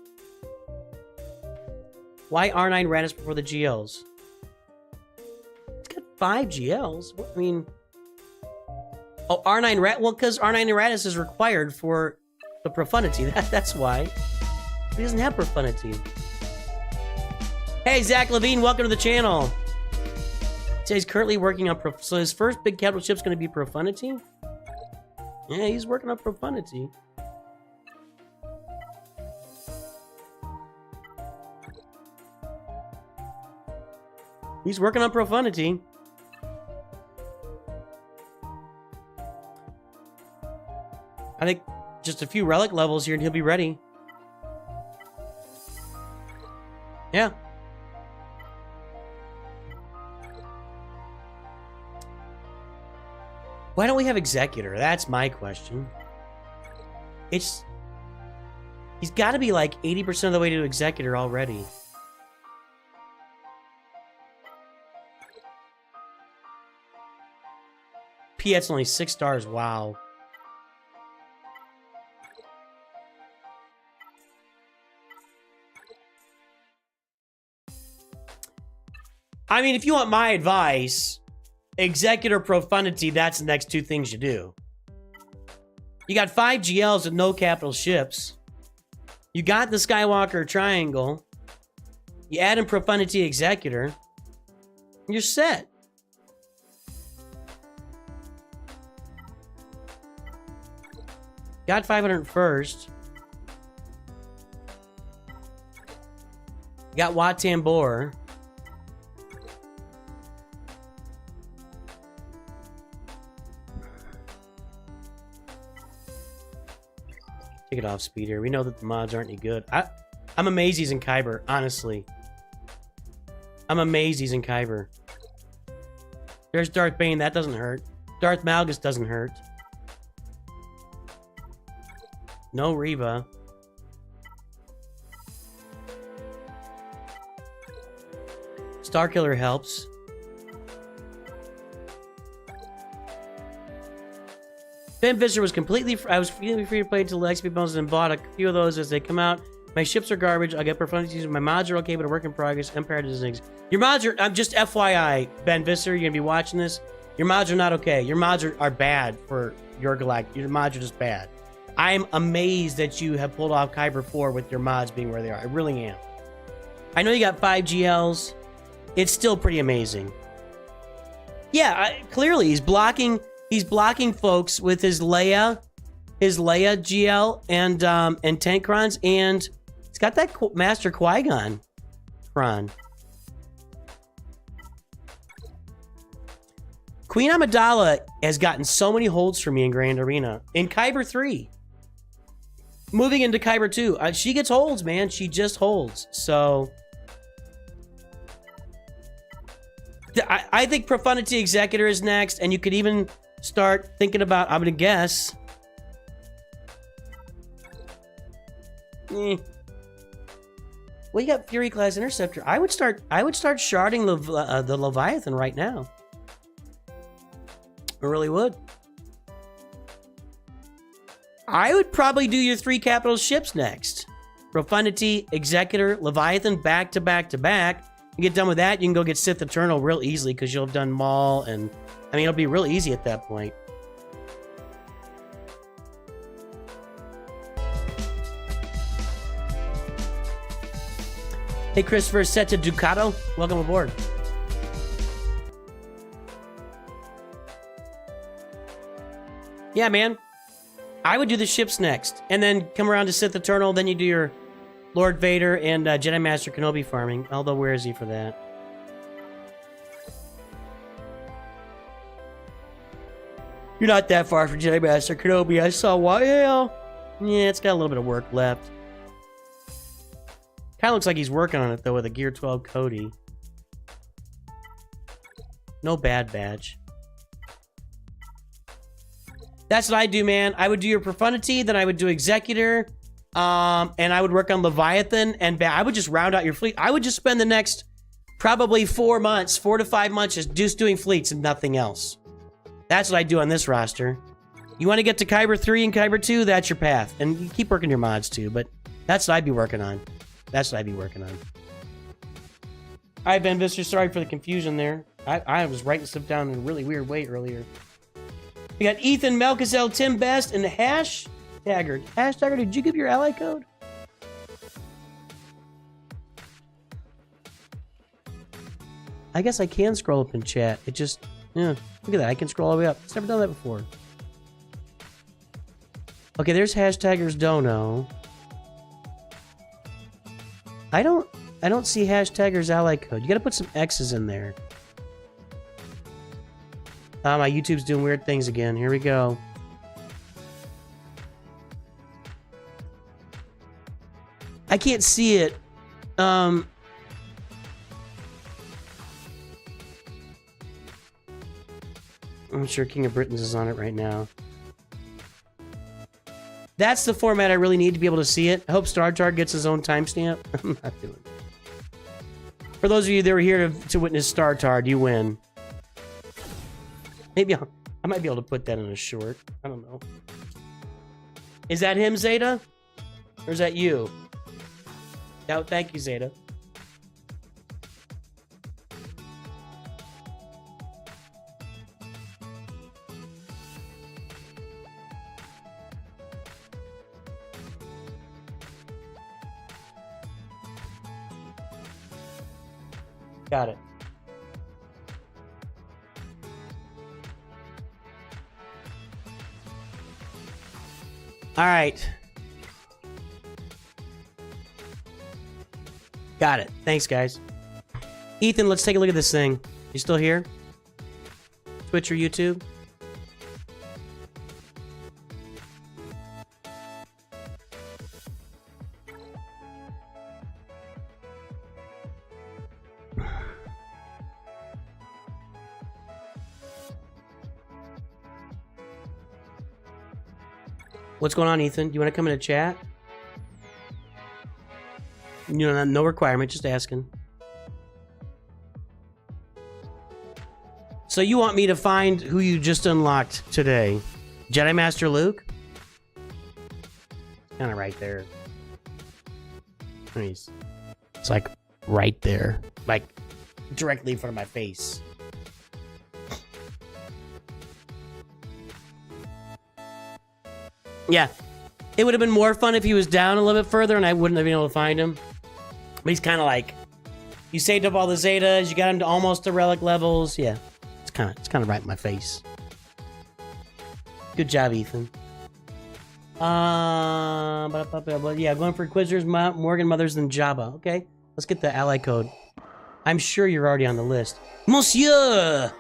S1: Why R9 red is for the GLs? It's got 5 GLs. What, I mean, oh, R9 red. Well, because R9 Erratus is required for the profundity. That's why. He doesn't have profundity. Hey, Zach Levine, welcome to the channel. So he's currently working on... So his first big capital ship's going to be Profundity? Yeah, he's working on Profundity. He's working on Profundity. I think just a few relic levels here and he'll be ready. Yeah. Why don't we have Executor? That's my question. He's got to be like 80% of the way to Executor already. Piet's only 6 stars. Wow. I mean, if you want my advice... Executor Profundity, that's the next 2 things you do. You got 5 GLs with no capital ships. You got the Skywalker Triangle. You add in Profundity Executor. You're set. Got 500 first. Got Wat Tambor. Take it off, Speeder. We know that the mods aren't any good. I'm amazed he's in Kyber, honestly. I'm amazed he's in Kyber. There's Darth Bane. That doesn't hurt. Darth Malgus doesn't hurt. No Reva. Starkiller helps. Ben Visser was completely... I was completely free to play until the XP bonuses and bought a few of those as they come out. My ships are garbage. I get profundities. My mods are okay, but a work in progress. Empire doesn't exist. Your mods are... I'm just FYI, Ben Visser, you're going to be watching this. Your mods are not okay. Your mods are bad for your galactic. Your mods are just bad. I'm amazed that you have pulled off Kyber 4 with your mods being where they are. I really am. I know you got 5 GLs. It's still pretty amazing. Yeah, clearly he's blocking... He's blocking folks with his Leia GL and Tankrons and It's got that Master Qui-Gon Kron. Queen Amidala has gotten so many holds for me in Grand Arena. In Kyber 3. Moving into Kyber 2. She gets holds, man. She just holds. So... I think Profundity Executor is next, and you could even start thinking about, I'm going to guess... Well, you got Fury Class Interceptor. I would start sharding the Leviathan right now. I really would. I would probably do your 3 capital ships next. Profundity, Executor, Leviathan, back to back to back. You get done with that, you can go get Sith Eternal real easily because you'll have done Maul, and I mean, it'll be real easy at that point. Hey, Christopher, set to Ducato. Welcome aboard. Yeah, man. I would do the ships next, and then come around to Sith Eternal, then you do your Lord Vader and Jedi Master Kenobi farming. Although, where is he for that? You're not that far from Jedi Master Kenobi. I saw why. Yeah, it's got a little bit of work left. Kind of looks like he's working on it, though, with a Gear 12 Cody. No bad badge. That's what I do, man. I would do your Profundity, then I would do Executor, and I would work on Leviathan, and I would just round out your fleet. I would just spend the next probably 4 months, 4 to 5 months, just doing fleets and nothing else. That's what I do on this roster. You want to get to Kyber 3 and Kyber 2, that's your path. And you keep working your mods, too, but that's what I'd be working on. That's what I'd be working on. All right, Ben Visser, sorry for the confusion there. I was writing stuff down in a really weird way earlier. We got Ethan, Melkisel, Tim Best, and Hashtagger. Hashtagger, did you give your ally code? I guess I can scroll up in chat. It just, yeah, look at that. I can scroll all the way up. It's never done that before. Okay, there's Hashtagger's Dono. I don't see Hashtagger's ally code. You gotta put some X's in there. My YouTube's doing weird things again. Here we go. I can't see it. I'm sure King of Britons is on it right now. That's the format I really need to be able to see it. I hope StarTar gets his own timestamp. I'm not doing it. For those of you that were here to witness StarTar, you win. Maybe I might be able to put that in a short. I don't know. Is that him, Zeta? Or is that you? No, thank you, Zeta. Got it. All right. Got it. Thanks, guys. Ethan, let's take a look at this thing. You still here? Twitch or YouTube? What's going on, Ethan? Do you want to come in a chat? You know, no requirement, just asking. So you want me to find who you just unlocked today? Jedi Master Luke? Kind of right there. Nice. It's like right there. Like directly in front of my face. Yeah. It would have been more fun if he was down a little bit further and I wouldn't have been able to find him. But he's kind of like, you saved up all the Zetas, you got him to almost the relic levels. Yeah, it's kind of right in my face. Good job, Ethan. Yeah, going for Inquisitors, Morgan Mothers, and Jabba. Okay, let's get the ally code. I'm sure you're already on the list. Monsieur!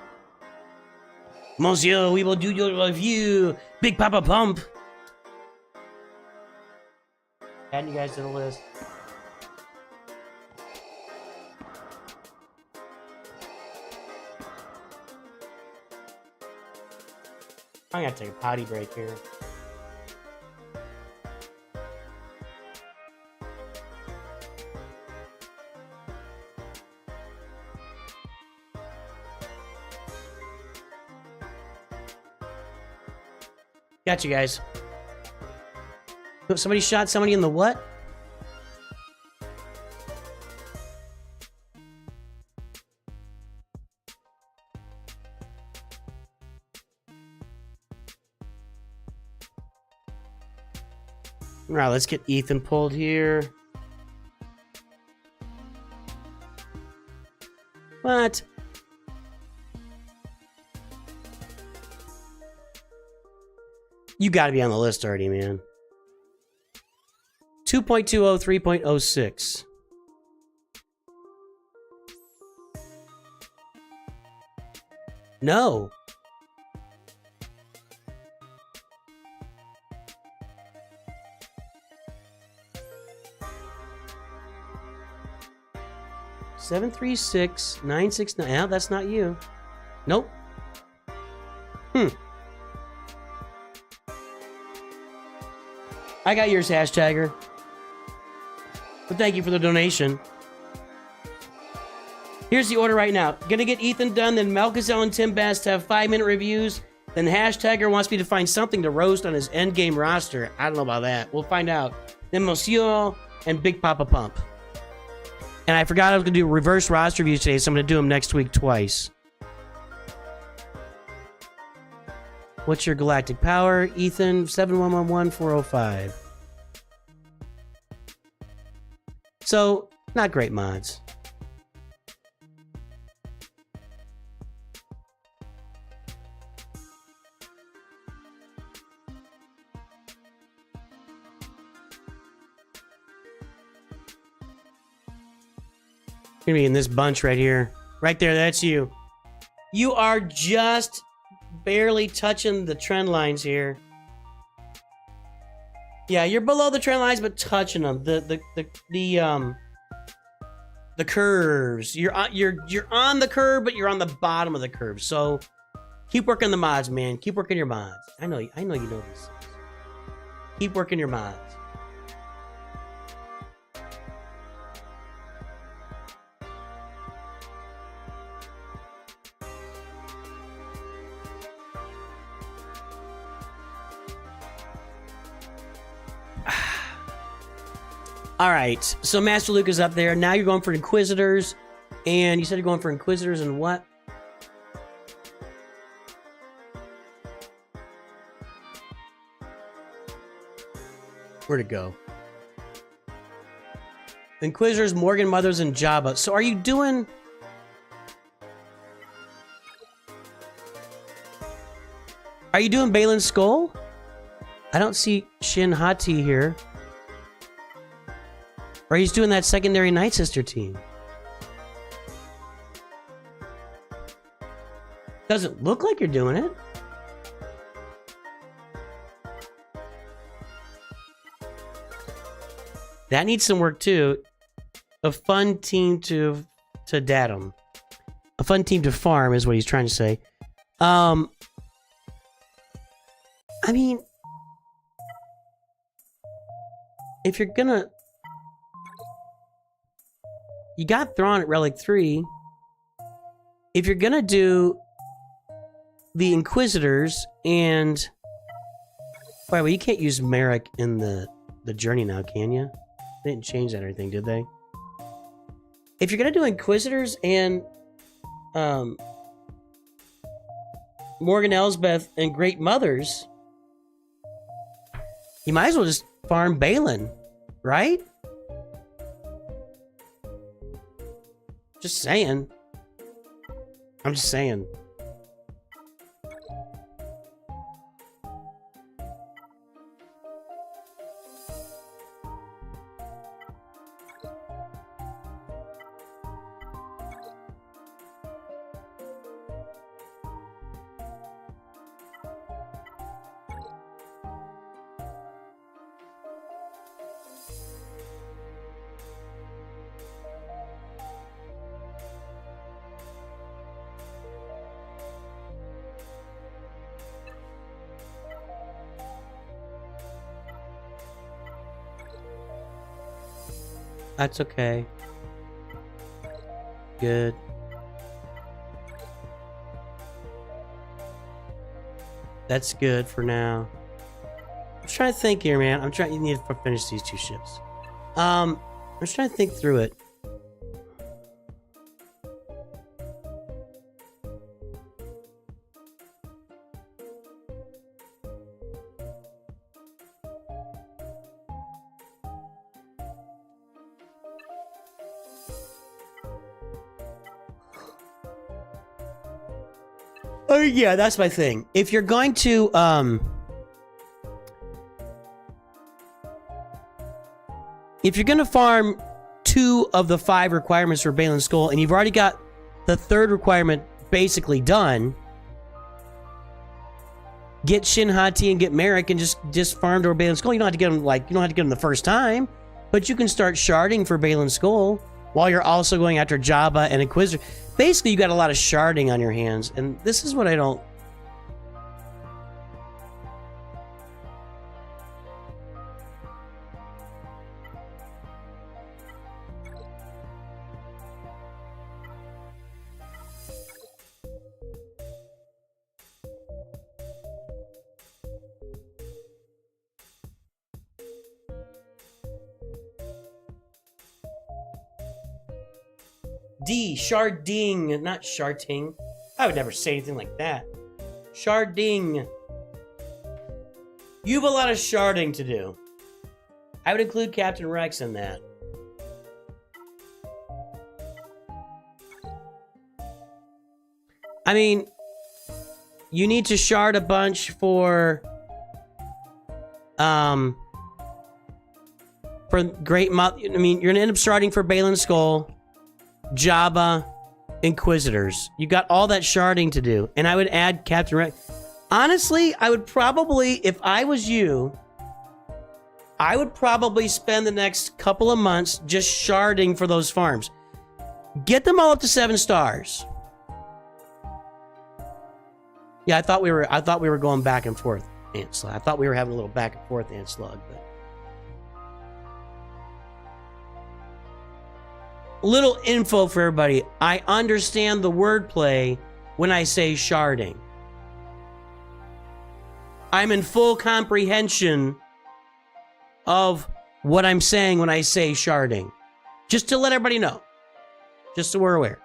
S1: Monsieur, we will do your review. Big Papa Pump. Adding you guys to the list. I'm gonna take a potty break here. Got you guys. Somebody shot somebody in the what? All right, let's get Ethan pulled here. What? You gotta be on the list already, man. 2.20, 3.06. No. Seven 736 969. Yeah, that's not you. Nope. I got yours, hashtagger. But thank you for the donation. Here's the order right now. Gonna get Ethan done, then Melkisel and Tim Bass to have 5-minute reviews. Then hashtagger wants me to find something to roast on his endgame roster. I don't know about that. We'll find out. Then Monsieur and Big Papa Pump. And I forgot I was gonna do reverse roster reviews today, so I'm gonna do them next week twice. What's your galactic power? Ethan, 7111405. So, not great mods. Gonna be in this bunch right here. Right there, that's you. You are just barely touching the trend lines here. Yeah, you're below the trend lines, but touching them. The curves. You're on the curve, but you're on the bottom of the curve. So keep working the mods, man. Keep working your mods. I know you know this. Keep working your mods. All right, so Master Luke is up there. Now you're going for Inquisitors, and you said you're going for Inquisitors and what? Where'd it go? Inquisitors, Morgan Mothers, and Jabba. So are you doing... Are you doing Balin's Skull? I don't see Shin Hati here. Or he's doing that secondary Night Sister team. Doesn't look like you're doing it. That needs some work too. A fun team to datum. A fun team to farm is what he's trying to say. I mean, if you're gonna... You got Thrawn at Relic 3. If you're gonna do the Inquisitors and... By the way, you can't use Merrick in the journey now, can you? They didn't change that or anything, did they? If you're gonna do Inquisitors and Morgan Elsbeth and Great Mothers, you might as well just farm Balin, right? Just saying. I'm just saying. That's okay. Good. That's good for now. I'm trying to think here, man. You need to finish these 2 ships. I'm just trying to think through it. Oh yeah, that's my thing. If you're going to farm 2 of the 5 requirements for Balin Skull, and you've already got the 3rd requirement basically done, get Shin Hati and get Merrick and just farm to Balin Skull. You don't have to get them the first time, but you can start sharding for Balin Skull while you're also going after Jabba and Inquisitor. Basically, you got a lot of sharding on your hands, and this is what I don't... D, sharding, not sharting. I would never say anything like that. Sharding. You have a lot of sharding to do. I would include Captain Rex in that. I mean, you need to shard a bunch for Great Moth. I mean, you're gonna end up sharding for Balin Skull, Jabba, Inquisitors. You got all that sharding to do. And I would add Captain Rex. Honestly, I would probably, if I was you, I would probably spend the next couple of months just sharding for those farms. Get them all up to 7 stars. Yeah, I thought we were going back and forth, Ant Slug. I thought we were having a little back and forth, Ant Slug, but little info for everybody. I understand the wordplay when I say sharding. I'm in full comprehension of what I'm saying when I say sharding. Just to let everybody know. Just so we're aware.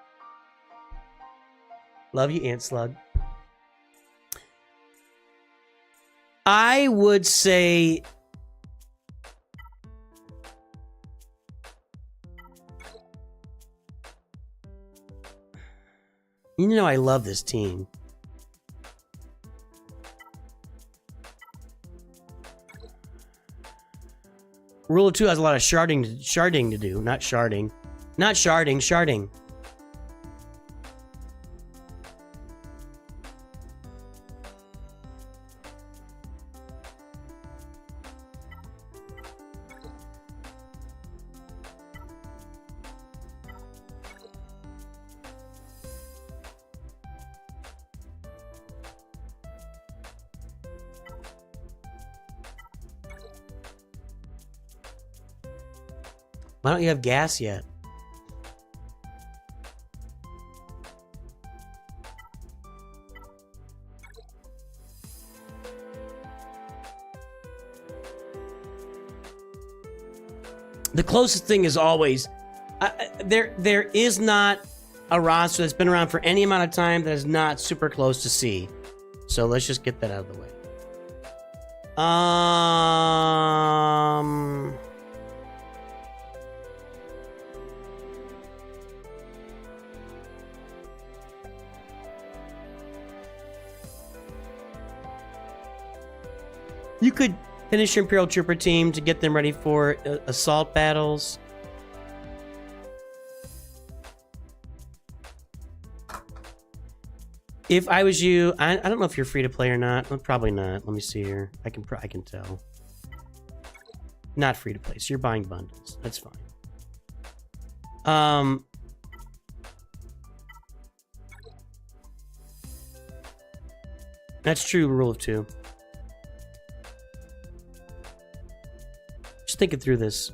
S1: Love you, Ant Slug. I would say... You know I love this team. Rule of 2 has a lot of sharding to do. Not sharding. Not sharding, sharding. Why don't you have gas yet? The closest thing is always there is not a roster that's been around for any amount of time that is not super close to C. So let's just get that out of the way. You could finish your Imperial Trooper team to get them ready for assault battles. If I was you, I don't know if you're free to play or not. Well, probably not. Let me see here. I can tell. Not free to play. So you're buying bundles. That's fine. That's true. Rule of 2. Just thinking through this.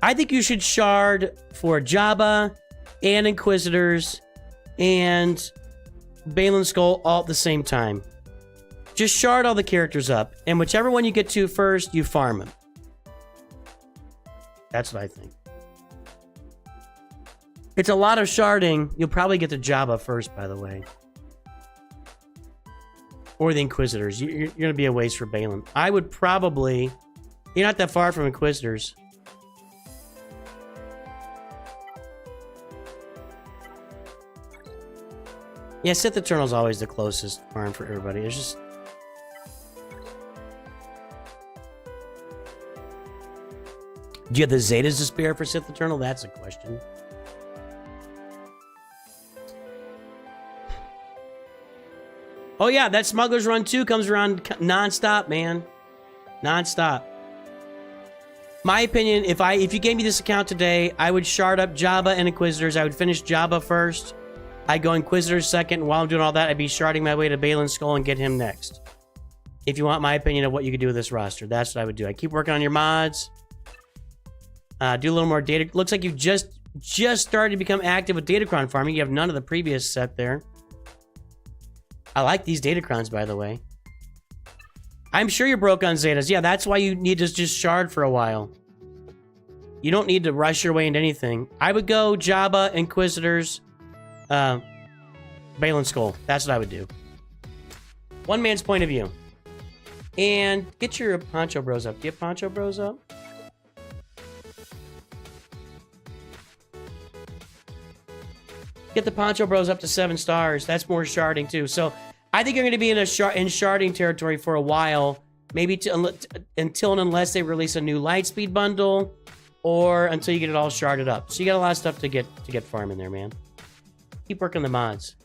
S1: I think you should shard for Jabba and Inquisitors and Balin Skull all at the same time. Just shard all the characters up, and whichever one you get to first, you farm them. That's what I think. It's a lot of sharding. You'll probably get to Jabba first, by the way. Or the Inquisitors. You're going to be a waste for Balin. I would probably... You're not that far from Inquisitors. Yeah, Sith Eternal's always the closest farm for everybody. It's just... Do you have the Zetas to spare for Sith Eternal? That's a question. Oh yeah, that Smuggler's Run 2 comes around non-stop, man. Non-stop. My opinion, if you gave me this account today, I would shard up Jabba and Inquisitors. I would finish Jabba first. I'd go Inquisitors second. And while I'm doing all that, I'd be sharding my way to Balin Skull and get him next. If you want my opinion of what you could do with this roster, that's what I would do. I keep working on your mods. Do a little more data. Looks like you've just started to become active with Datacron farming. You have none of the previous set there. I like these Datacrons, by the way. I'm sure you're broke on Zetas. Yeah, that's why you need to just shard for a while. You don't need to rush your way into anything. I would go Jabba, Inquisitors, Balin Skull. That's what I would do. One man's point of view. And get your Poncho Bros up. Get Poncho Bros up. Get the Poncho Bros up to 7 stars. That's more sharding too. So I think you're going to be in sharding territory for a while. Maybe until and unless they release a new Lightspeed bundle, or until you get it all sharded up. So you got a lot of stuff to get farming there, man. Keep working the mods.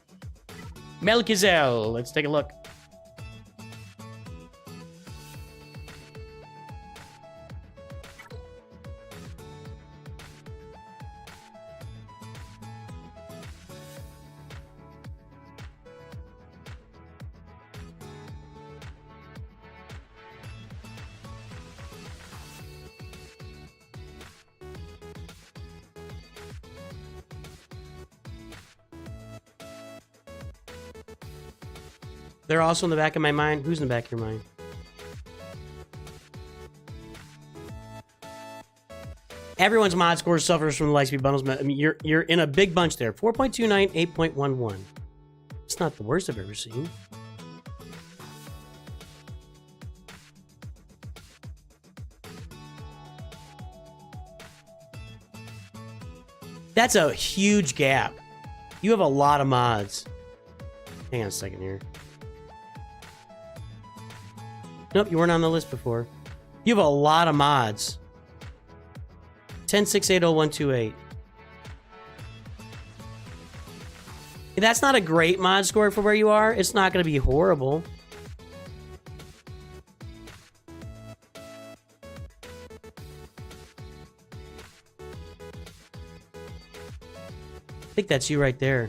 S1: Melkisel, let's take a look. They're also in the back of my mind. Who's in the back of your mind? Everyone's mod score suffers from the Lightspeed bundles. I mean, you're in a big bunch there. 4.29, 8.11. It's not the worst I've ever seen. That's a huge gap. You have a lot of mods. Hang on a second here. Nope, you weren't on the list before. You have a lot of mods. 10680128. That's not a great mod score for where you are. It's not going to be horrible. I think that's you right there.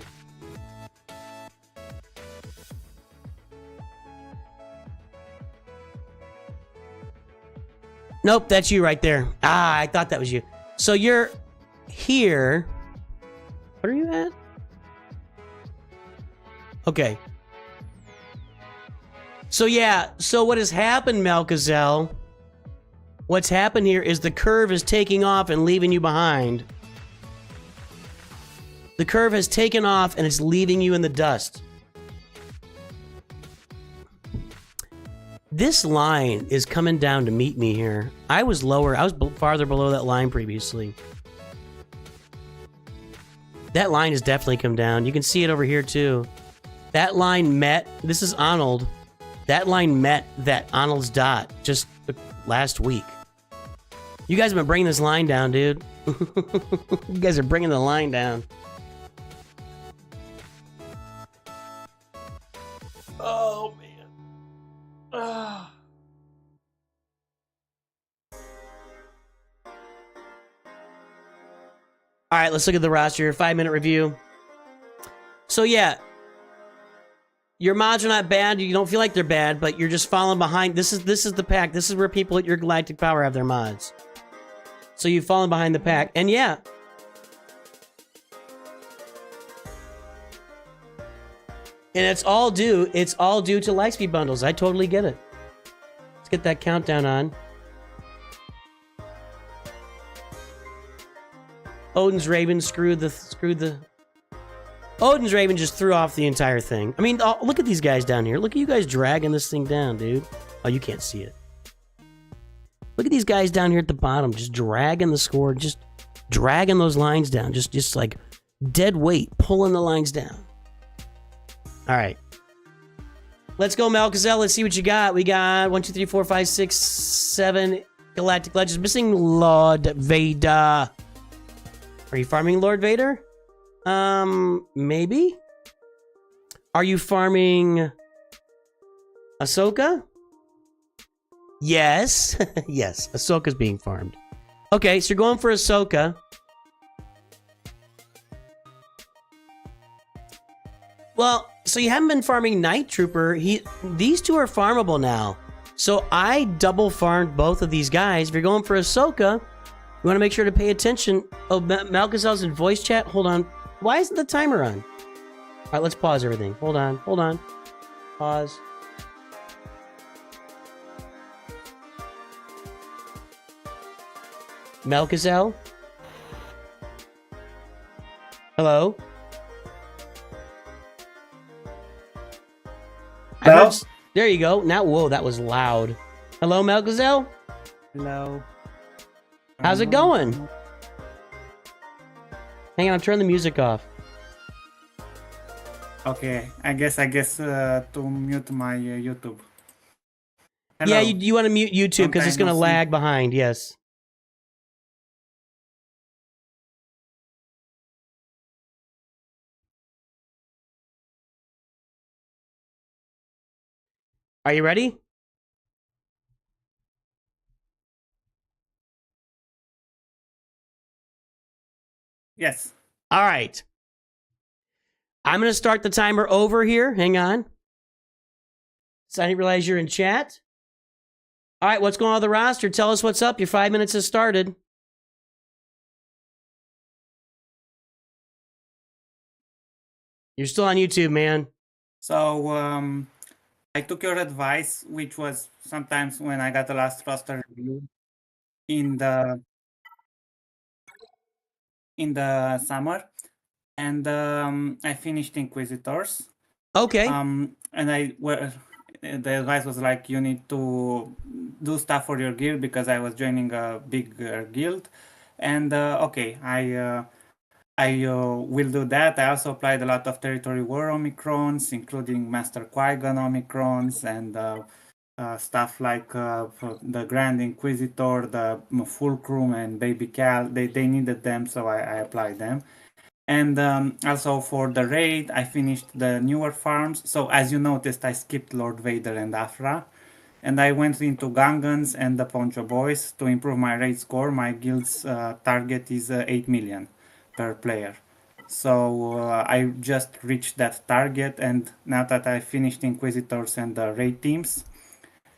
S1: Nope, that's you right there. Ah, I thought that was you. So you're here. What are you at? Okay. So yeah, so what has happened, Melkisel? What's happened here is the curve is taking off and leaving you behind. The curve has taken off and it's leaving you in the dust. This line is coming down to meet me here. I was lower. I was farther below that line previously. That line has definitely come down. You can see it over here too. That line met, this is Arnold. That line met that Arnold's dot just last week. You guys have been bringing this line down, dude. You guys are bringing the line down. Oh, man. All right, let's look at the roster. 5-minute review. So yeah, your mods are not bad. You don't feel like they're bad, but you're just falling behind. This is the pack. This is where people at your Galactic Power have their mods. So you've fallen behind the pack. And yeah. And it's all due to Lightspeed bundles. I totally get it. Let's get that countdown on. Odin's Raven screwed the Odin's Raven just threw off the entire thing. I mean, look at these guys down here. Look at you guys dragging this thing down, dude. Oh, you can't see it. Look at these guys down here at the bottom, just dragging the score, just dragging those lines down, just like dead weight, pulling the lines down. All right. Let's go, Melkisel. Let's see what you got. We got 1, 2, 3, 4, 5, 6, 7 Galactic Legends. Missing Lord Vader. Are you farming Lord Vader? Maybe? Are you farming Ahsoka? Yes. Yes, Ahsoka's being farmed. Okay, so you're going for Ahsoka. Well, so you haven't been farming Night Trooper. These two are farmable now. So I double farmed both of these guys. If you're going for Ahsoka, you want to make sure to pay attention. Oh, Melkisel's in voice chat. Hold on. Why isn't the timer on? All right, let's pause everything. Hold on. Pause. Melkisel? Hello?
S5: Hello?
S1: There you go. Now, whoa, that was loud. Hello, Melkisel?
S5: Hello.
S1: How's it going? Hang on, I'll turn the music off.
S5: Okay, I guess to mute my YouTube. Hello.
S1: Yeah, you want to mute YouTube because it's going to lag behind, yes. Are you ready?
S5: Yes.
S1: All right. I'm going to start the timer over here. Hang on. So I didn't realize you're in chat. All right, what's going on with the roster? Tell us what's up. Your 5 minutes has started. You're still on YouTube, man.
S5: So, I took your advice, which was sometimes when I got the last roster review in the summer, and I finished Inquisitors.
S1: Okay.
S5: And the advice was like, you need to do stuff for your guild because I was joining a big guild, and okay, I will do that. I also applied a lot of Territory War Omicrons, including Master Qui-Gon Omicrons and stuff like the Grand Inquisitor, the Fulcrum, and Baby Cal. They needed them, so I applied them. And also for the raid, I finished the newer farms. So as you noticed, I skipped Lord Vader and Afra. And I went into Gungans and the Poncho Boys to improve my raid score. My guild's target is 8 million per player. So I just reached that target, and now that I finished Inquisitors and the raid teams,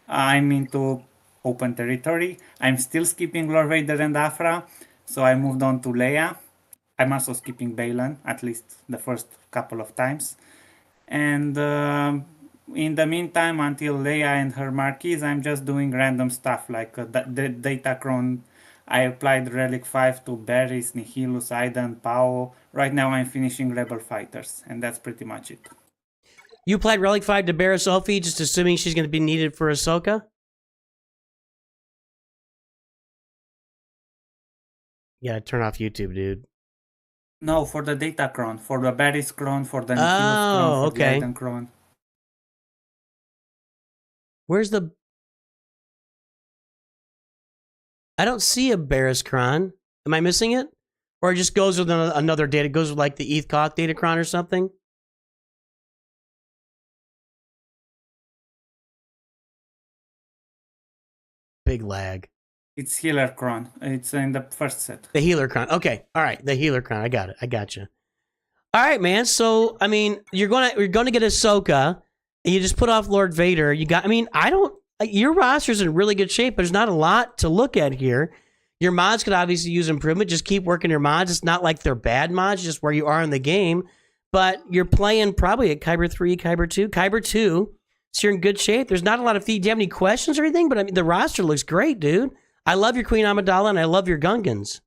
S5: I'm into open territory. I'm still skipping Lord Vader and Afra, so I moved on to Leia. I'm also skipping Balin, at least the first couple of times. And in the meantime, until Leia and her Marquise, I'm just doing random stuff like the Datacron. I applied Relic 5 to Barris, Nihilus, Aidan, Pao. Right now I'm finishing Rebel Fighters, and that's pretty much it.
S1: You applied Relic 5 to Barris Sophie, just assuming she's going to be needed for Ahsoka? You gotta turn off YouTube, dude.
S5: No, for the Datacron, for the Barris Cron, for the Nihilus Cron, for the Aidan Cron.
S1: Where's the... I don't see a Barris-Cron. Am I missing it? Or it just goes with another data? It goes with like the Eth-Koth Datacron or something? Big lag.
S5: It's Healer Cron. It's in the first set.
S1: The Healer Cron. Okay. All right. The Healer Cron. I got it. I got you. All right, man. So, I mean, you're gonna get Ahsoka, and you just put off Lord Vader. You got... I mean, I don't... Your roster's in really good shape, but there's not a lot to look at here. Your mods could obviously use improvement. Just keep working your mods. It's not like they're bad mods, just where you are in the game. But you're playing probably at Kyber 3, Kyber 2. Kyber 2, so you're in good shape. There's not a lot of feed. Do you have any questions or anything? But I mean, the roster looks great, dude. I love your Queen Amidala, and I love your Gungans.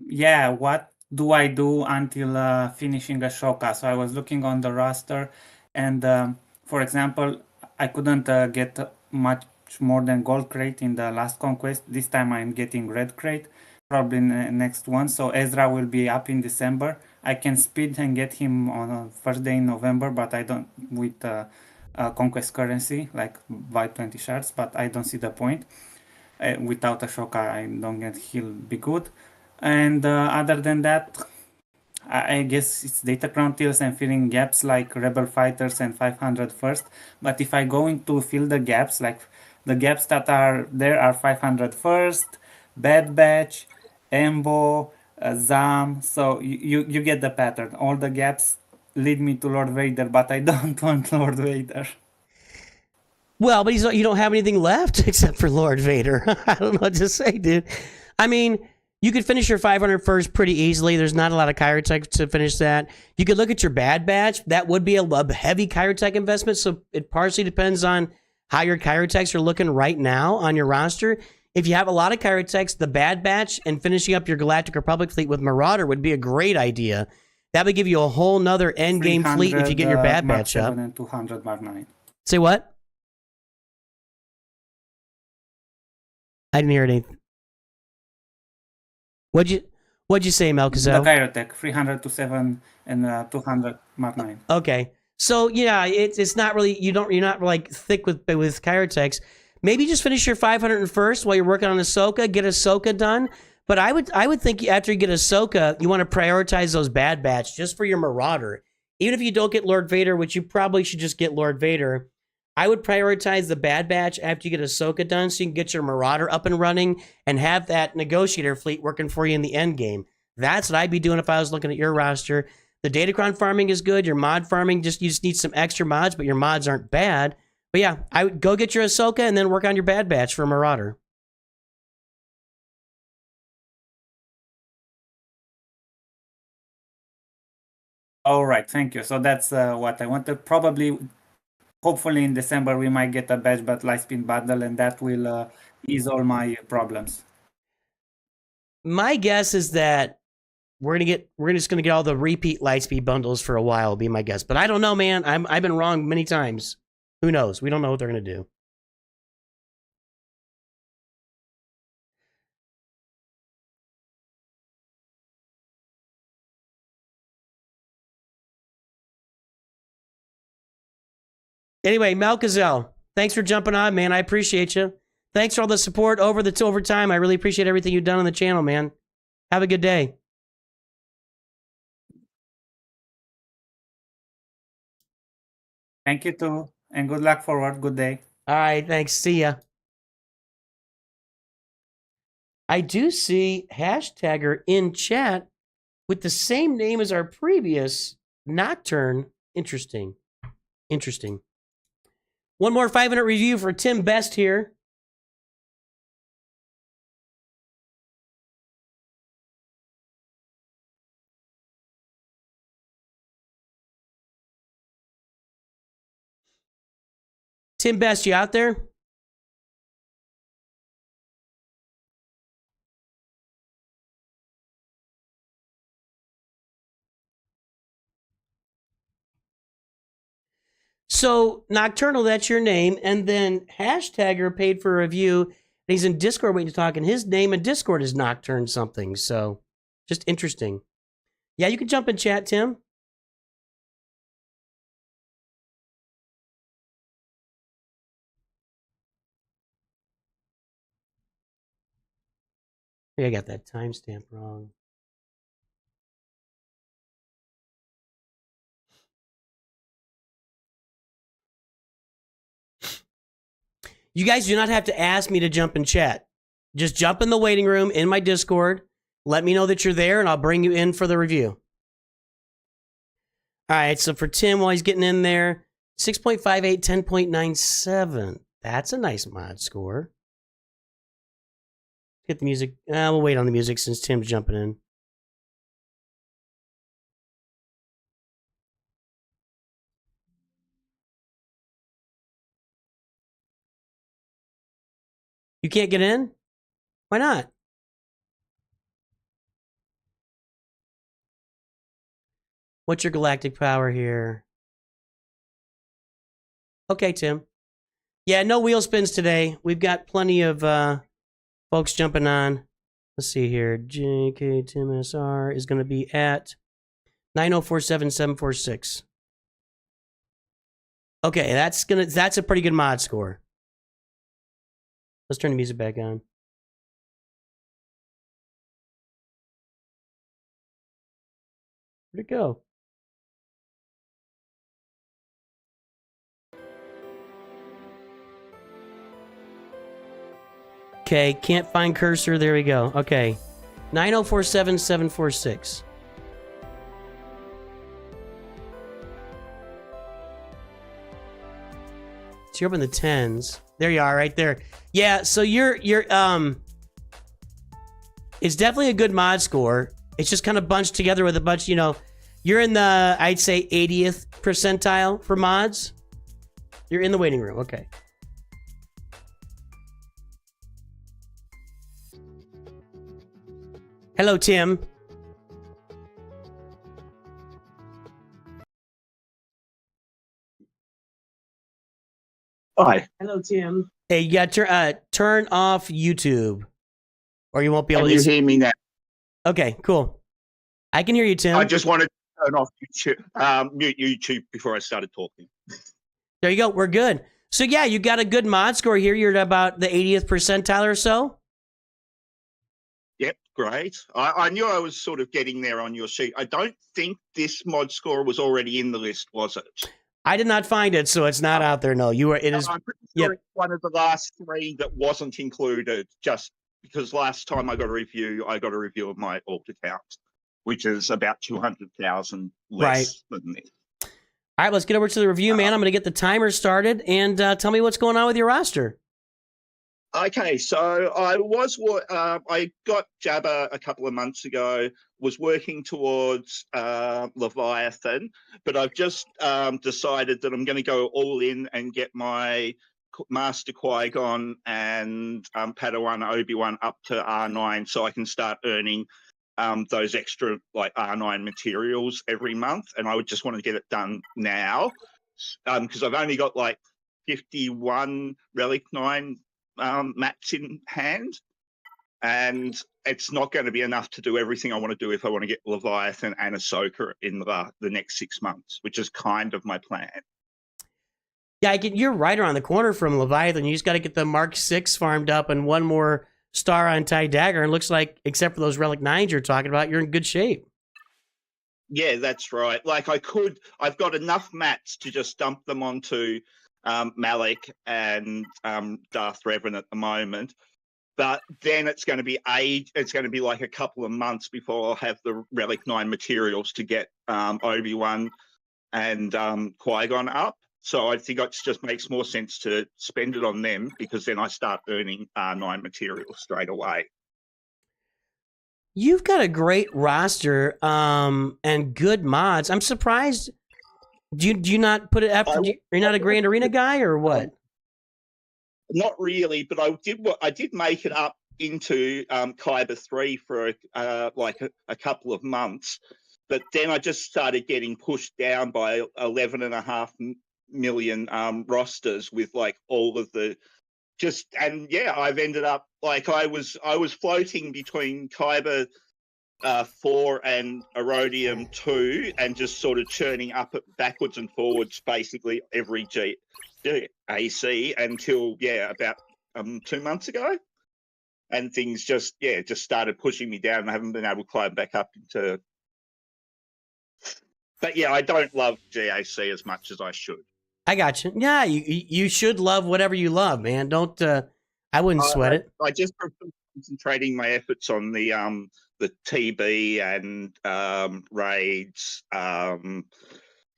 S5: Yeah, what do I do until finishing Ashoka? So I was looking on the roster, and for example, I couldn't get much more than gold crate in the last conquest. This time I'm getting red crate, probably next one. So Ezra will be up in December. I can speed and get him on first day in November, but I don't with conquest currency, like buy 20 shards, but I don't see the point. Without Ashoka, I don't get he'll be good. And other than that, I guess it's data crown tills and filling gaps like Rebel Fighters and 500 first. But if I go into fill the gaps, like the gaps that are there are 500 first, Bad Batch, Embo, Zam. So you get the pattern. All the gaps lead me to Lord Vader, but I don't want Lord Vader.
S1: Well, but you don't have anything left except for Lord Vader. I don't know what to say, dude. I mean, you could finish your 500 first pretty easily. There's not a lot of Kyrotech to finish that. You could look at your Bad Batch. That would be a heavy Kyrotech investment, so it partially depends on how your Kyrotechs are looking right now on your roster. If you have a lot of Kyrotechs, the Bad Batch and finishing up your Galactic Republic fleet with Marauder would be a great idea. That would give you a whole nother endgame fleet if you get your Bad Batch up.
S5: And 200 Mark 9.
S1: Say what? I didn't hear anything. What'd you say, Melkisel?
S5: The Kyrotech, 300 to 7 and 200 Mark 9.
S1: Okay. So yeah, it's not really you're not like thick with Kyrotechs. Maybe just finish your 500 first while you're working on Ahsoka, get Ahsoka done. But I would think after you get Ahsoka, you want to prioritize those Bad Batch just for your Marauder. Even if you don't get Lord Vader, which you probably should just get Lord Vader, I would prioritize the Bad Batch after you get Ahsoka done so you can get your Marauder up and running and have that Negotiator fleet working for you in the end game. That's what I'd be doing if I was looking at your roster. The Datacron farming is good. Your mod farming, you just need some extra mods, but your mods aren't bad. But yeah, I would go get your Ahsoka and then work on your Bad Batch for Marauder.
S5: All right, thank you. So that's what I wanted. Probably, hopefully in December we might get a badge, but Lightspeed bundle, and that will ease all my problems.
S1: My guess is that we're just gonna get all the repeat Lightspeed bundles for a while. Will be my guess, but I don't know, man. I've been wrong many times. Who knows? We don't know what they're gonna do. Anyway, Melkisel, thanks for jumping on, man. I appreciate you. Thanks for all the support over time. I really appreciate everything you've done on the channel, man. Have a good day.
S5: Thank you too, and good luck forward. Good day.
S1: All right, thanks. See ya. I do see hashtagger in chat with the same name as our previous Nocturne. Interesting. Interesting. One more 500 review for Tim Best here. Tim Best, you out there? So, Nocturnal, that's your name. And then hashtagger paid for a review. And he's in Discord waiting to talk. And his name in Discord is Nocturne something. So, just interesting. Yeah, you can jump in chat, Tim. I got that timestamp wrong. You guys do not have to ask me to jump in chat. Just jump in the waiting room in my Discord. Let me know that you're there, and I'll bring you in for the review. All right, so for Tim, while he's getting in there, 6.58, 10.97. That's a nice mod score. Get the music. We'll wait on the music since Tim's jumping in. You can't get in? Why not? What's your galactic power here? Okay, Tim. Yeah, no wheel spins today. We've got plenty of folks jumping on. Let's see here. JK Tim SR is going to be at 9047746. Okay, that's a pretty good mod score. Let's turn the music back on. Where'd it go? Okay, can't find cursor. There we go. Okay. 9047746. So you're up in the 10s. There you are, right there. Yeah, so you're it's definitely a good mod score. It's just kind of bunched together with a bunch, you're in the, I'd say, 80th percentile for mods. You're in the waiting room. Okay. Hello, Tim.
S7: Hi.
S1: Hello, Tim. Hey, you got to turn off YouTube, or you won't be able
S7: Can
S1: to
S7: you hear me now?
S1: Okay, cool. I can hear you, Tim.
S7: I just wanted to turn off YouTube, mute YouTube before I started talking.
S1: There you go. We're good. So yeah, you got a good mod score here. You're at about the 80th percentile or so.
S7: Yep, great. I knew I was sort of getting there on your sheet. I don't think this mod score was already in the list, was it?
S1: I did not find it, so it's not out there. No, you were. It is.
S7: I'm pretty sure it's one of the last three that wasn't included, just because last time I got a review of my alt account, which is about 200,000 less than this.
S1: All right, let's get over to the review, man. I'm going to get the timer started, and tell me what's going on with your roster.
S7: Okay, so I got Jabba a couple of months ago, was working towards Leviathan, but I've just decided that I'm going to go all in and get my Master Qui-Gon and Padawan Obi-Wan up to R9 so I can start earning those extra like R9 materials every month, and I would just want to get it done now because I've only got like 51 Relic 9 mats in hand, and it's not going to be enough to do everything I want to do if I want to get Leviathan and Ahsoka in the next 6 months, which is kind of my plan.
S1: Yeah, you're right around the corner from Leviathan. You just got to get the Mark 6 farmed up and one more star on TIE Dagger, and it looks like, except for those Relic 9s you're talking about, you're in good shape.
S7: Yeah, that's right. Like I've got enough mats to just dump them onto Malik and Darth Revan at the moment, but then it's going to be like a couple of months before I'll have the Relic 9 materials to get Obi-Wan and Qui-Gon up. So I think it just makes more sense to spend it on them because then I start earning R9 materials straight away.
S1: You've got a great roster and good mods. I'm surprised. Do you not put it after? You're not a Grand Arena guy or what?
S7: Not really, but I did make it up into Kyber 3 for a couple of months, but then I just started getting pushed down by 11.5 million rosters with like all of the I've ended up like I was floating between Kyber 4 and Erodium 2 and just sort of churning up backwards and forwards basically every GAC until about 2 months ago, and things just started pushing me down and I haven't been able to climb back up into. But yeah, I don't love GAC as much as I should.
S1: I got you. Yeah, you should love whatever you love, man. Don't I wouldn't sweat it.
S7: I just prefer concentrating my efforts on the TB and raids,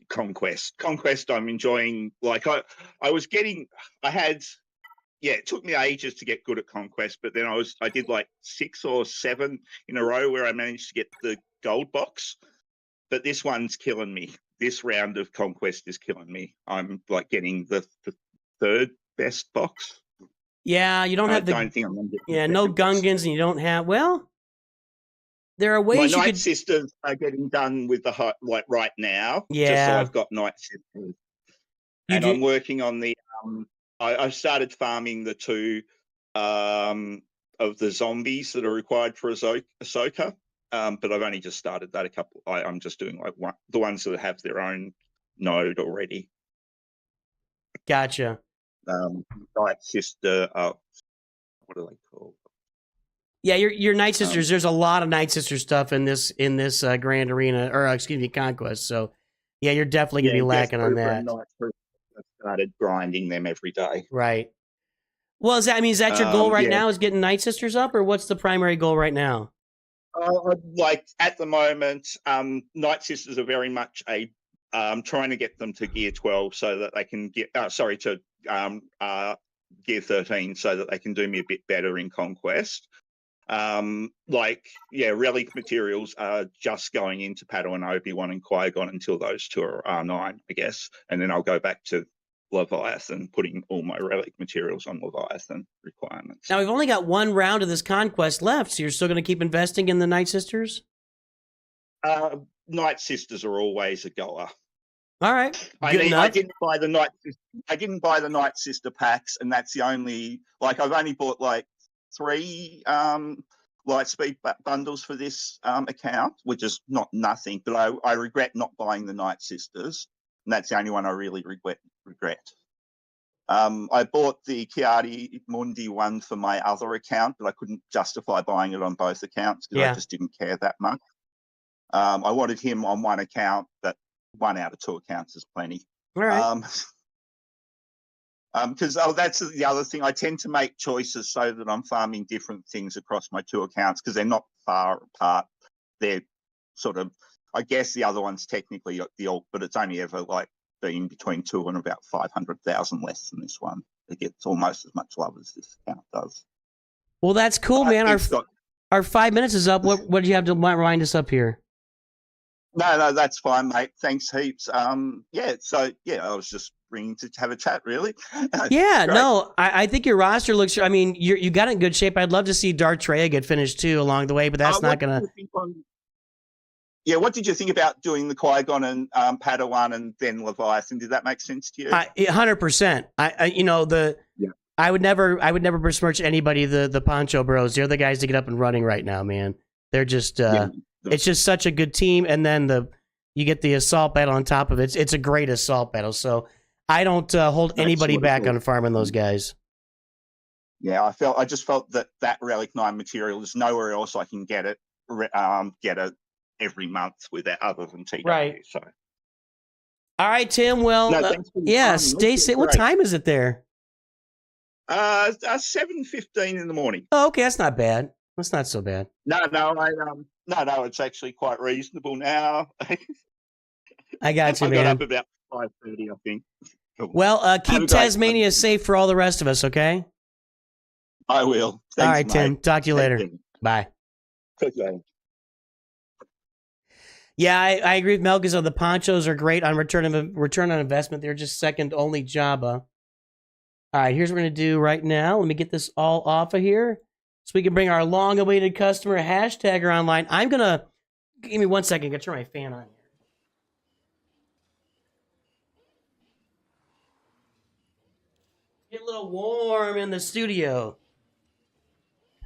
S7: Conquest. Conquest, I'm enjoying. Like I had. Yeah, it took me ages to get good at Conquest, but then I did like 6 or 7 in a row where I managed to get the gold box. But this one's killing me. This round of Conquest is killing me. I'm like getting the 3rd best box.
S1: Yeah, you don't have
S7: I don't think I'm going to get.
S1: Yeah, no Gungans, and you don't have. Well, there are ways
S7: My
S1: you
S7: Night
S1: could.
S7: Sisters are getting done with the like right now.
S1: Yeah.
S7: Just so I've got Night Sisters, and
S1: do-
S7: I'm working on the. I started farming the 2 of the zombies that are required for Ahsoka. But I've only just started that a couple. I'm just doing like the ones that have their own node already.
S1: Gotcha.
S7: Night Sister. What are they called?
S1: Yeah, your Night Sisters. There's a lot of Night Sister stuff in this Grand Arena, or excuse me, Conquest. So, yeah, you're definitely gonna be lacking on that.
S7: I started grinding them every day.
S1: Right. Well, is that your goal right now? Is getting Night Sisters up, or what's the primary goal right now?
S7: Like at the moment, Night Sisters are very much trying to get them to Gear 12 so that they can get. To Gear 13 so that they can do me a bit better in Conquest. Relic materials are just going into Padawan, Obi-Wan, and Qui-Gon until those 2 are R9, I guess, and then I'll go back to Leviathan, putting all my relic materials on Leviathan requirements.
S1: Now we've only got 1 round of this Conquest left, so you're still going to keep investing in the Night Sisters?
S7: Night Sisters are always a goer.
S1: All right,
S7: I didn't buy the Night Sister packs, and that's the only. Like I've only bought like 3 Lightspeed bundles for this account, which is not nothing. But I regret not buying the Night Sisters, and that's the only one I really regret. I bought the Kiadi Mundi one for my other account, but I couldn't justify buying it on both accounts because I just didn't care that much. I wanted him on one account, but 1 out of 2 accounts is plenty.
S1: All right.
S7: Because that's the other thing. I tend to make choices so that I'm farming different things across my 2 accounts because they're not far apart. They're sort of, I guess the other one's technically the alt, but it's only ever like been between 2 and about 500,000 less than this one. It gets almost as much love as this account does.
S1: Well, that's cool, man. Our 5 minutes is up. What did you have to remind us up here?
S7: No, that's fine, mate. Thanks heaps. I was just ringing to have a chat, really.
S1: Yeah, no, I think your roster looks. I mean, you got it in good shape. I'd love to see Darth Treya get finished too along the way, but that's not gonna.
S7: What did you think about doing the Qui-Gon and Padawan and then Leviathan? Did that make sense to you?
S1: 100%. I would never besmirch anybody. The Poncho Bros, they're the guys to get up and running right now, man. They're just. It's just such a good team, and then you get the assault battle on top of it. It's a great assault battle, so I don't hold anybody back on farming those guys.
S7: Yeah, I just felt that Relic 9 material is nowhere else I can get it every month without other than TW.
S1: Right.
S7: So.
S1: All right, Tim. Well, stay safe. What time is it there?
S7: 7:15 in the morning.
S1: Oh, okay, that's not bad. That's not so bad.
S7: No, it's actually quite reasonable now.
S1: I got you,
S7: I
S1: man.
S7: got up about 5:30, I think.
S1: Well, keep Tasmania safe for all the rest of us, okay?
S7: I will. Thanks,
S1: all right,
S7: mate.
S1: Tim. Talk to you later. Bye.
S7: Okay.
S1: Yeah, I agree with Melkisel. The ponchos are great on return on investment. They're just second only Jabba. All right, here's what we're going to do right now. Let me get this all off of here so we can bring our long-awaited customer hashtagger online. I'm going to... Give me 1 second. I'm going to turn my fan on here. Get a little warm in the studio.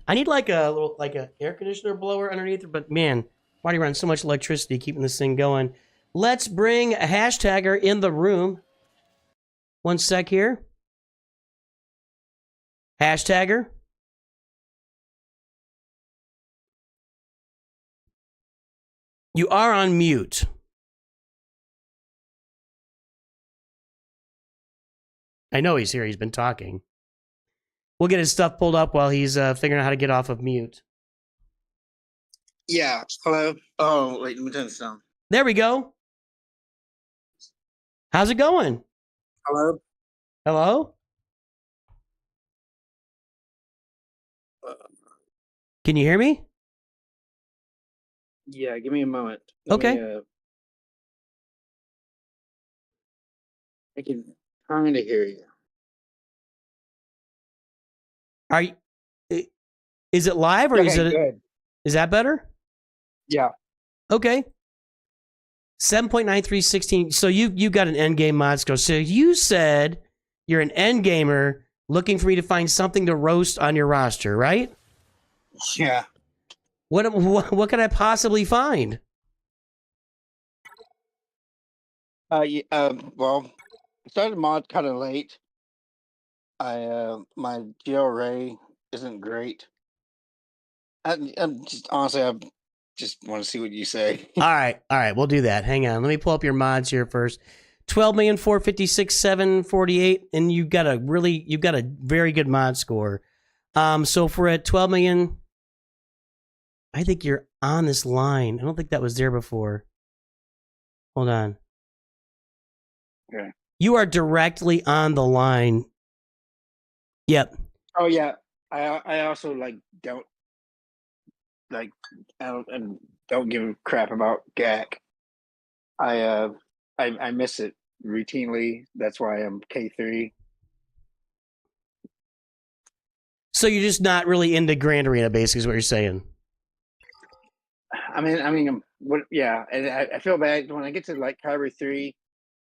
S1: I need like a air conditioner blower underneath it, but man, why do you run so much electricity keeping this thing going? Let's bring a hashtagger in the room. 1 sec here. Hashtagger. You are on mute. I know he's here. He's been talking. We'll get his stuff pulled up while he's figuring out how to get off of mute.
S8: Yeah. Hello. Oh, wait. Let me turn this down.
S1: There we go. How's it going?
S8: Hello?
S1: Hello? Can you hear me?
S8: Yeah, give me a moment.
S1: Okay.
S8: I can kind of hear you.
S1: Are you, is it live or is
S8: Okay,
S1: it?
S8: good.
S1: Is that better?
S8: Yeah.
S1: Okay. 7.9316. So you got an end game mod score. So you said you're an end gamer looking for me to find something to roast on your roster, right?
S8: Yeah.
S1: What could I possibly find?
S8: Well, I started mod kind of late. My GRA isn't great. I'm just honestly, I just want to see what you say.
S1: All right, we'll do that. Hang on, let me pull up your mods here first. 12,456,748, and you've got a very good mod score. So if we're at 12 million, I think you're on this line. I don't think that was there before. Hold on.
S8: Okay.
S1: You are directly on the line. Yep.
S8: Oh yeah. I also don't give a crap about GAC. I miss it routinely. That's why I'm K3.
S1: So you're just not really into Grand Arena, basically, is what you're saying.
S8: I mean, what? Yeah, and I feel bad when I get to Kyber 3.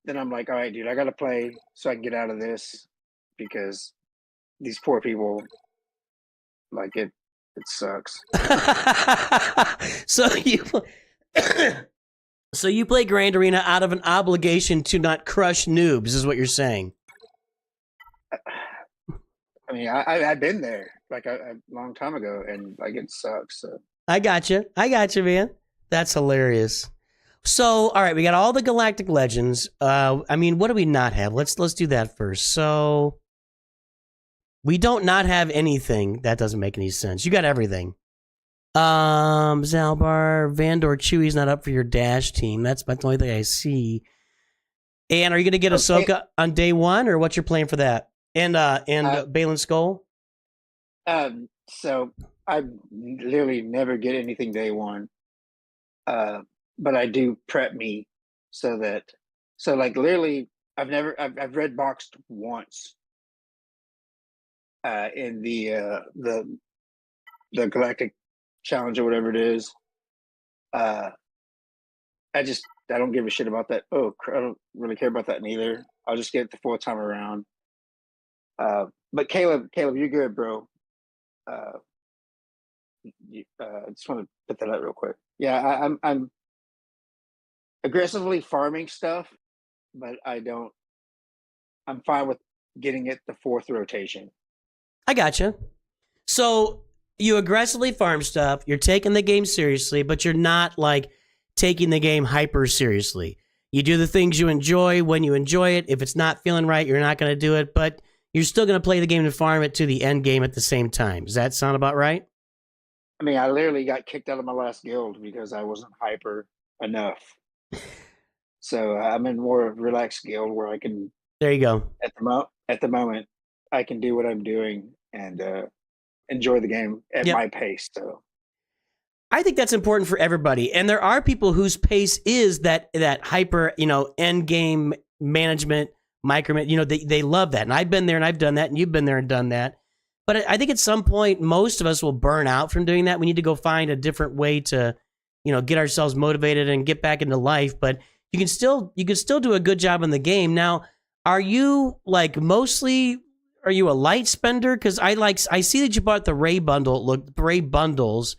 S8: Then I'm like, all right, dude, I gotta play so I can get out of this because these poor people, it sucks.
S1: So you play Grand Arena out of an obligation to not crush noobs, is what you're saying.
S8: I mean, I've been there a long time ago, and it sucks. So.
S1: I got you, man. That's hilarious. So, all right, we got all the Galactic Legends. I mean, what do we not have? Let's do that first. So, we don't not have anything. That doesn't make any sense. You got everything. Zalbar, Vandor, Chewie's not up for your Dash team. That's the only thing I see. And are you going to get Ahsoka on day one, or what's your plan for that? And Balin Skull?
S8: So I literally never get anything day one. But I do prep me so literally I've red boxed once in the Galactic Challenge or whatever it is. I don't give a shit about that. I don't really care about that neither. I'll just get it the full time around. But Caleb, you're good, bro. I just want to put that out real quick. Yeah, I'm aggressively farming stuff, but I'm fine with getting it the 4th rotation.
S1: I gotcha. So you aggressively farm stuff, you're taking the game seriously, but you're not taking the game hyper seriously. You do the things you enjoy when you enjoy it. If it's not feeling right, you're not going to do it, but you're still going to play the game and farm it to the end game at the same time. Does that sound about right?
S8: I mean, I literally got kicked out of my last guild because I wasn't hyper enough. So I'm in more relaxed guild where I can.
S1: There you go.
S8: At the moment, I can do what I'm doing and enjoy the game at my pace. So
S1: I think that's important for everybody. And there are people whose pace is that hyper, end game management, micromanagement. They love that. And I've been there and I've done that, and you've been there and done that. But I think at some point, most of us will burn out from doing that. We need to go find a different way to, get ourselves motivated and get back into life. But you can still do a good job in the game. Now, are you are you a light spender? Because I see that you bought the Ray bundles,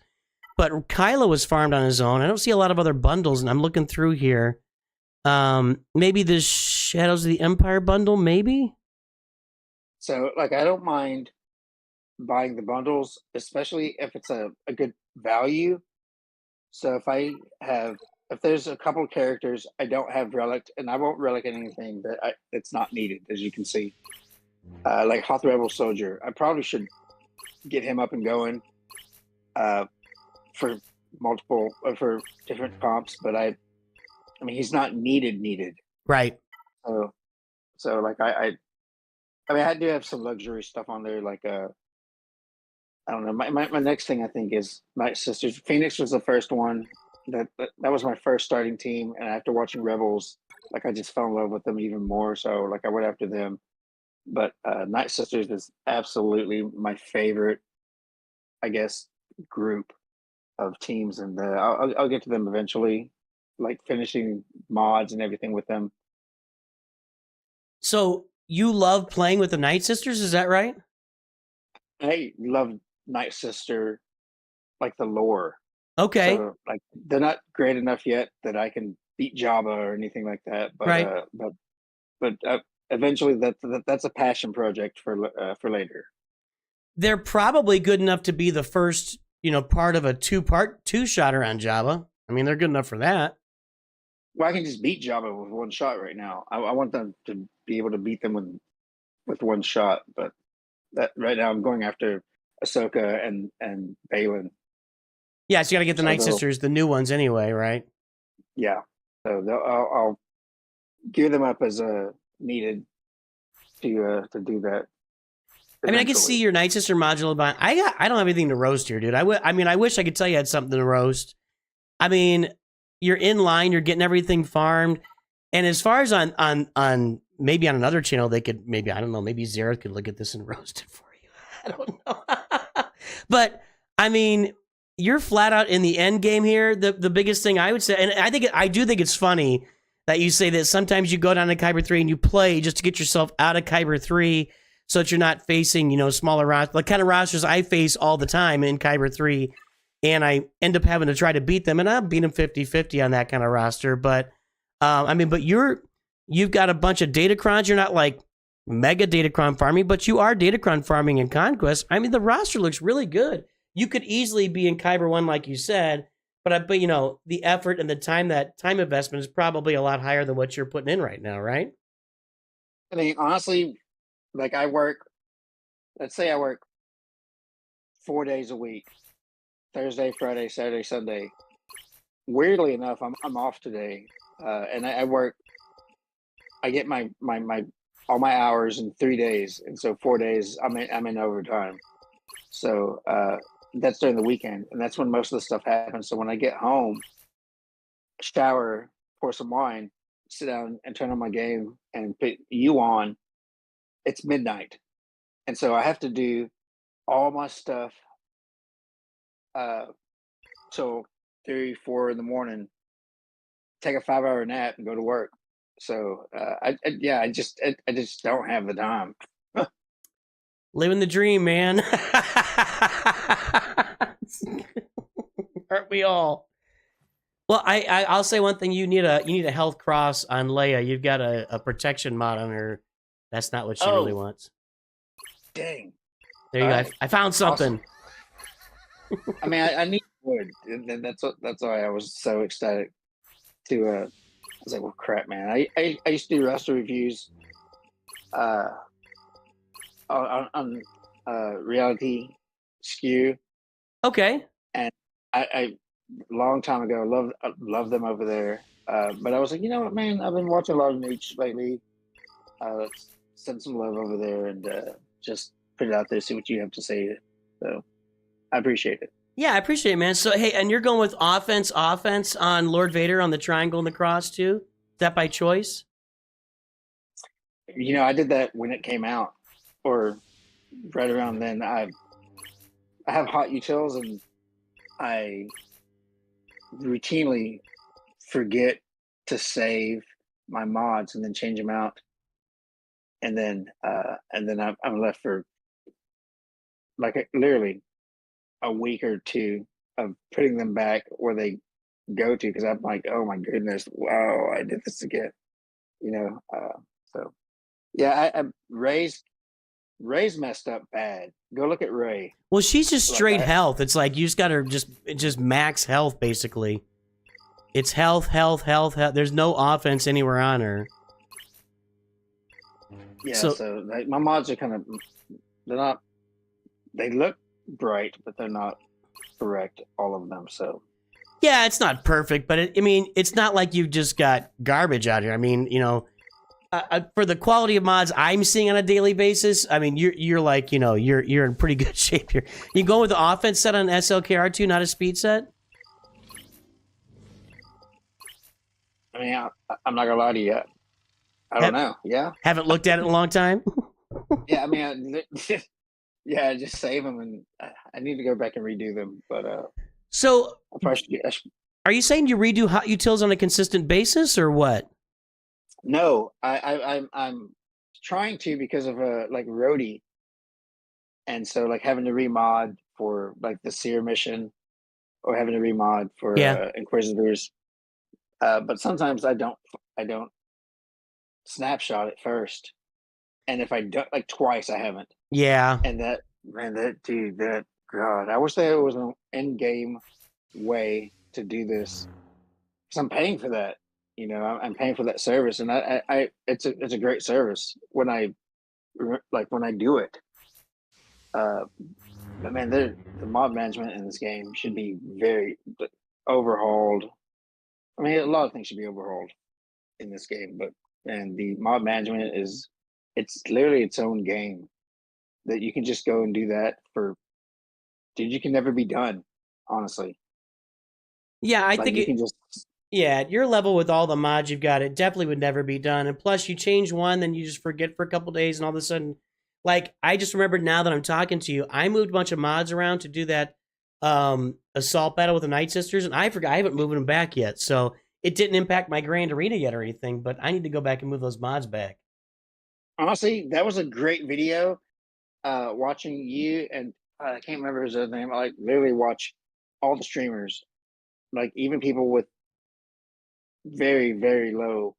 S1: but Kylo was farmed on his own. I don't see a lot of other bundles, and I'm looking through here. Maybe the Shadows of the Empire bundle, maybe.
S8: So I don't mind buying the bundles, especially if it's a good value. So if there's a couple of characters I don't have relic, and I won't relic anything that's not needed, as you can see. Like Hoth Rebel Soldier, I probably should get him up and going for different comps, but I mean he's not needed.
S1: Right.
S8: So like I mean, I do have some luxury stuff on there. Like I don't know. My next thing I think is Night Sisters. Phoenix was the first one. That was my first starting team, and after watching Rebels, like I just fell in love with them even more. So like I went after them. But Night Sisters is absolutely my favorite, I guess, group of teams, and I'll get to them eventually, like finishing mods and everything with them.
S1: So you love playing with the Night Sisters, is that right?
S8: I love Night Sister, like the lore.
S1: Okay.
S8: So like they're not great enough yet that I can beat Jabba or anything like that. But
S1: Right.
S8: But eventually that's a passion project for later.
S1: They're probably good enough to be the first, part of a two-shotter on Java. I mean, they're good enough for that.
S8: Well, I can just beat Jabba with one shot right now. I want them to be able to beat them with one shot, but that right now I'm going after Ahsoka and Balin.
S1: Yeah, so you got to get the Night Sisters, the new ones anyway, right?
S8: Yeah, so I'll gear them up as needed to do that.
S1: I mean, I can see your Night Sister module, but I don't have anything to roast here, dude. I mean, I wish I could tell you I had something to roast. I mean, you're in line, you're getting everything farmed, and as far as on maybe on another channel, they could maybe, I don't know, maybe Zareth could look at this and roast it for you. I don't know. But I mean, you're flat out in the end game here. The biggest thing I would say, and I do think it's funny that you say that sometimes you go down to Kyber 3 and you play just to get yourself out of Kyber 3 so that you're not facing, smaller rosters, like kind of rosters I face all the time in Kyber 3, and I end up having to try to beat them, and I'll beat them 50-50 on that kind of roster. But I mean, but you've got a bunch of Datacrons. You're not like mega Datacron farming, but you are Datacron farming in Conquest. I mean, the roster looks really good. You could easily be in Kyber 1, like you said, but the effort and the time investment is probably a lot higher than what you're putting in right now, right?
S8: I mean, honestly, like let's say I work 4 days a week, Thursday, Friday, Saturday, Sunday. Weirdly enough, I'm off today, and I get my all my hours in 3 days, and so 4 days I'm in overtime. So that's during the weekend, and that's when most of the stuff happens. So when I get home, shower, pour some wine, sit down and turn on my game and put you on, it's midnight. And so I have to do all my stuff till 3, 4 in the morning, take a 5-hour nap and go to work. So I just don't have the time.
S1: Living the dream, man. Aren't we all? Well, I'll say one thing. You need a health cross on Leia. You've got a protection mod on her. That's not what she really wants.
S8: Dang.
S1: There you go. Right. I found something.
S8: Awesome. I mean, I need wood, and that's why I was so excited to. I was like, well, crap, man. I used to do roster reviews. On reality SKU.
S1: Okay.
S8: And I long time ago love them over there. But I was like, you know what, man, I've been watching a lot of NOOCH lately. Let's send some love over there and just put it out there, see what you have to say. So I appreciate it.
S1: Yeah, I appreciate it, man. So hey, and you're going with offense on Lord Vader on the triangle and the cross too? Is that by choice?
S8: I did that when it came out. Or right around then. I have hot utils, and I routinely forget to save my mods and then change them out, and then I'm left for like literally a week or two of putting them back where they go to, because I'm like, oh my goodness, wow, I did this again, so yeah, I Ray's messed up bad. Go look at Ray.
S1: Well, she's just straight health. It's like you just got her just max health, basically. It's health. There's no offense anywhere on her.
S8: Yeah, so like, my mods are kind of, they look bright, but they're not correct, all of them, so. Yeah,
S1: it's not perfect, but it's not like you've just got garbage out here. I mean, for the quality of mods I'm seeing on a daily basis, I mean, you're like, you know, you're in pretty good shape here. You go with the offense set on SLKR2, not a speed set?
S8: I mean, I'm not gonna lie to you. I don't know. Yeah.
S1: Haven't looked at it in a long time.
S8: Yeah. I mean, yeah. Just save them, and I need to go back and redo them. But
S1: So,
S8: I should,
S1: are you saying you redo hot utils on a consistent basis, or what?
S8: no, I'm trying to because of like roadie, and so like having to remod for like the seer mission, or having to remod for
S1: Yeah.
S8: inquisitors. But sometimes I don't snapshot it first, and if I don't, like twice, I haven't.
S1: Yeah.
S8: And that God, I wish there was an in-game way to do this, because I'm paying for that. You know, I'm paying for that service, and it's a great service when I do it. But man, the mod management in this game should be very overhauled. I mean, a lot of things should be overhauled in this game, and the mod management it's literally its own game that you can just go and do that for. Dude, you can never be done, honestly.
S1: Yeah, I
S8: Like,
S1: think
S8: you can just.
S1: yeah, at your level with all the mods you've got, it definitely would never be done. And plus, you change one, then you just forget for a couple days, and all of a sudden, like, I just remembered now that I'm talking to you, I moved a bunch of mods around to do that assault battle with the Night Sisters, and I forgot I haven't moved them back yet. So it didn't impact my Grand Arena yet or anything, but I need to go back and move those mods back.
S8: Honestly, that was a great video. Watching you and I can't remember his other name. I like literally watch all the streamers, like even people with very very low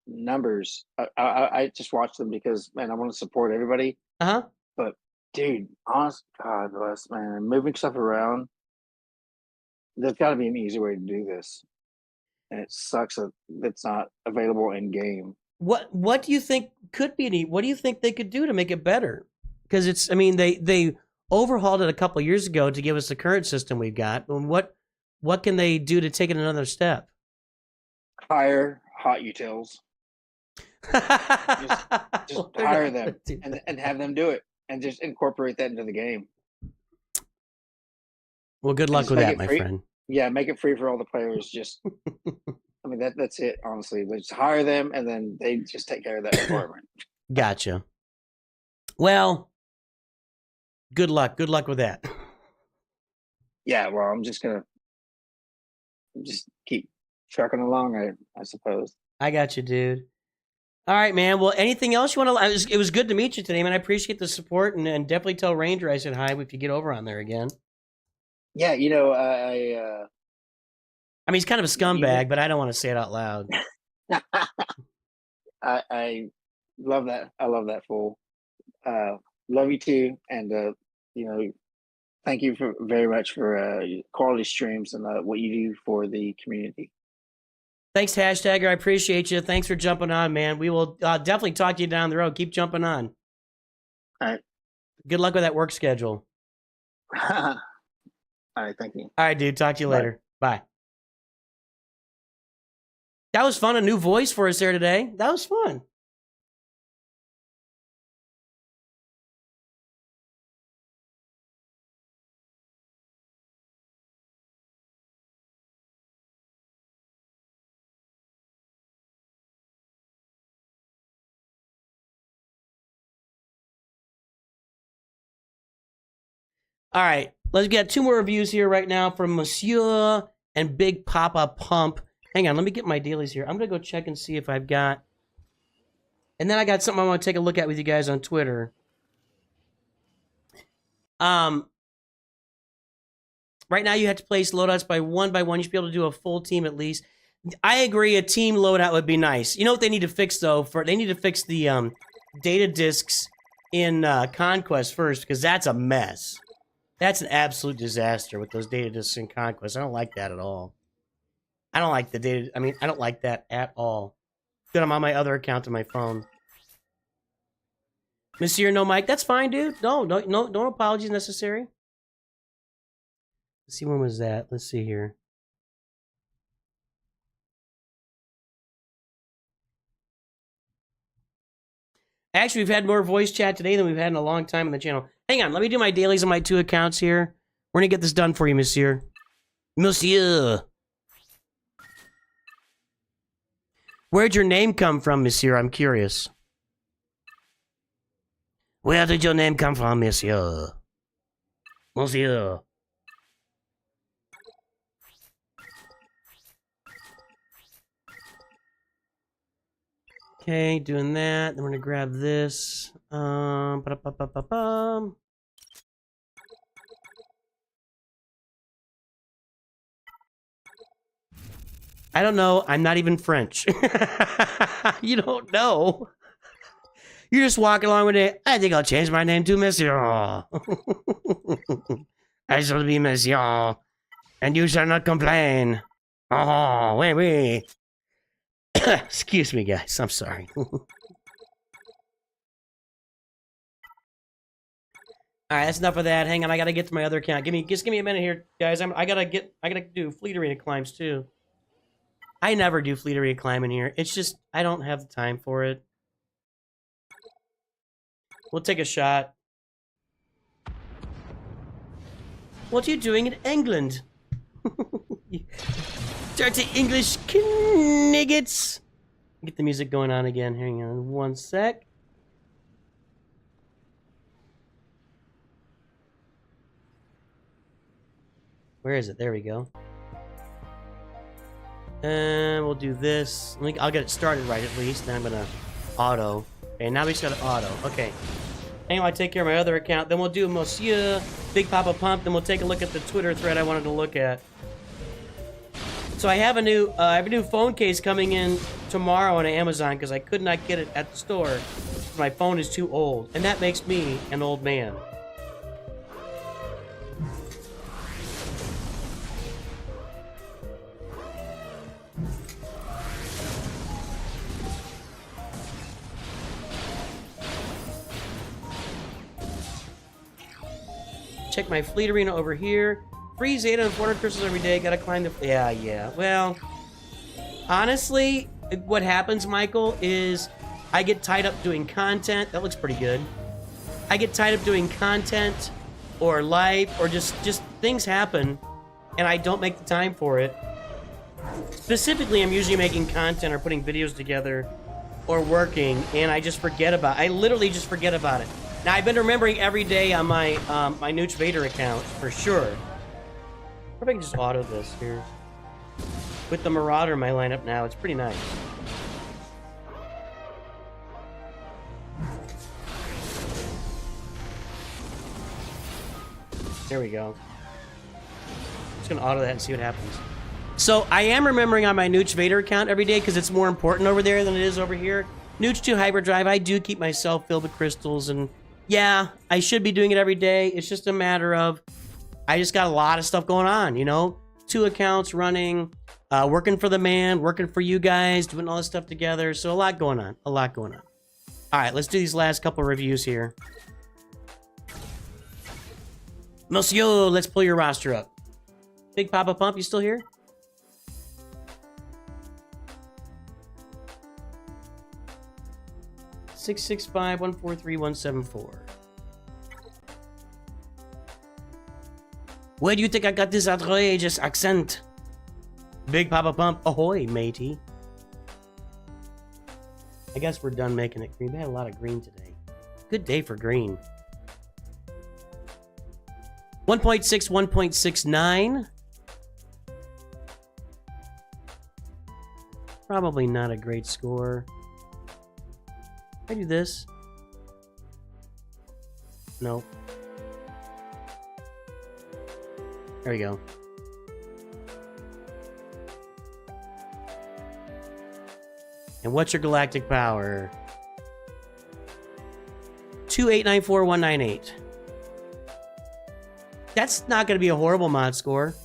S8: numbers. I just watch them because, man, I want to support everybody. But dude, honest God bless, man, moving stuff around. There's got to be an easy way to do this, and it sucks that it's not available in game.
S1: What do you think could be neat? What do you think they could do to make it better? Because it's, I mean, they overhauled it a couple years ago to give us the current system we've got. And what can they do to take it another step?
S8: Hire hot utils. just hire them and have them do it, and just incorporate that into the game.
S1: Well, good luck with that, my friend.
S8: Yeah, make it free for all the players. Just, I mean, that's it. Honestly, just hire them, and then they just take care of that department.
S1: Gotcha. Well, good luck. Good luck with that.
S8: Yeah, well, I'm just gonna keep trucking along, I suppose.
S1: I got you, dude. All right, man. Well, anything else you want to? It was good to meet you today, man. I appreciate the support, and definitely tell Ranger I said hi if you get over on there again.
S8: Yeah, you know,
S1: I mean, he's kind of a scumbag, but I don't want to say it out loud.
S8: I love that. I love that fool. Love you too, and you know, thank you very much for quality streams and what you do for the community.
S1: Thanks, Hashtagger. I appreciate you. Thanks for jumping on, man. We will definitely talk to you down the road. Keep jumping on.
S8: All right.
S1: Good luck with that work schedule.
S8: All right, thank you.
S1: All right, dude. Talk to you later. Bye. That was fun. A new voice for us there today. That was fun. All right, let's get 2 more reviews here right now from Monsieur and Big Papa Pump. Hang on, let me get my dailies here. I'm going to go check and see if I've got... And then I got something I want to take a look at with you guys on Twitter. Right now you have to place loadouts by one. You should be able to do a full team at least. I agree, a team loadout would be nice. You know what they need to fix, though? They need to fix the data discs in Conquest first, because that's a mess. That's an absolute disaster with those data discs in Conquest. I don't like that at all. I don't like the data. I mean, I don't like that at all. Good, I'm on my other account on my phone. Monsieur No Mike, that's fine, dude. No apologies necessary. Let's see, when was that? Let's see here. Actually, we've had more voice chat today than we've had in a long time on the channel. Hang on, let me do my dailies on my 2 accounts here. We're gonna get this done for you, monsieur. Monsieur. Where'd your name come from, monsieur? I'm curious. Where did your name come from, monsieur? Monsieur. Okay, doing that. Then we're gonna grab this. Ba-da-ba-ba-ba-bum. I don't know. I'm not even French. You don't know. You're just walking along with it. I think I'll change my name to Monsieur. I shall be Monsieur, and you shall not complain. Oh, wait, wait. Excuse me, guys. I'm sorry. All right, that's enough of that. Hang on, I gotta get to my other account. Just give me a minute here, guys. I gotta do Fleet Arena climbs too. I never do Fleet Arena climbing here. It's just I don't have the time for it. We'll take a shot. What are you doing in England? Dirty English kniggets. Get the music going on again. Hang on one sec. Where is it? There we go. And we'll do this. I'll get it started right at least. Then I'm gonna auto. Okay, now we just got auto. Okay. Anyway, I take care of my other account. Then we'll do Monsieur Big Papa Pump. Then we'll take a look at the Twitter thread I wanted to look at. So I have a new phone case coming in tomorrow on Amazon because I could not get it at the store. My phone is too old, and that makes me an old man. Check my Fleet Arena over here. Free Zeta and 400 crystals every day. Gotta climb the... Yeah. Well, honestly, what happens, Michael, is I get tied up doing content. That looks pretty good. I get tied up doing content or life or just things happen and I don't make the time for it. Specifically, I'm usually making content or putting videos together or working and I just forget about it. I literally just forget about it. Now, I've been remembering every day on my my NOOCH Vader account, for sure. Or if I can just auto this here. With the Marauder in my lineup now, it's pretty nice. There we go. Just gonna auto that and see what happens. So, I am remembering on my NOOCH Vader account every day because it's more important over there than it is over here. NOOCH 2 Hyperdrive, I do keep myself filled with crystals and... Yeah, I should be doing it every day. It's just a matter of I just got a lot of stuff going on, you know? 2 accounts running, working for the man, working for you guys, doing all this stuff together. So a lot going on. A lot going on. All right, let's do these last couple reviews here. Monsieur, let's pull your roster up. Big Papa Pump, you still here? Six 665-143-174. Where do you think I got this outrageous accent? Big Papa Pump, ahoy, matey. I guess we're done making it green. We had a lot of green today. Good day for green. 1.6, 1.69. Probably not a great score. I do this. No. There we go. And what's your galactic power? 2894198. That's not going to be a horrible mod score.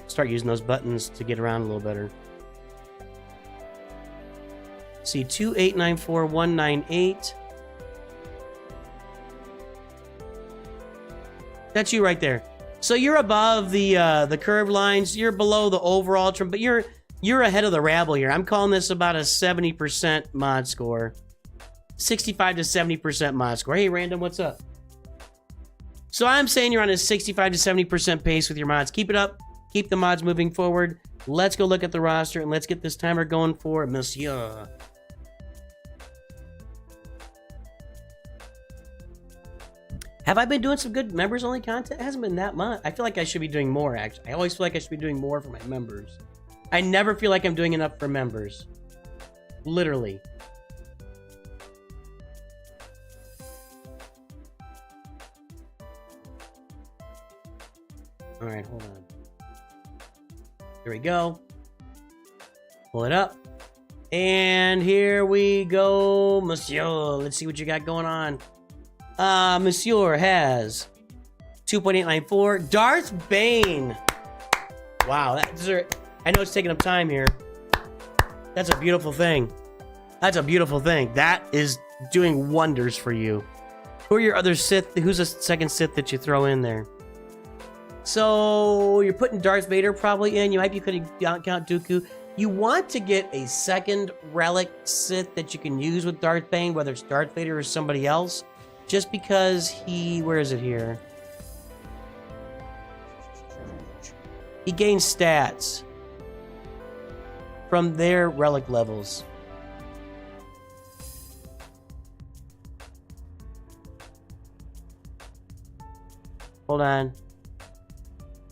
S1: Start using those buttons to get around a little better. See, 2894198. That's you right there. So you're above the curved lines. You're below the overall trim, but you're You're ahead of the rabble here. I'm calling this about a 70% mod score. 65 to 70% mod score. Hey, Random, what's up? So I'm saying you're on a 65 to 70% pace with your mods. Keep it up. Keep the mods moving forward. Let's go look at the roster and let's get this timer going for Monsieur. Have I been doing some good members-only content? It hasn't been that much. I feel like I should be doing more, actually. I always feel like I should be doing more for my members. I never feel like I'm doing enough for members. Literally. All right, hold on. Here we go. Pull it up. And here we go, Monsieur. Let's see what you got going on. Monsieur has 2.894. Darth Bane. Wow, I know it's taking up time here. That's a beautiful thing. That's a beautiful thing. That is doing wonders for you. Who are your other Sith? Who's a second Sith that you throw in there? So you're putting Darth Vader probably in. You might be putting Count Dooku. You want to get a second relic Sith that you can use with Darth Bane, whether it's Darth Vader or somebody else. Just because where is it here? He gains stats from their relic levels. Hold on.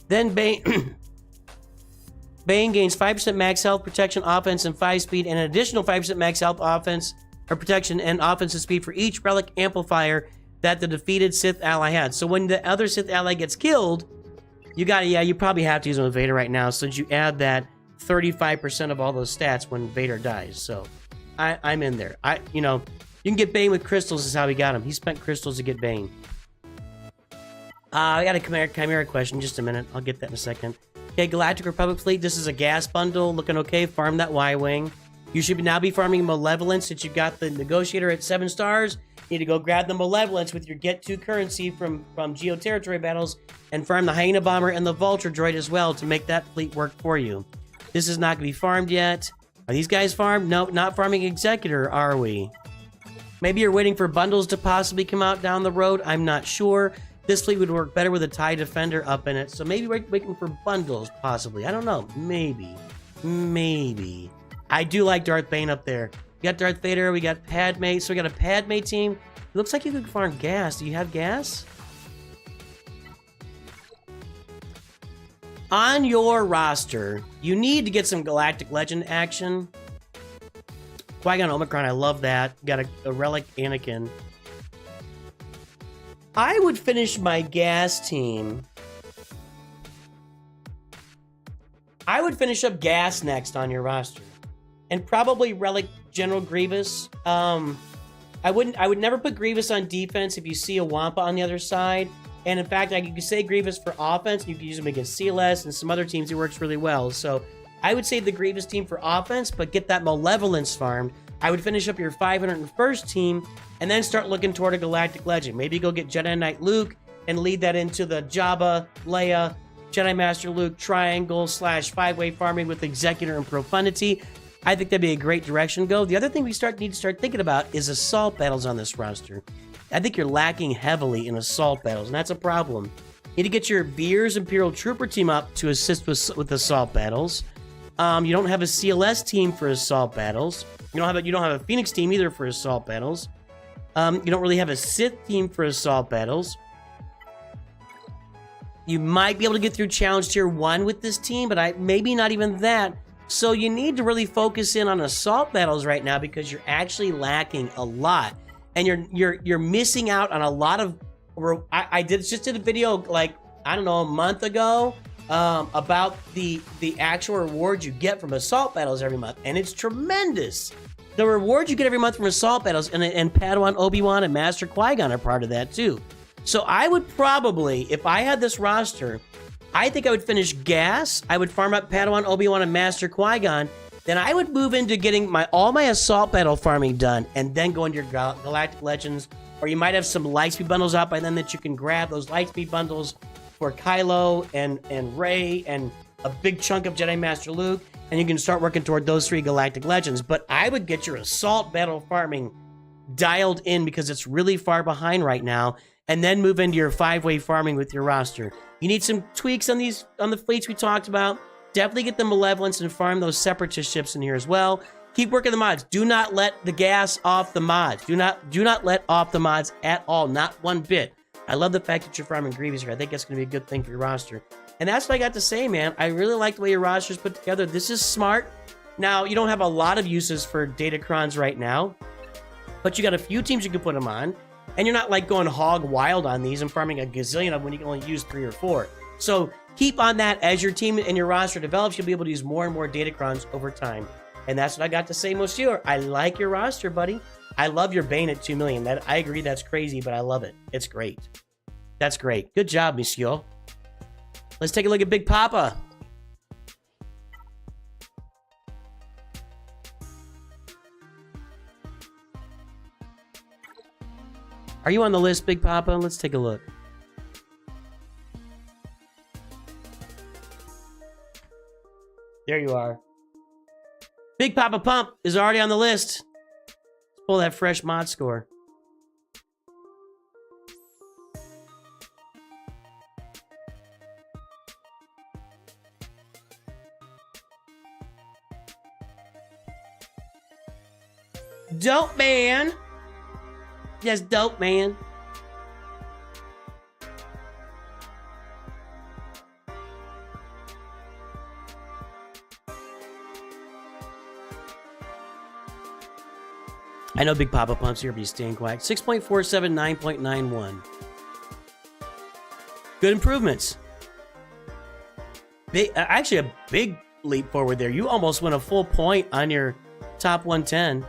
S1: Then Bane Bane gains 5% max health, protection, offense, and 5 speed, and an additional 5% max health, offense, or protection, and offensive speed for each relic amplifier that the defeated Sith ally had. So when the other Sith ally gets killed, you probably have to use him with Vader right now, since you add that 35% of all those stats when Vader dies. So I'm in there. You can get Bane with crystals is how we got him. He spent crystals to get Bane. I got a Chimera question. Just a minute. I'll get that in a second. Okay, Galactic Republic Fleet. This is a gas bundle. Looking okay. Farm that Y-Wing. You should now be farming Malevolence since you've got the Negotiator at 7 stars. You need to go grab the Malevolence with your Get 2 currency from Geo Territory battles and farm the Hyena Bomber and the Vulture Droid as well to make that fleet work for you. This is not going to be farmed yet. Are these guys farmed? Nope, not farming Executor, are we? Maybe you're waiting for bundles to possibly come out down the road. I'm not sure. This fleet would work better with a TIE Defender up in it. So maybe we're waiting for bundles, possibly. I don't know. Maybe. I do like Darth Bane up there. We got Darth Vader. We got Padme. So we got a Padme team. It looks like you could farm gas. Do you have gas? On your roster, you need to get some Galactic Legend action. Qui-Gon Omicron, I love that. Got a Relic Anakin. I would finish my gas team. I would finish up gas next on your roster. And probably Relic General Grievous. I would never put Grievous on defense if you see a Wampa on the other side. And in fact, you could say Grievous for offense. You could use him against CLS and some other teams. He works really well. So I would say the Grievous team for offense, but get that Malevolence farmed. I would finish up your 501st team and then start looking toward a Galactic Legend. Maybe go get Jedi Knight Luke and lead that into the Jabba, Leia, Jedi Master Luke triangle / 5-way farming with Executor and Profundity. I think that'd be a great direction to go. The other thing we need to start thinking about is assault battles on this roster. I think you're lacking heavily in assault battles, and that's a problem. You need to get your Veers Imperial Trooper team up to assist with assault battles. You don't have a CLS team for assault battles. You don't have a Phoenix team either for assault battles. You don't really have a Sith team for assault battles. You might be able to get through Challenge Tier 1 with this team, but maybe not even that. So you need to really focus in on assault battles right now because you're actually lacking a lot. And you're missing out on a lot of... I just did a video, a month ago about the actual rewards you get from assault battles every month. And it's tremendous. The rewards you get every month from assault battles, and Padawan Obi-Wan and Master Qui-Gon are part of that too. So I would probably, if I had this roster, I think I would finish gas. I would farm up Padawan Obi-Wan and Master Qui-Gon. Then I would move into getting all my assault battle farming done, and then go into your Galactic Legends. Or you might have some Lightspeed bundles out by then that you can grab those Lightspeed bundles for Kylo and Rey and a big chunk of Jedi Master Luke. and you can start working toward those 3 Galactic Legends. But I would get your Assault Battle Farming dialed in because it's really far behind right now, and then move into your 5-way farming with your roster. You need some tweaks on the fleets we talked about. Definitely get the Malevolence and farm those Separatist ships in here as well. Keep working the mods. Do not let the gas off the mods. Do not let off the mods at all. Not one bit. I love the fact that you're farming Grievous here. I think that's going to be a good thing for your roster. And that's what I got to say, man. I really like the way your roster is put together. This is smart. Now, you don't have a lot of uses for Datacrons right now, but you got a few teams you can put them on, and you're not like going hog wild on these and farming a gazillion of them when you can only use 3 or 4. So keep on that as your team and your roster develops. You'll be able to use more and more Datacrons over time. And that's what I got to say, Monsieur. I like your roster, buddy. I love your Bane at 2 million. I agree that's crazy, but I love it. It's great. That's great. Good job, Monsieur. Let's take a look at Big Papa. Are you on the list, Big Papa? Let's take a look. There you are. Big Papa Pump is already on the list. Let's pull that fresh mod score. Dope man. Yes, dope man. I know Big Papa Pump's here, but he's staying quiet. 6.47, 9.91. Good improvements. Actually, a big leap forward there. You almost went a full point on your top 110.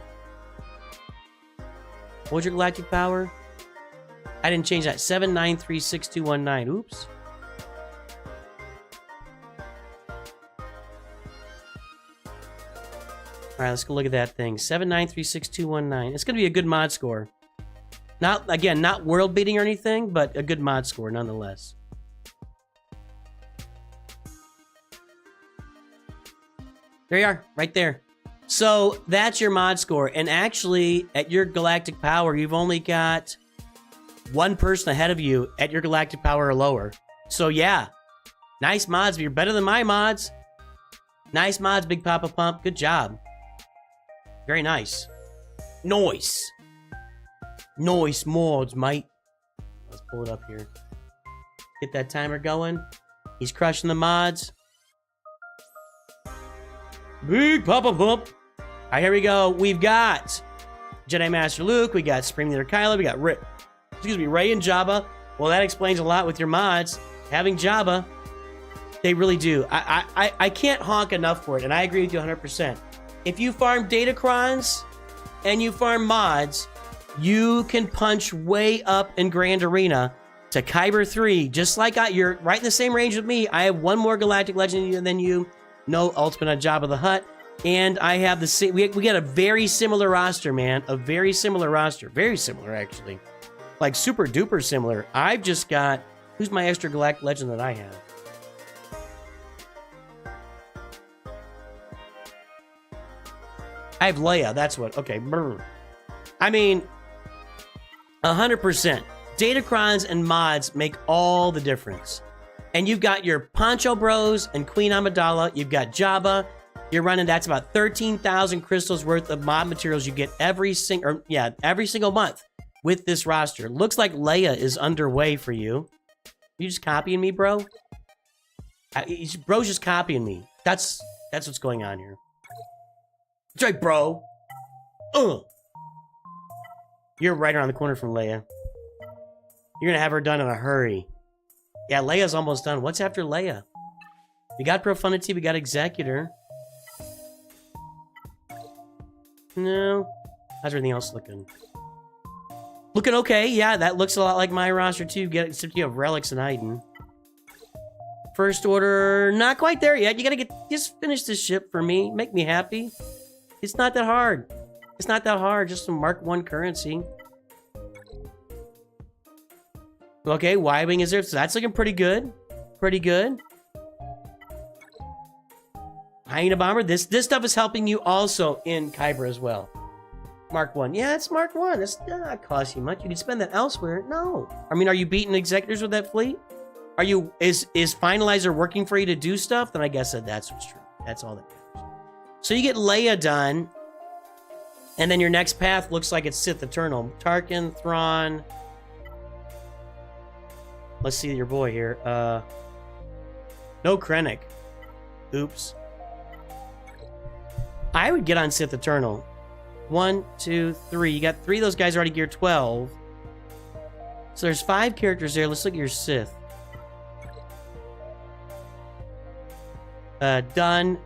S1: What was your galactic power? I didn't change that. 7936219. Oops. All right, let's go look at that thing. 7936219. It's going to be a good mod score. Not world beating or anything, but a good mod score nonetheless. There you are, right there. So that's your mod score. And actually, at your galactic power, you've only got one person ahead of you at your galactic power or lower. So yeah, nice mods. You're better than my mods. Nice mods, Big Papa Pump. Good job. Very nice. Nice. Nice mods, mate. Let's pull it up here. Get that timer going. He's crushing the mods. Big Papa Pump. All right, here we go. We've got Jedi Master Luke. We got Supreme Leader Kylo. We got Ray and Jabba. Well, that explains a lot with your mods. Having Jabba, they really do. I can't honk enough for it, and I agree with you 100%. If you farm Datacrons and you farm mods, you can punch way up in Grand Arena to Kyber 3, just like you're right in the same range with me. I have one more Galactic Legend than you. No ultimate on Jabba the Hutt. And I have the same. We got a very similar roster, man. A very similar roster. Very similar, actually. Like super duper similar. I've just got. Who's my extra Galactic Legend that I have? I have Leia. That's what. Okay. Brr. I mean, 100%. Datacrons and mods make all the difference. And you've got your Poncho Bros and Queen Amidala. You've got Jabba. You're running, that's about 13,000 crystals worth of mod materials you get every single month with this roster. Looks like Leia is underway for you. You just copying me, bro? Bro's just copying me. That's what's going on here. That's right, bro. You're right around the corner from Leia. You're gonna have her done in a hurry. Yeah, Leia's almost done. What's after Leia? We got Profundity, we got Executor. No. How's everything else looking? Looking okay. Yeah, that looks a lot like my roster too. Except you have Relics and Iden. First Order, not quite there yet. You gotta just finish this ship for me. Make me happy. It's not that hard. It's not that hard. Just some Mark 1 currency. Okay, Y-Wing is there. So that's looking pretty good. Pretty good. Hyena Bomber. This stuff is helping you also in Kyber as well. Mark 1. Yeah, it's Mark 1. It's not cost you much. You can spend that elsewhere. No. I mean, are you beating executors with that fleet? Are you is Finalizer working for you to do stuff? Then I guess that's what's true. That's all that matters. So you get Leia done, and then your next path looks like it's Sith Eternal. Tarkin, Thrawn. Let's see your boy here. No Krennic. Oops. I would get on Sith Eternal. 1, 2, 3. You got 3 of those guys already geared 12. So there's 5 characters there. Let's look at your Sith. Done.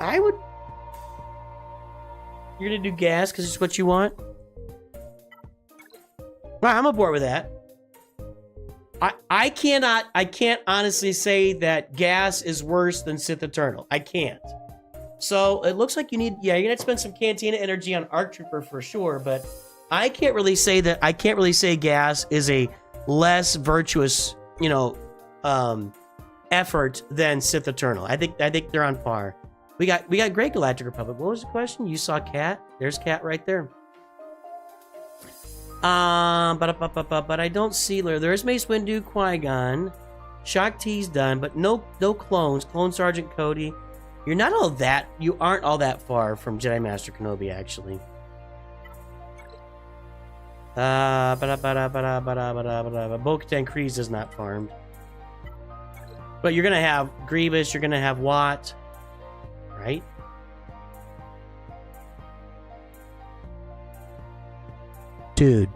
S1: I would... You're gonna do gas because it's what you want? Well, I'm aboard with that. I can't honestly say that gas is worse than Sith Eternal. I can't. So it looks like you need, you're gonna spend some Cantina energy on Arc Trooper for sure, but I can't really say gas is a less virtuous, effort than Sith Eternal. I think they're on par. We got Great Galactic Republic. What was the question? You saw Cat? There's Cat right there. But I don't see there's Mace Windu, Qui-Gon, Shaak Ti's done, but no clones. Clone Sergeant Cody. You aren't all that far from Jedi Master Kenobi, actually. Bo-Katan Kryze is not farmed. But you're gonna have Grievous, you're gonna have Watt, right? Dude.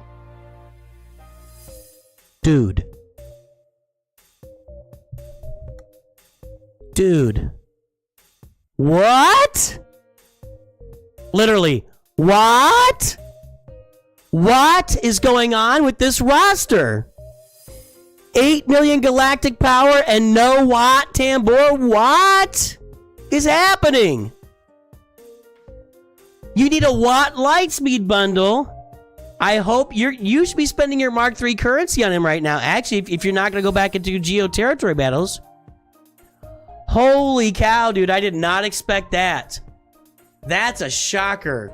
S1: What? Literally, what? What is going on with this roster? 8 million galactic power and no Watt Tambor? What is happening? You need a Watt Lightspeed bundle. I hope you should be spending your Mark III currency on him right now. Actually, if you're not going to go back into Geo territory battles. Holy cow, dude. I did not expect that. That's a shocker.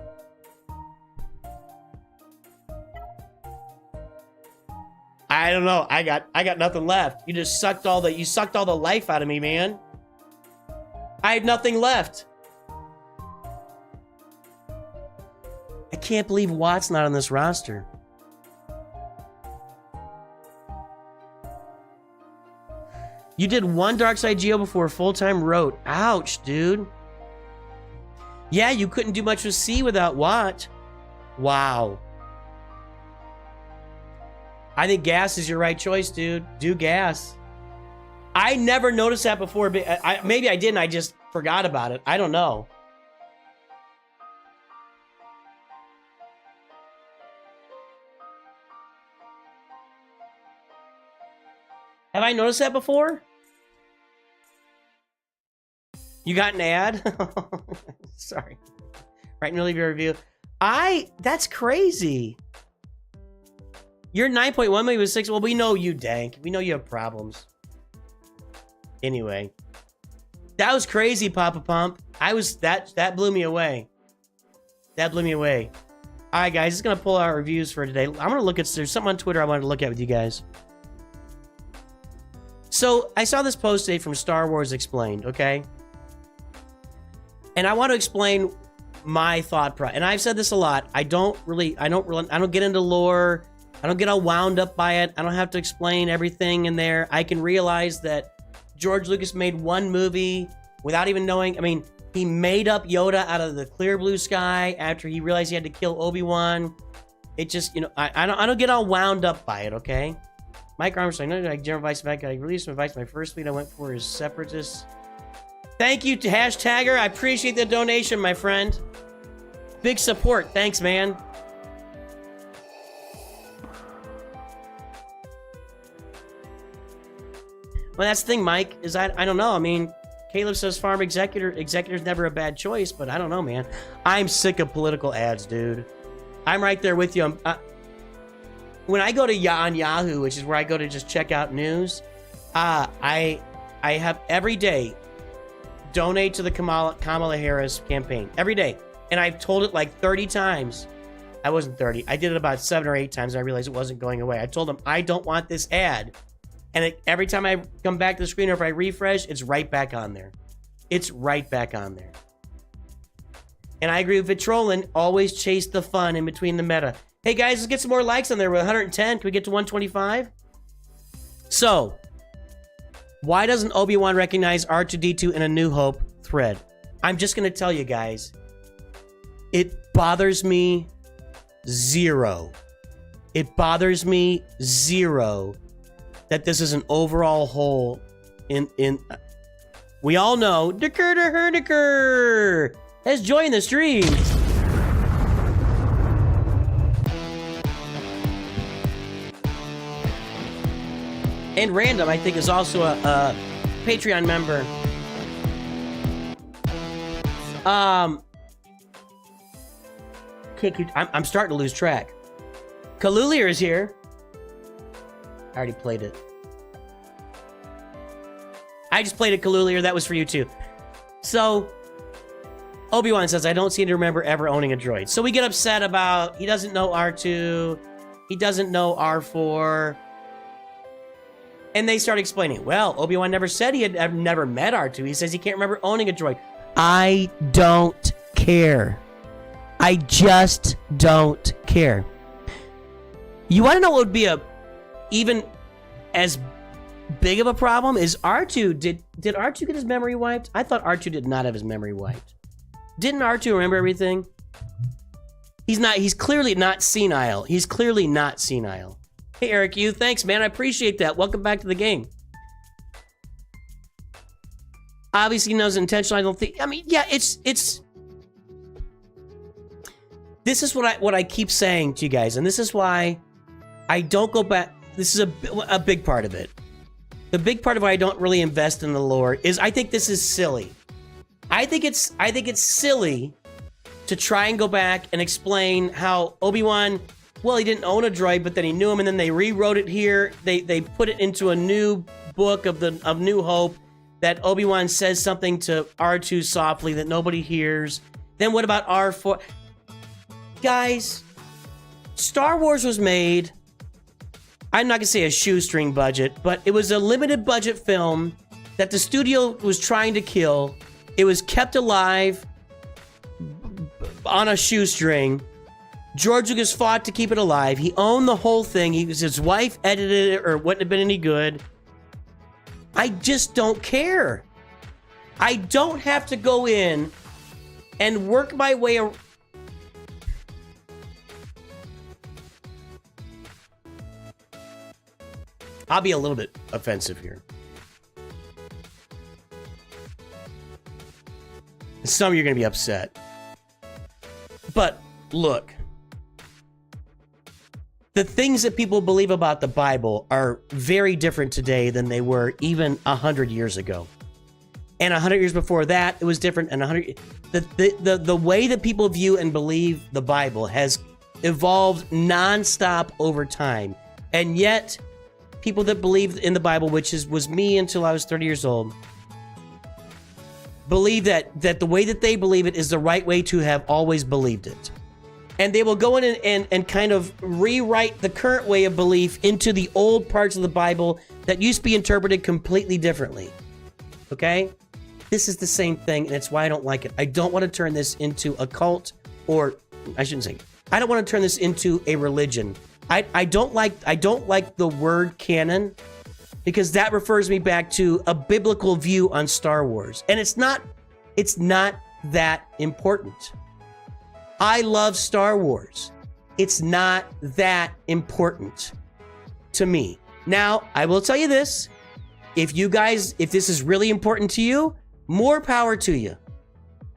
S1: I don't know. I got nothing left. You just sucked all the life out of me, man. I have nothing left. I can't believe Watt's not on this roster. You did one Darkside Geo before full-time Rote. Ouch, dude. Yeah, you couldn't do much with C without Watt. Wow. I think gas is your right choice, dude. Do gas. I never noticed that before. But maybe I didn't. I just forgot about it. I don't know. Have I noticed that before? You got an ad? Sorry. Right, no leave your review. That's crazy. You're 9.1 million with 6. Well, we know you, Dank. We know you have problems. Anyway. That was crazy, Papa Pump. That blew me away. That blew me away. Alright, guys, just gonna pull our reviews for today. I'm gonna look at, there's something on Twitter I wanted to look at with you guys. So, I saw this post today from Star Wars Explained, okay? And I want to explain my thought process. And I've said this a lot. I don't get into lore. I don't get all wound up by it. I don't have to explain everything in there. I can realize that George Lucas made one movie without even knowing. I mean, he made up Yoda out of the clear blue sky after he realized he had to kill Obi-Wan. It just, I don't get all wound up by it, okay? Mike Armstrong, no, like General Vice Back, I released some advice. My first tweet I went for is Separatists. Thank you to Hashtagger. I appreciate the donation, my friend. Big support. Thanks, man. Well, that's the thing, Mike, is I don't know. I mean, Caleb says farm executor's never a bad choice, but I don't know, man. I'm sick of political ads, dude. I'm right there with you. When I go to on Yahoo, which is where I go to just check out news, I have every day donate to the Kamala Harris campaign every day. And I've told it like 30 times. I wasn't 30. I did it about 7 or 8 times and I realized it wasn't going away. I told them, I don't want this ad. And every time I come back to the screen or if I refresh, it's right back on there. It's right back on there. And I agree with Vitrolin. Always chase the fun in between the meta. Hey guys, let's get some more likes on there. We're 110. Can we get to 125? So, why doesn't Obi-Wan recognize R2-D2 in a New Hope thread? I'm just going to tell you guys. It bothers me zero. It bothers me zero that this is an overall hole in we all know Dicker has joined the stream. And Random, I think, is also a Patreon member. I'm starting to lose track. Kalulier is here. I already played it. I just played it, Kalulier. That was for you too. So, Obi-Wan says, I don't seem to remember ever owning a droid. So we get upset about, he doesn't know R2. He doesn't know R4. And they start explaining, well, Obi-Wan never said he had never met R2. He says he can't remember owning a droid. I don't care. I just don't care. You want to know what would be even as big of a problem is R2. Did R2 get his memory wiped? I thought R2 did not have his memory wiped. Didn't R2 remember everything? He's clearly not senile. He's clearly not senile. Hey, Eric, thanks, man. I appreciate that. Welcome back to the game. Obviously, he knows intentional. I don't think. I mean, yeah, it's. This is what I keep saying to you guys, and this is why I don't go back. This is a big part of it. The big part of why I don't really invest in the lore is I think this is silly. I think it's silly to try and go back and explain how Obi-Wan. Well, he didn't own a droid, but then he knew him, and then they rewrote it here. They put it into a new book of New Hope that Obi-Wan says something to R2 softly that nobody hears. Then what about R4? Guys, Star Wars was made, I'm not going to say a shoestring budget, but it was a limited budget film that the studio was trying to kill. It was kept alive on a shoestring. George Lucas fought to keep it alive. He owned the whole thing. His wife edited it or it wouldn't have been any good. I just don't care. I don't have to go in and work my way around. I'll be a little bit offensive here. Some of you are going to be upset. But look. The things that people believe about the Bible are very different today than they were even 100 years ago. And 100 years before that, it was different. And 100 the way that people view and believe the Bible has evolved nonstop over time. And yet, people that believe in the Bible, which was me until I was 30 years old, believe that the way that they believe it is the right way to have always believed it. And they will go in and kind of rewrite the current way of belief into the old parts of the Bible that used to be interpreted completely differently. Okay? This is the same thing, and it's why I don't like it. I don't want to turn this into a cult, or I shouldn't say, I don't want to turn this into a religion. I don't like the word canon, because that refers me back to a biblical view on Star Wars. And it's not that important. I love Star Wars. It's not that important to me. Now, I will tell you this. If this is really important to you, more power to you.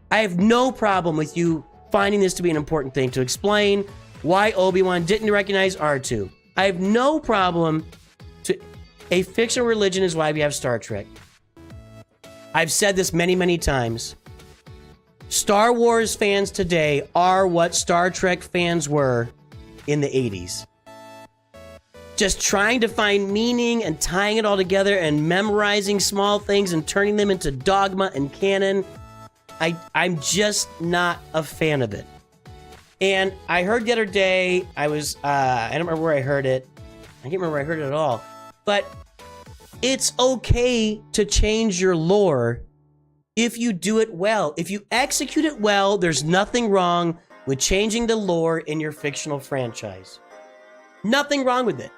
S1: I have no problem with you finding this to be an important thing to explain why Obi-Wan didn't recognize R2. I have no problem to... A fictional religion is why we have Star Trek. I've said this many, many times. Star Wars fans today are what Star Trek fans were in the 80s. just trying to find meaning and tying it all together and memorizing small things and turning them into dogma and canon. I'm just not a fan of it. And I heard the other day, I don't remember where I heard it. I can't remember where I heard it at all. But it's okay to change your lore if you do it well. If you execute it well, there's nothing wrong with changing the lore in your fictional franchise. Nothing wrong with it.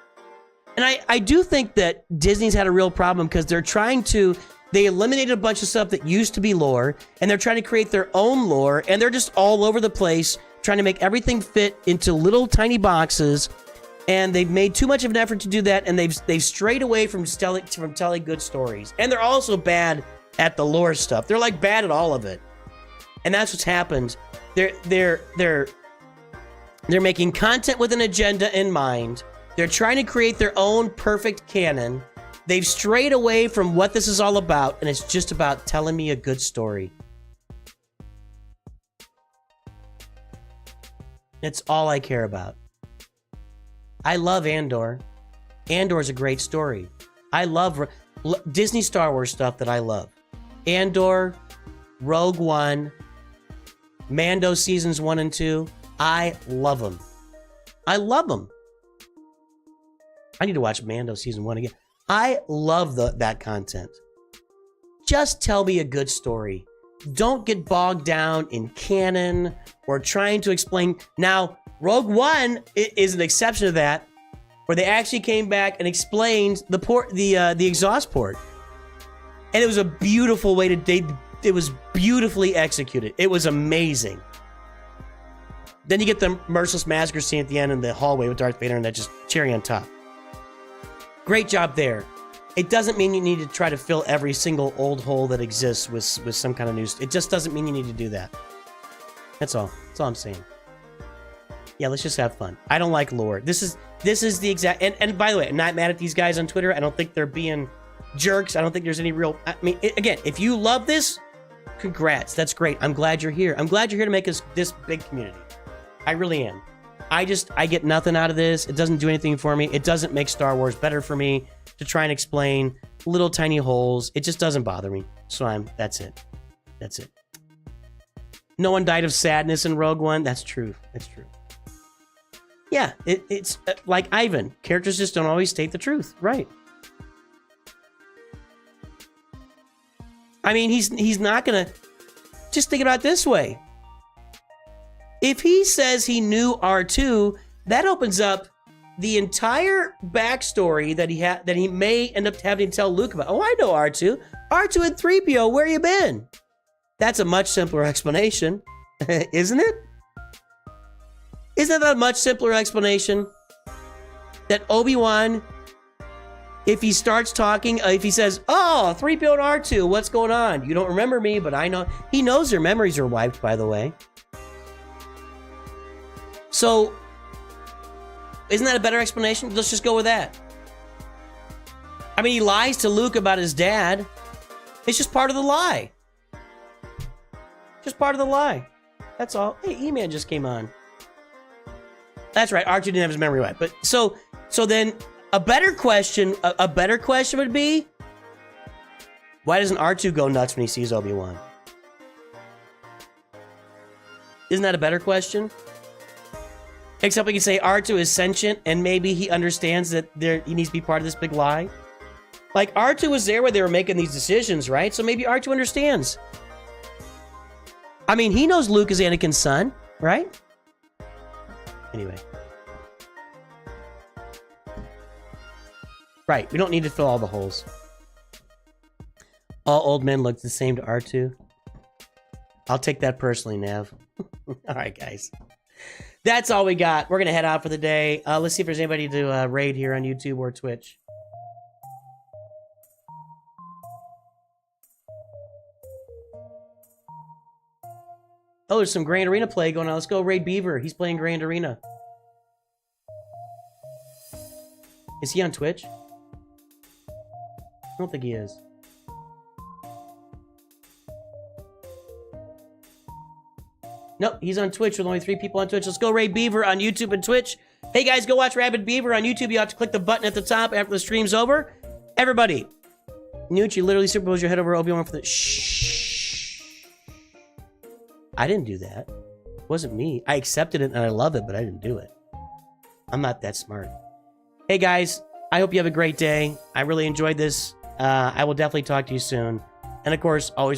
S1: And I do think that Disney's had a real problem because they eliminated a bunch of stuff that used to be lore, and they're trying to create their own lore, and they're just all over the place trying to make everything fit into little tiny boxes, and they've made too much of an effort to do that, and they've strayed away from telling good stories. And they're also bad at the lore stuff. They're like bad at all of it. And that's what's happened. They're making content with an agenda in mind. They're trying to create their own perfect canon. They've strayed away from what this is all about, and it's just about telling me a good story. It's all I care about. I love Andor. Andor's a great story. I love Disney Star Wars stuff that I love. Andor, Rogue One, Mando seasons 1 and 2. I love them. I love them. I need to watch Mando season 1 again. I love that content. Just tell me a good story. Don't get bogged down in canon or trying to explain. Now, Rogue One is an exception to that, where they actually came back and explained the exhaust port, and it was a beautiful way it was beautifully executed. It was amazing. Then you get the merciless massacre scene at the end in the hallway with Darth Vader, and that just cherry on top. Great job there. It doesn't mean you need to try to fill every single old hole that exists with some kind of news. It just doesn't mean you need to do that. That's all. That's all I'm saying. Yeah, let's just have fun. I don't like lore. This is the exact... And by the way, I'm not mad at these guys on Twitter. I don't think they're being jerks. I don't think there's any real... I mean, again, if you love this, congrats. That's great. I'm glad you're here. I'm glad you're here to make us this big community. I really am. I get nothing out of this. It doesn't do anything for me. It doesn't make Star Wars better for me to try and explain little tiny holes. It just doesn't bother me. So that's it. That's it. No one died of sadness in Rogue One. That's true. That's true. Yeah, it's like Ivan. Characters just don't always state the truth. Right. I mean, he's not gonna... Just think about it this way. If he says he knew R2, that opens up the entire backstory that he may end up having to tell Luke about. Oh, I know R2. R2 and 3PO, where you been? That's a much simpler explanation, isn't it? Isn't that a much simpler explanation? That Obi-Wan, if he starts talking, if he says, oh, 3PO and R2, what's going on? You don't remember me, but I know. He knows their memories are wiped, by the way. So, isn't that a better explanation? Let's just go with that. I mean, he lies to Luke about his dad. It's just part of the lie. Just part of the lie. That's all. Hey, E-Man just came on. That's right. R2 didn't have his memory wiped. But so then a better question would be, why doesn't R2 go nuts when he sees Obi-Wan? Isn't that a better question? Except we can say R2 is sentient and maybe he understands that he needs to be part of this big lie. Like, R2 was there when they were making these decisions, right? So maybe R2 understands. I mean, he knows Luke is Anakin's son, right? Anyway. Right, we don't need to fill all the holes. All old men look the same to R2. I'll take that personally, Nav. All right, guys. That's all we got. We're going to head out for the day. Let's see if there's anybody to raid here on YouTube or Twitch. Oh, there's some Grand Arena play going on. Let's go raid Beaver. He's playing Grand Arena. Is he on Twitch? I don't think he is. Nope, he's on Twitch with only 3 people on Twitch. Let's go raid Beaver on YouTube and Twitch. Hey guys, go watch Rabid Beaver on YouTube. You have to click the button at the top after the stream's over. Everybody, Nooch, you literally superimposed your head over Obi-Wan for the shh. I didn't do that. It wasn't me. I accepted it and I love it, but I didn't do it. I'm not that smart. Hey guys, I hope you have a great day. I really enjoyed this. I will definitely talk to you soon. And of course, always